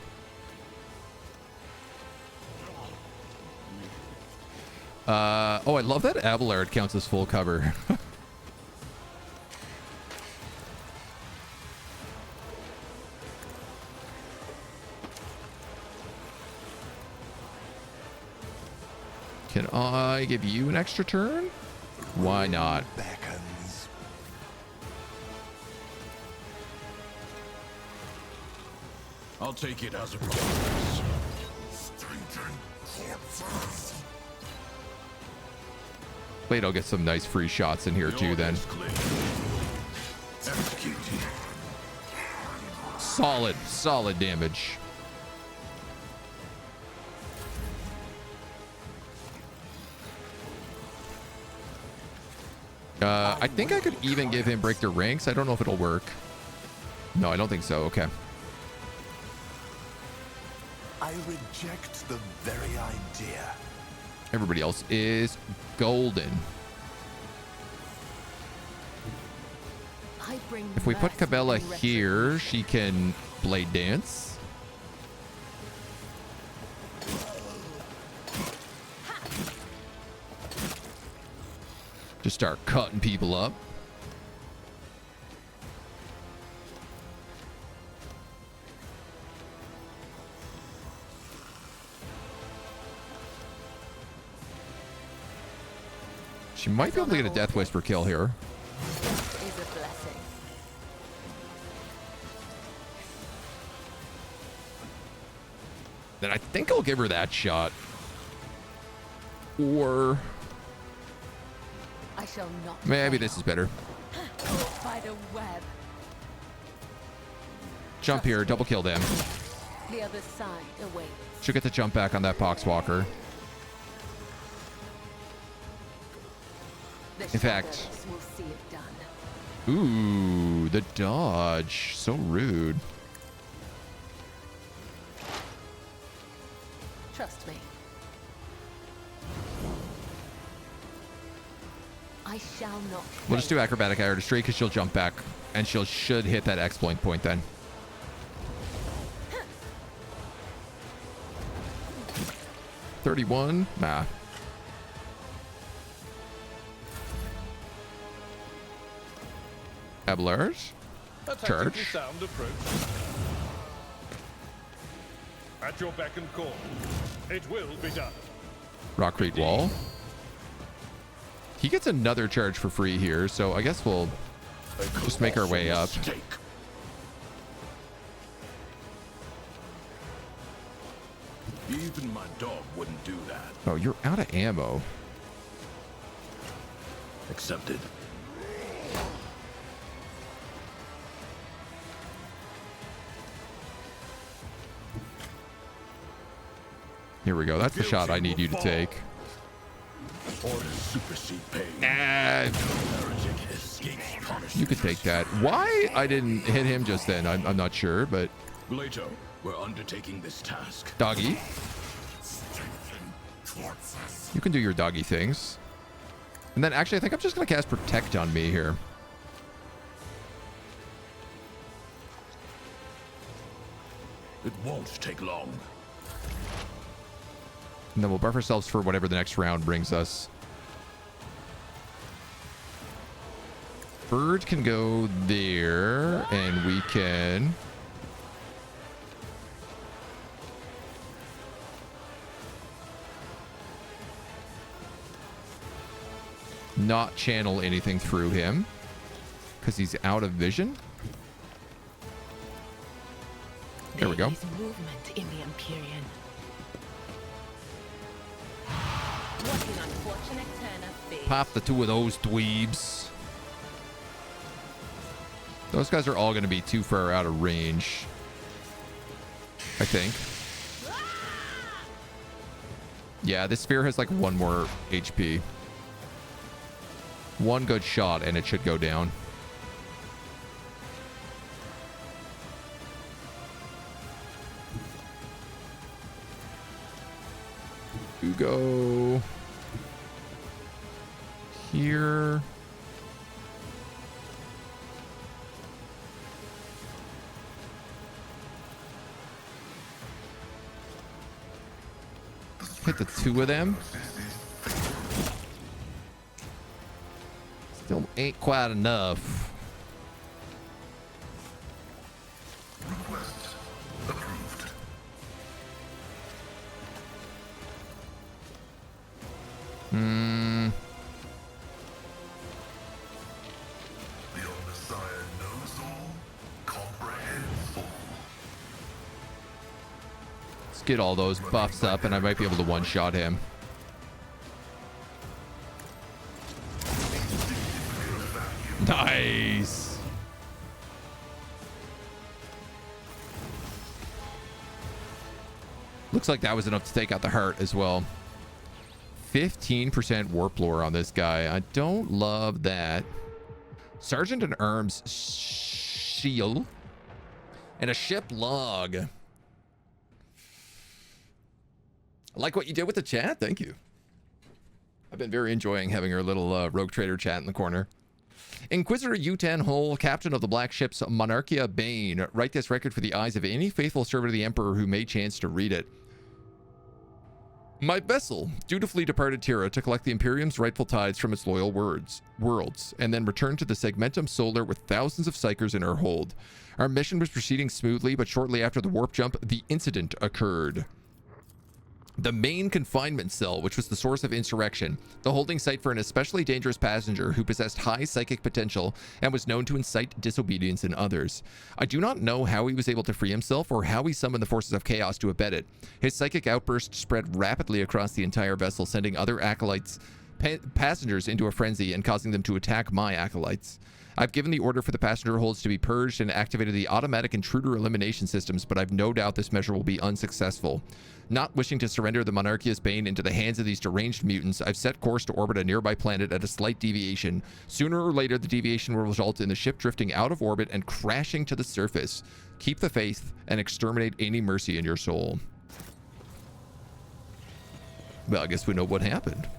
Oh, I love that Abelard counts as full cover. Can I give you an extra turn? Why not? Beckons. I'll take it as a promise. Strengthen corpses. Wait, I'll get some nice free shots in here The too order then. is clear. Execute. Solid damage. I think I could even give him break their ranks. I don't know if it'll work. No, I don't think so. Okay. I reject the very idea. Everybody else is golden. I bring If we put mercy Cabela and here, she can blade dance. Just start cutting people up. She might be able to get a Death Whisper kill here. Is a blessing. Then I think I'll give her that shot. Or I shall not. maybe fail. this is better. By the web. Jump here, double kill them. The other side awaits. She'll get the jump back on that Poxwalker. The In fact- shadows will see it done. Ooh, the dodge. So rude. Trust me. I shall not. We'll just do fail. acrobatic artistry because she'll jump back and should hit that exploit point then. $31? Nah. Abelars? A tactically Church. sound approach. At your beck and call. It will be done. Rockcrete Wall. He gets another charge for free here, so I guess we'll just make our way up. Mistake. Even my dog wouldn't do that. Oh, you're out of ammo. Accepted. Here we go. That's the shot I need you to take. Orders supersede pain. Ah, Heretic escapes punishment. you could take that. Why I didn't hit him just then, I'm not sure, but Leto, we're undertaking this task. doggy. You can do your doggy things. And then actually, I think I'm just going to cast Protect on me here. It won't take long. And then we'll buff ourselves for whatever the next round brings us. Bird can go there, and we can... not channel anything through him because he's out of vision. There we go. There is movement in the Imperium. What an unfortunate turn of fate. Pop the two of those dweebs. Those guys are all going to be too far out of range, I think. Yeah, this sphere has like one more HP. One good shot and it should go down. You go here. Hit the two of them. Still ain't quite enough. Request approved. The Messiah knows all, comprehends all. Let's get all those buffs up and I might be able to one-shot him. Nice. Looks like that was enough to take out the heart as well. 15% warp lore on this guy. I don't love that. Sergeant and Arms shield and a ship log. I like what you did with the chat. Thank you. I've been very enjoying having our little rogue trader chat in the corner. Inquisitor U10 Hull, captain of the black ships Monarchia Bane. Write this record for the eyes of any faithful servant of the Emperor who may chance to read it. My vessel dutifully departed Tira to collect the Imperium's rightful tides from its loyal worlds, and then returned to the Segmentum Solar with thousands of psykers in her hold. Our mission was proceeding smoothly, but shortly after the warp jump, the incident occurred. The main confinement cell, which was the source of insurrection, the holding site for an especially dangerous passenger who possessed high psychic potential and was known to incite disobedience in others. I do not know how he was able to free himself or how he summoned the forces of chaos to abet it. His psychic outburst spread rapidly across the entire vessel, sending other acolytes, passengers into a frenzy and causing them to attack my acolytes. I've given the order for the passenger holds to be purged and activated the automatic intruder elimination systems, but I've no doubt this measure will be unsuccessful. Not wishing to surrender the Monarchia's Bane into the hands of these deranged mutants, I've set course to orbit a nearby planet at a slight deviation. Sooner or later, the deviation will result in the ship drifting out of orbit and crashing to the surface. Keep the faith and exterminate any mercy in your soul. Well, I guess we know what happened.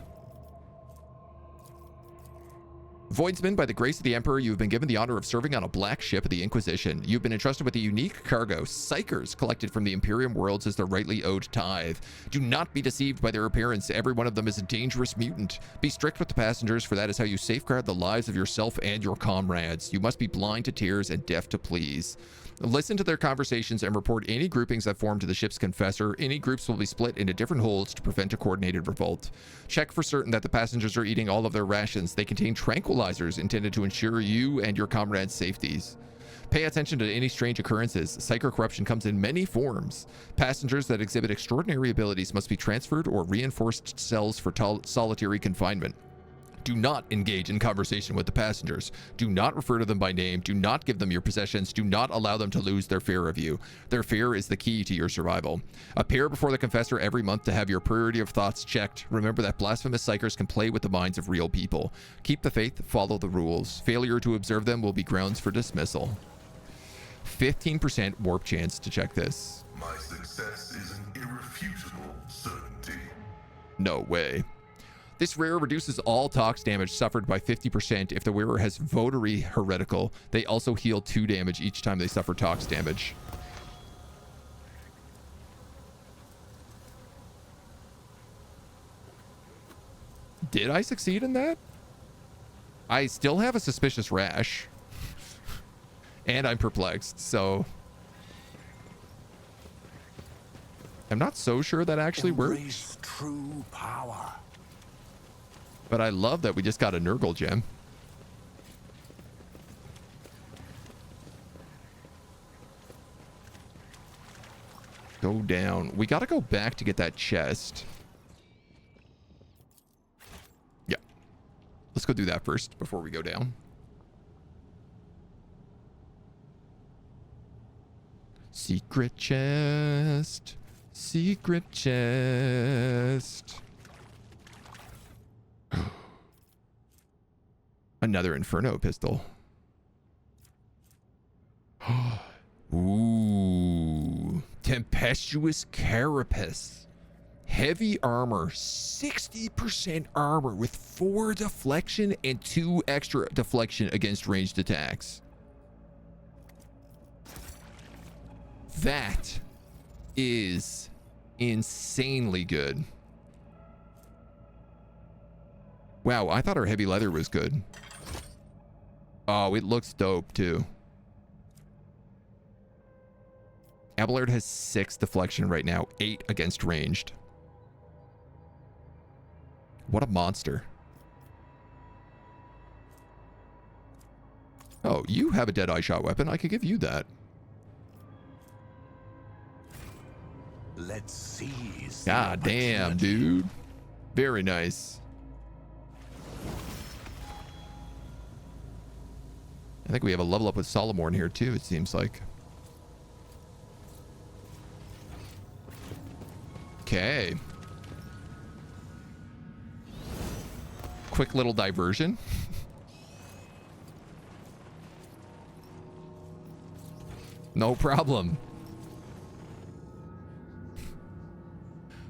Voidsman, by the grace of the Emperor, you have been given the honor of serving on a black ship of the Inquisition. You've been entrusted with a unique cargo, psykers, collected from the Imperium worlds as their rightly owed tithe. Do not be deceived by their appearance. Every one of them is a dangerous mutant. Be strict with the passengers, for that is how you safeguard the lives of yourself and your comrades. You must be blind to tears and deaf to pleas. Listen to their conversations and report any groupings that form to the ship's confessor. Any groups will be split into different holds to prevent a coordinated revolt. Check for certain that the passengers are eating all of their rations. They contain tranquilizers intended to ensure you and your comrades' safeties. Pay attention to any strange occurrences. Psyker corruption comes in many forms. Passengers that exhibit extraordinary abilities must be transferred or reinforced cells for solitary confinement. Do not engage in conversation with the passengers. Do not refer to them by name. Do not give them your possessions. Do not allow them to lose their fear of you. Their fear is the key to your survival. Appear before the confessor every month to have your purity of thoughts checked. Remember that blasphemous psykers can play with the minds of real people. Keep the faith, follow the rules. Failure to observe them will be grounds for dismissal. 15% warp chance to check this. My success is an irrefutable certainty. No way. This rare reduces all tox damage suffered by 50% if the wearer has votary heretical. They also heal 2 damage each time they suffer tox damage. Did I succeed in that? I still have a suspicious rash. And I'm perplexed, so I'm not so sure that actually works. True power. But I love that we just got a Nurgle gem. Go down. We got to go back to get that chest. Yeah. Let's go do that first before we go down. Secret chest. Secret chest. Another Inferno pistol. Ooh. Tempestuous Carapace. Heavy armor. 60% armor with 4 deflection and 2 extra deflection against ranged attacks. That is insanely good. Wow, I thought our heavy leather was good. Oh, it looks dope too. Abelard has 6 deflection right now, 8 against ranged. What a monster. Oh, you have a dead eye shot weapon. I could give you that. Let's seize. God damn, dude. Very nice. I think we have a level up with Solomorn here too, it seems like. Okay. Quick little diversion. No problem.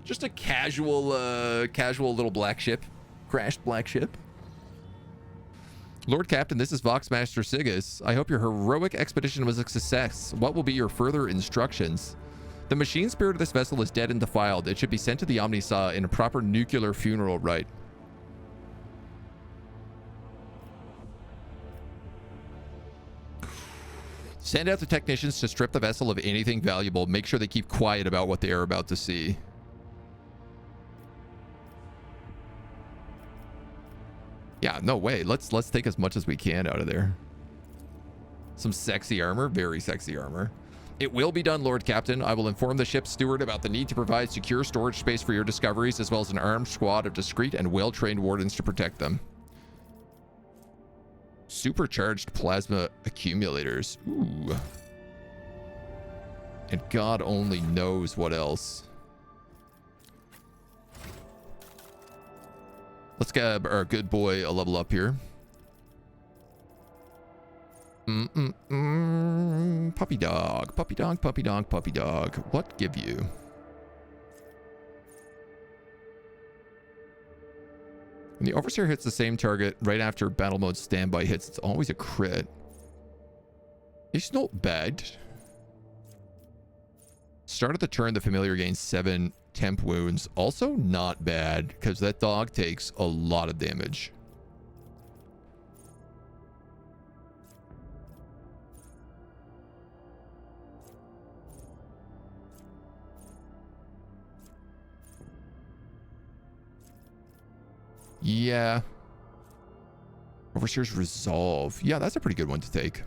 Just a casual little black ship. Crashed black ship. Lord Captain, this is Voxmaster Sigus. I hope your heroic expedition was a success. What will be your further instructions? The machine spirit of this vessel is dead and defiled. It should be sent to the Omnisa in a proper nuclear funeral rite. Send out the technicians to strip the vessel of anything valuable. Make sure they keep quiet about what they are about to see. Yeah, no way. Let's take as much as we can out of there. Some sexy armor, very sexy armor. It will be done, Lord Captain. I will inform the ship's steward about the need to provide secure storage space for your discoveries, as well as an armed squad of discreet and well-trained wardens to protect them. Supercharged plasma accumulators. Ooh. And God only knows what else. Let's get our good boy a level up here. Puppy dog, puppy dog, puppy dog, puppy dog. What give you? When the Overseer hits the same target right after battle mode standby hits, it's always a crit. It's not bad. Start of the turn, the familiar gains 7 temp wounds. Also not bad, because that dog takes a lot of damage. Yeah. Overseer's Resolve. Yeah, that's a pretty good one to take.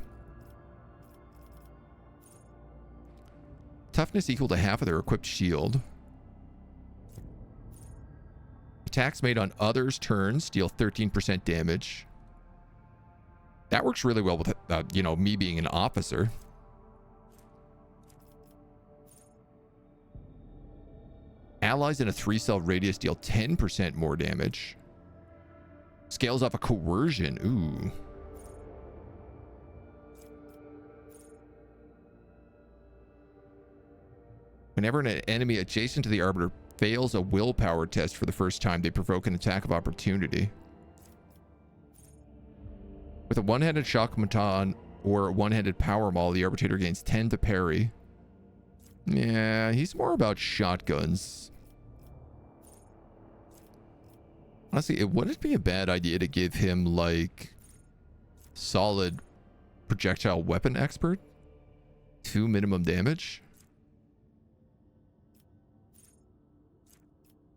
Toughness equal to half of their equipped shield. Attacks made on others' turns deal 13% damage. That works really well with, you know, me being an officer. Allies in a 3-cell radius deal 10% more damage. Scales off a coercion. Ooh. Whenever an enemy adjacent to the Arbiter fails a willpower test for the first time, they provoke an attack of opportunity. With a one-handed shock baton or a one-handed power maul, the Arbitrator gains 10 to parry. Yeah, he's more about shotguns. Honestly, it wouldn't be a bad idea to give him, like, solid projectile weapon expert. 2 minimum damage.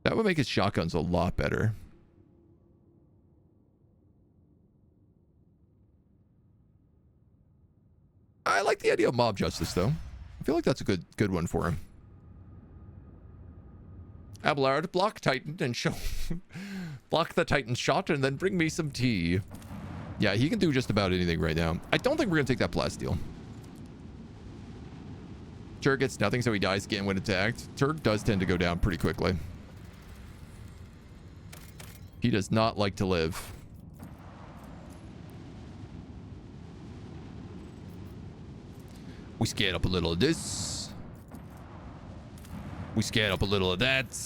That would make his shotguns a lot better. I like the idea of mob justice, though. I feel like that's a good one for him. Abelard, block Titan and show... block the Titan shot and then bring me some tea. Yeah, he can do just about anything right now. I don't think we're going to take that plasteel. Turg gets nothing, so he dies again when attacked. Turg does tend to go down pretty quickly. He does not like to live. We scan up a little of this. We scan up a little of that.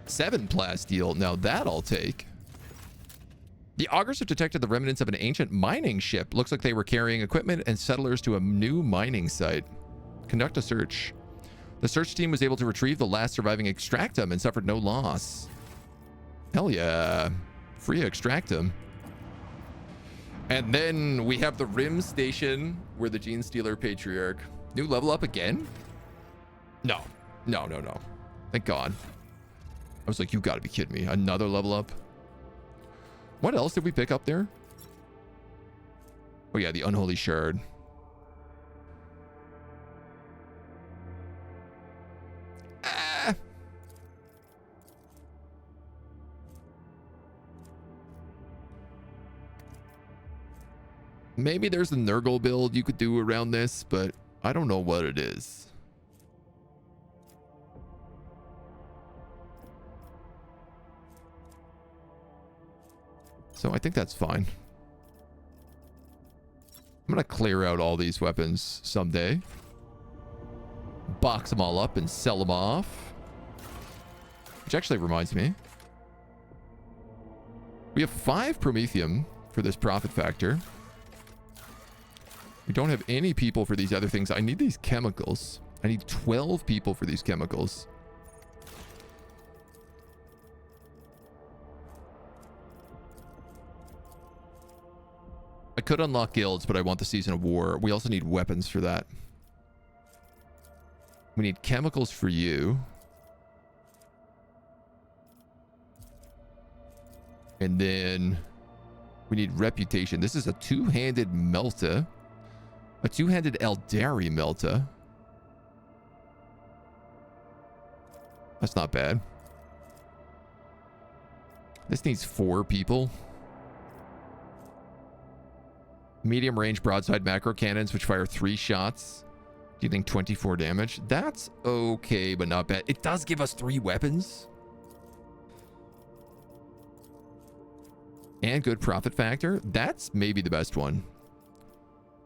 7 plasteel. Now that I'll take. The augurs have detected the remnants of an ancient mining ship. Looks like they were carrying equipment and settlers to a new mining site. Conduct a search. The search team was able to retrieve the last surviving extractum and suffered no loss. Hell yeah. Free extractum. And then we have the Rim Station where the Gene Stealer Patriarch. New level up again? No. No, no, no. Thank God. I was like, you gotta be kidding me. Another level up? What else did we pick up there? Oh yeah, the Unholy Shard. Maybe there's a Nurgle build you could do around this, but I don't know what it is. So I think that's fine. I'm going to clear out all these weapons someday. Box them all up and sell them off. Which actually reminds me. We have 5 Promethium for this profit factor. We don't have any people for these other things. I need these chemicals. I need 12 people for these chemicals. I could unlock guilds, but I want the Season of War. We also need weapons for that. We need chemicals for you. And then we need reputation. This is a two-handed Melta. A two-handed Eldari Melta. That's not bad. This needs 4 people. Medium range broadside macro cannons, which fire 3 shots. Dealing 24 damage. That's okay, but not bad. It does give us 3 weapons. And good profit factor. That's maybe the best one.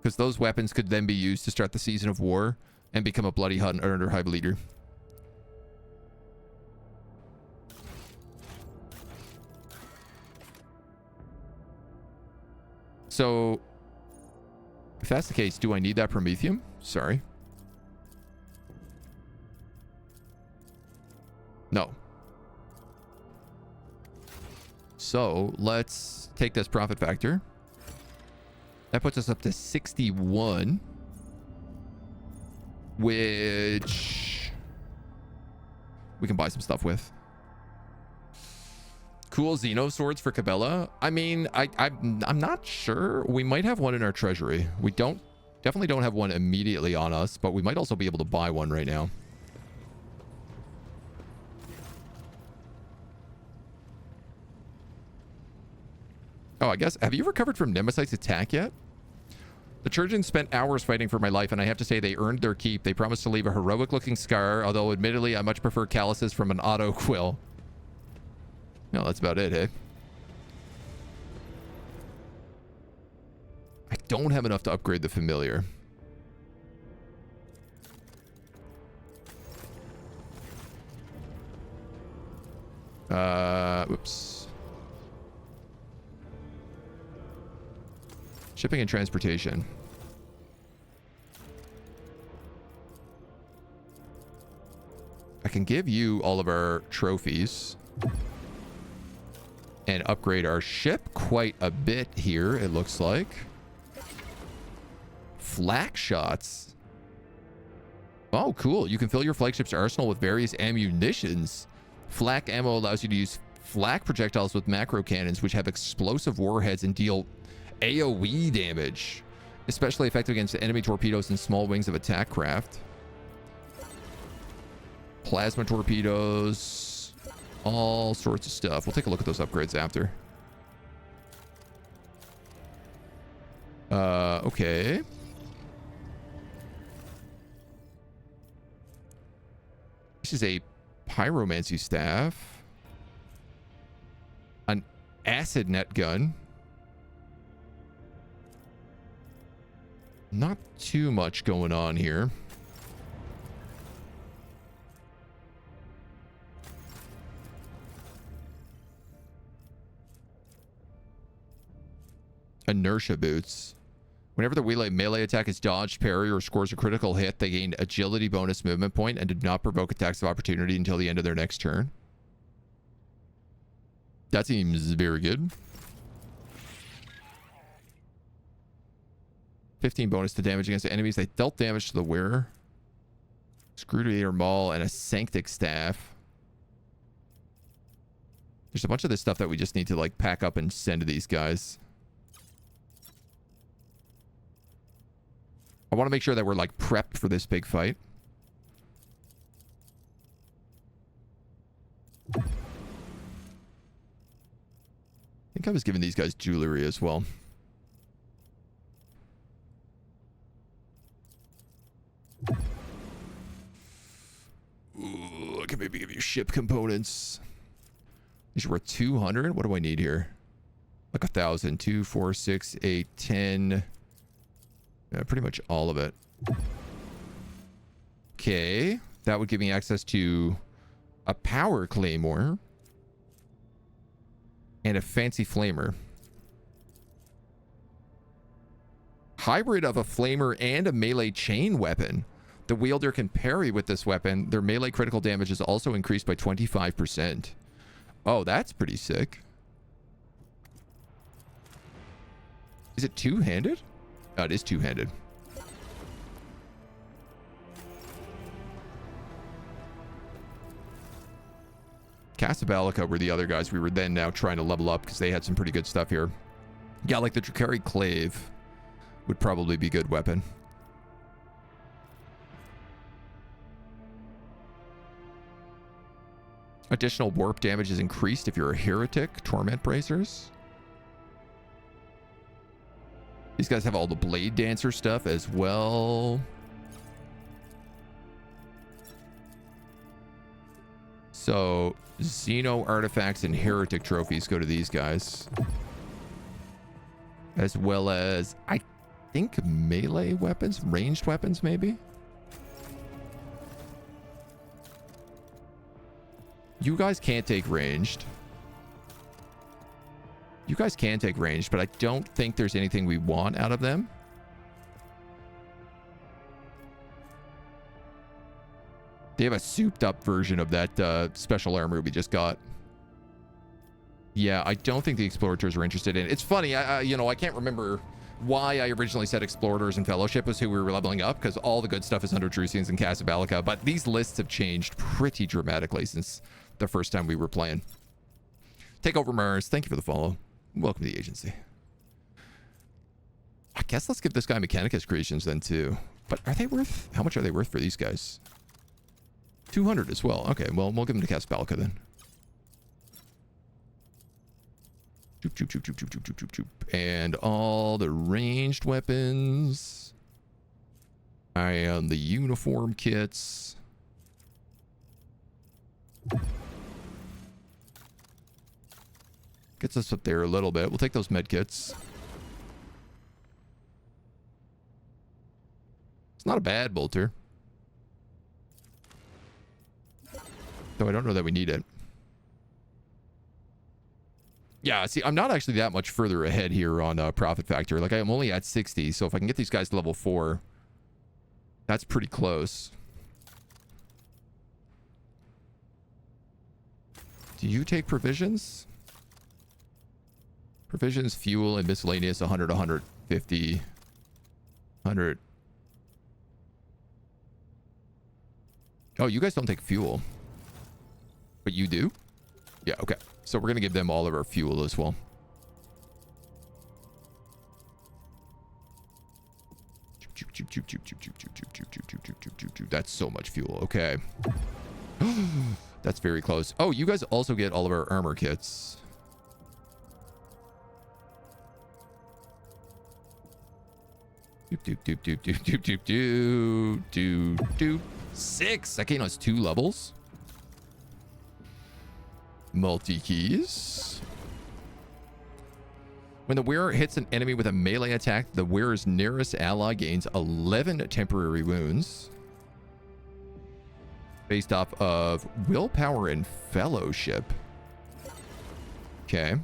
Because those weapons could then be used to start the Season of War and become a bloody hunter hive leader. So, if that's the case, do I need that Prometheum? Sorry. No. So, let's take this profit factor. That puts us up to 61. Which we can buy some stuff with. Cool Xeno swords for Cabela. I mean, I'm not sure. We might have one in our treasury. We definitely don't have one immediately on us, but we might also be able to buy one right now. Oh, I guess, have you recovered from Nemesite's attack yet? The Trojans spent hours fighting for my life, and I have to say they earned their keep. They promised to leave a heroic-looking scar, although admittedly I much prefer calluses from an auto quill. No, that's about it, hey? I don't have enough to upgrade the familiar. Whoops. Shipping and transportation. I can give you all of our trophies and upgrade our ship quite a bit here, it looks like. Flak shots. Oh, cool. You can fill your flagship's arsenal with various ammunitions. Flak ammo allows you to use flak projectiles with macro cannons, which have explosive warheads and deal AoE damage, especially effective against enemy torpedoes and small wings of attack craft. Plasma torpedoes, all sorts of stuff. We'll take a look at those upgrades after. Okay. This is a pyromancy staff, an acid net gun. Not too much going on here. Inertia boots. Whenever the melee attack is dodged, parry, or scores a critical hit, they gain agility bonus movement point and do not provoke attacks of opportunity until the end of their next turn. That seems very good. 15 bonus to damage against the enemies. They dealt damage to the wearer. Scrutineer Maul and a Sanctic Staff. There's a bunch of this stuff that we just need to like pack up and send to these guys. I want to make sure that we're like prepped for this big fight. I think I was giving these guys jewelry as well. Ooh, I can maybe give you ship components. These were 200. What do I need here? Like 1,000. 2, 4, 6, 8, 10. Yeah, pretty much all of it. Okay. That would give me access to a power claymore and a fancy flamer. Hybrid of a flamer and a melee chain weapon. The wielder can parry with this weapon. Their melee critical damage is also increased by 25%. Oh, that's pretty sick. Is it two-handed? Oh, it is two-handed. Casabalica were the other guys we were then now trying to level up because they had some pretty good stuff here. Yeah, like the Drakari Clave would probably be a good weapon. Additional warp damage is increased if you're a heretic. Torment bracers. These guys have all the Blade Dancer stuff as well. So, Xeno artifacts and heretic trophies go to these guys. As well as, I think, melee weapons, ranged weapons, maybe? You guys can't take ranged. You guys can take ranged, but I don't think there's anything we want out of them. They have a souped up version of that special armor we just got. Yeah, I don't think the Explorators are interested in it. It's funny, you know, I can't remember why I originally said Explorators and Fellowship was who we were leveling up, because all the good stuff is under Drusians and Casabalica, but these lists have changed pretty dramatically since the first time we were playing. Take over Mars. Thank you for the follow. Welcome to the agency. I guess let's give this guy Mechanicus creations then too. But are they worth... How much are they worth for these guys? 200 as well. Okay, well, we'll give them to Casabalica then. Choop, choop, choop, choop, choop, choop, choop, choop, choop. And all the ranged weapons. And the uniform kits. Gets us up there a little bit. We'll take those med kits. It's not a bad bolter. Though I don't know that we need it. Yeah, see, I'm not actually that much further ahead here on profit factor. Like, I'm only at 60, so if I can get these guys to level 4, that's pretty close. Do you take provisions? Provisions, fuel, and miscellaneous, 100, 150, 100. Oh, you guys don't take fuel. But you do? Yeah, okay. So we're going to give them all of our fuel as well. That's so much fuel. Okay. That's very close. Oh, you guys also get all of our armor kits. Doop. 6. That game has 2 levels. Multi-keys. When the wearer hits an enemy with a melee attack, the wearer's nearest ally gains 11 temporary wounds. Based off of willpower and fellowship. Okay.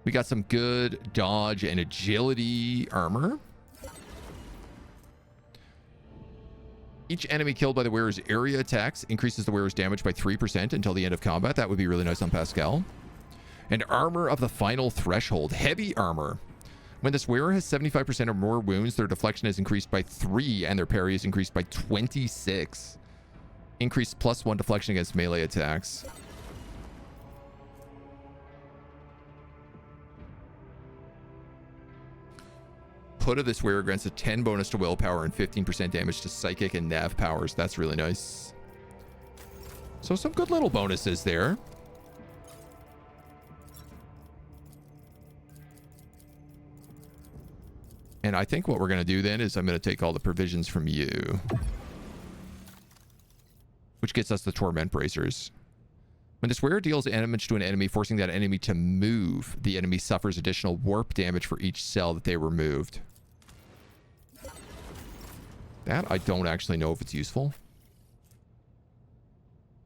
We got some good dodge and agility armor. Each enemy killed by the wearer's area attacks increases the wearer's damage by 3% until the end of combat. That would be really nice on Pascal. And armor of the final threshold. Heavy armor. When this wearer has 75% or more wounds, their deflection is increased by 3 and their parry is increased by 26. Increased +1 deflection against melee attacks. Hood of this wearer grants a 10 bonus to willpower and 15% damage to psychic and nav powers. That's really nice. So some good little bonuses there. And I think what we're going to do then is I'm going to take all the provisions from you. Which gets us the torment bracers. When this wearer deals damage to an enemy, forcing that enemy to move, the enemy suffers additional warp damage for each cell that they removed. That I don't actually know if it's useful.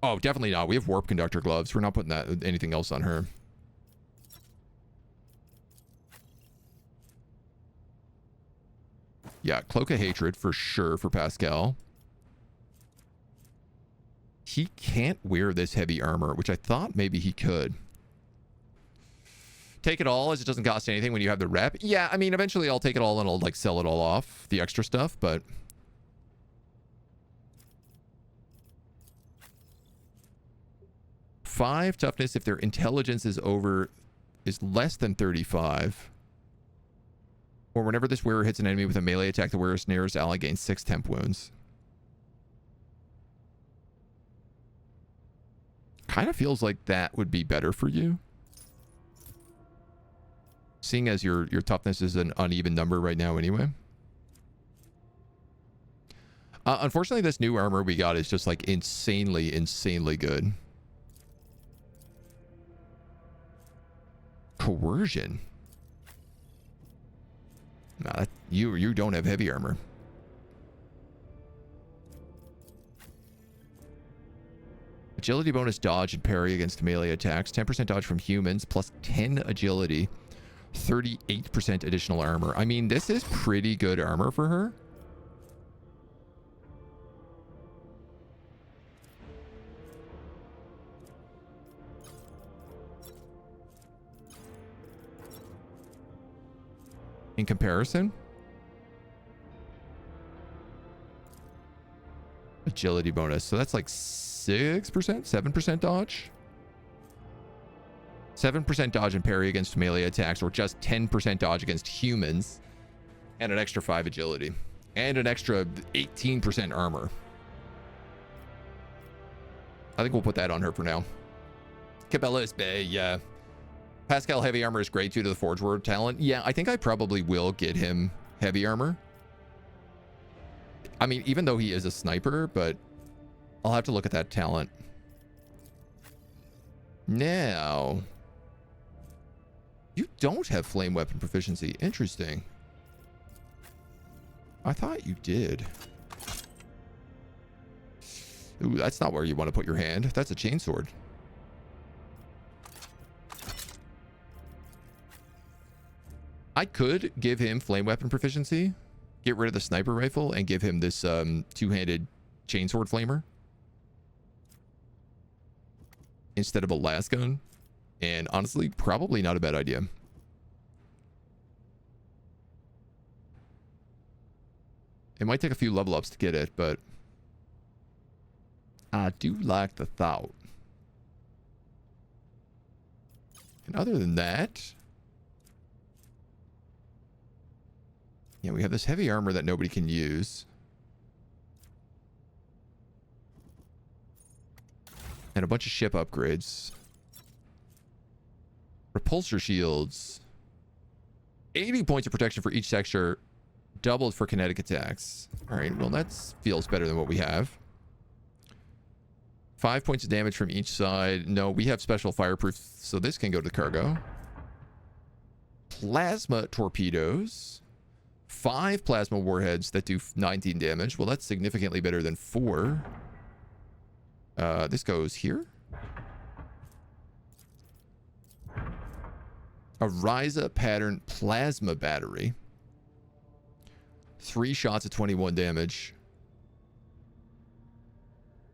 Oh, definitely not. We have warp conductor gloves. We're not putting that anything else on her. Yeah, Cloak of Hatred for sure for Pascal. He can't wear this heavy armor, which I thought maybe he could. Take it all as it doesn't cost anything when you have the rep. Yeah, I mean, eventually I'll take it all and I'll like sell it all off, the extra stuff, but... 5 toughness if their intelligence is less than 35. Or whenever this wearer hits an enemy with a melee attack, the wearer's nearest ally gains 6 temp wounds. Kind of feels like that would be better for you. Seeing as your toughness is an uneven number right now anyway. Unfortunately, this new armor we got is just like insanely, insanely good. Coercion. Nah, you don't have heavy armor. Agility bonus, dodge and parry against melee attacks. 10% dodge from humans plus 10 agility. 38% additional armor. I mean, this is pretty good armor for her. In comparison, agility bonus, so that's like 6%, 7% dodge, 7% dodge and parry against melee attacks, or just 10% dodge against humans, and an extra 5 agility and an extra 18% armor. I think we'll put that on her for now. Cabela's Bay, yeah. Pascal heavy armor is great due to the Forge Word talent. Yeah, I think I probably will get him heavy armor. I mean, even though he is a sniper, but I'll have to look at that talent. Now, you don't have flame weapon proficiency. Interesting. I thought you did. Ooh, that's not where you want to put your hand. That's a chainsword. I could give him flame weapon proficiency, get rid of the sniper rifle, and give him this two-handed chainsword flamer instead of a las gun. And honestly, probably not a bad idea. It might take a few level ups to get it, but I do like the thought. And other than that, yeah, we have this heavy armor that nobody can use. And a bunch of ship upgrades. Repulsor shields. 80 points of protection for each sector. Doubled for kinetic attacks. Alright, well that feels better than what we have. 5 points of damage from each side. No, we have special fireproof, so this can go to the cargo. Plasma torpedoes. 5 plasma warheads that do 19 damage. Well, that's significantly better than 4. This goes here. A Ryza pattern plasma battery. 3 shots of 21 damage.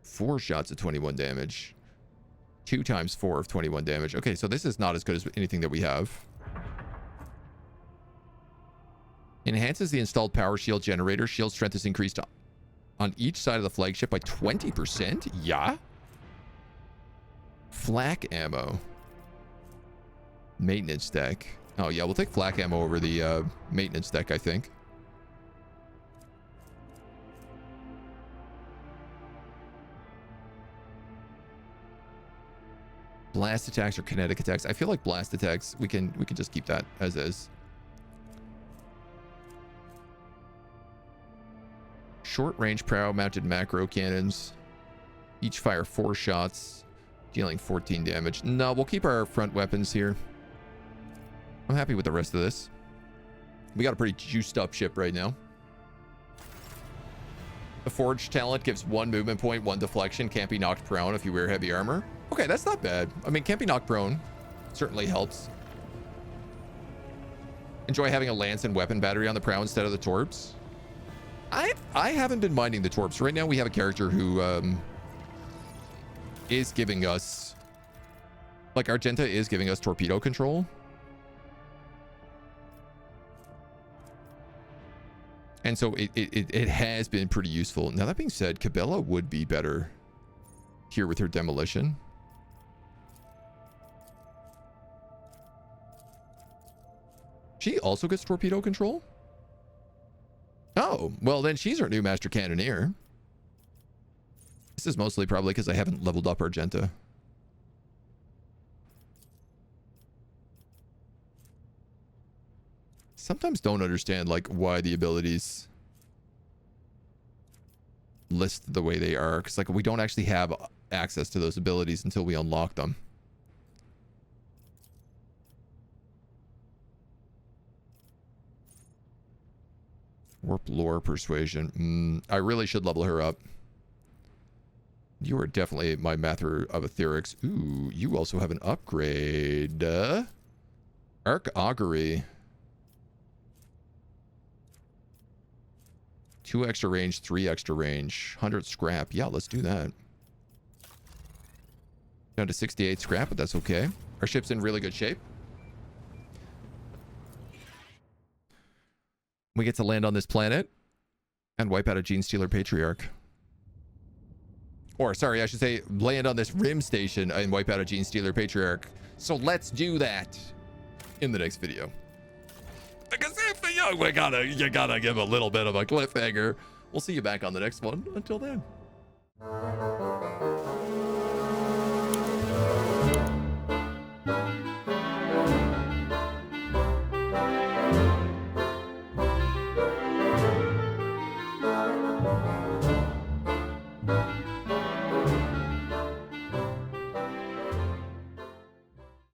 4 shots of 21 damage. 2 times 4 of 21 damage. Okay, so this is not as good as anything that we have. Enhances the installed power shield generator. Shield strength is increased on each side of the flagship by 20%. Yeah. Flak ammo. Maintenance deck. Oh, yeah, we'll take flak ammo over the maintenance deck, I think. Blast attacks or kinetic attacks. I feel like blast attacks, we can just keep that as is. Short-range prow-mounted macro cannons. Each fire 4 shots, dealing 14 damage. No, we'll keep our front weapons here. I'm happy with the rest of this. We got a pretty juiced-up ship right now. The Forge talent gives 1 movement point, 1 deflection. Can't be knocked prone if you wear heavy armor. Okay, that's not bad. I mean, can't be knocked prone. Certainly helps. Enjoy having a lance and weapon battery on the prow instead of the torps. I haven't been minding the torps. Right now we have a character who is giving us, like, Argenta is giving us torpedo control. And so it has been pretty useful. Now, that being said, Cabela would be better here with her demolition. She also gets torpedo control? Oh, well then she's our new master cannoneer. This is mostly probably because I haven't leveled up Argenta. Sometimes don't understand like why the abilities list the way they are, because like we don't actually have access to those abilities until we unlock them. Warp lore persuasion. I really should level her up. You are definitely my master of etherics. Ooh, you also have an upgrade. Arc augury. 2 extra range, 3 extra range, 100 scrap. Yeah, let's do that. Down to 68 scrap, but that's okay. Our ship's in really good shape. We get to land on this planet and wipe out a Gene Stealer Patriarch. Or, sorry, I should say land on this rim station and wipe out a Gene Stealer Patriarch. So let's do that in the next video. Because if you gotta give a little bit of a cliffhanger. We'll see you back on the next one. Until then.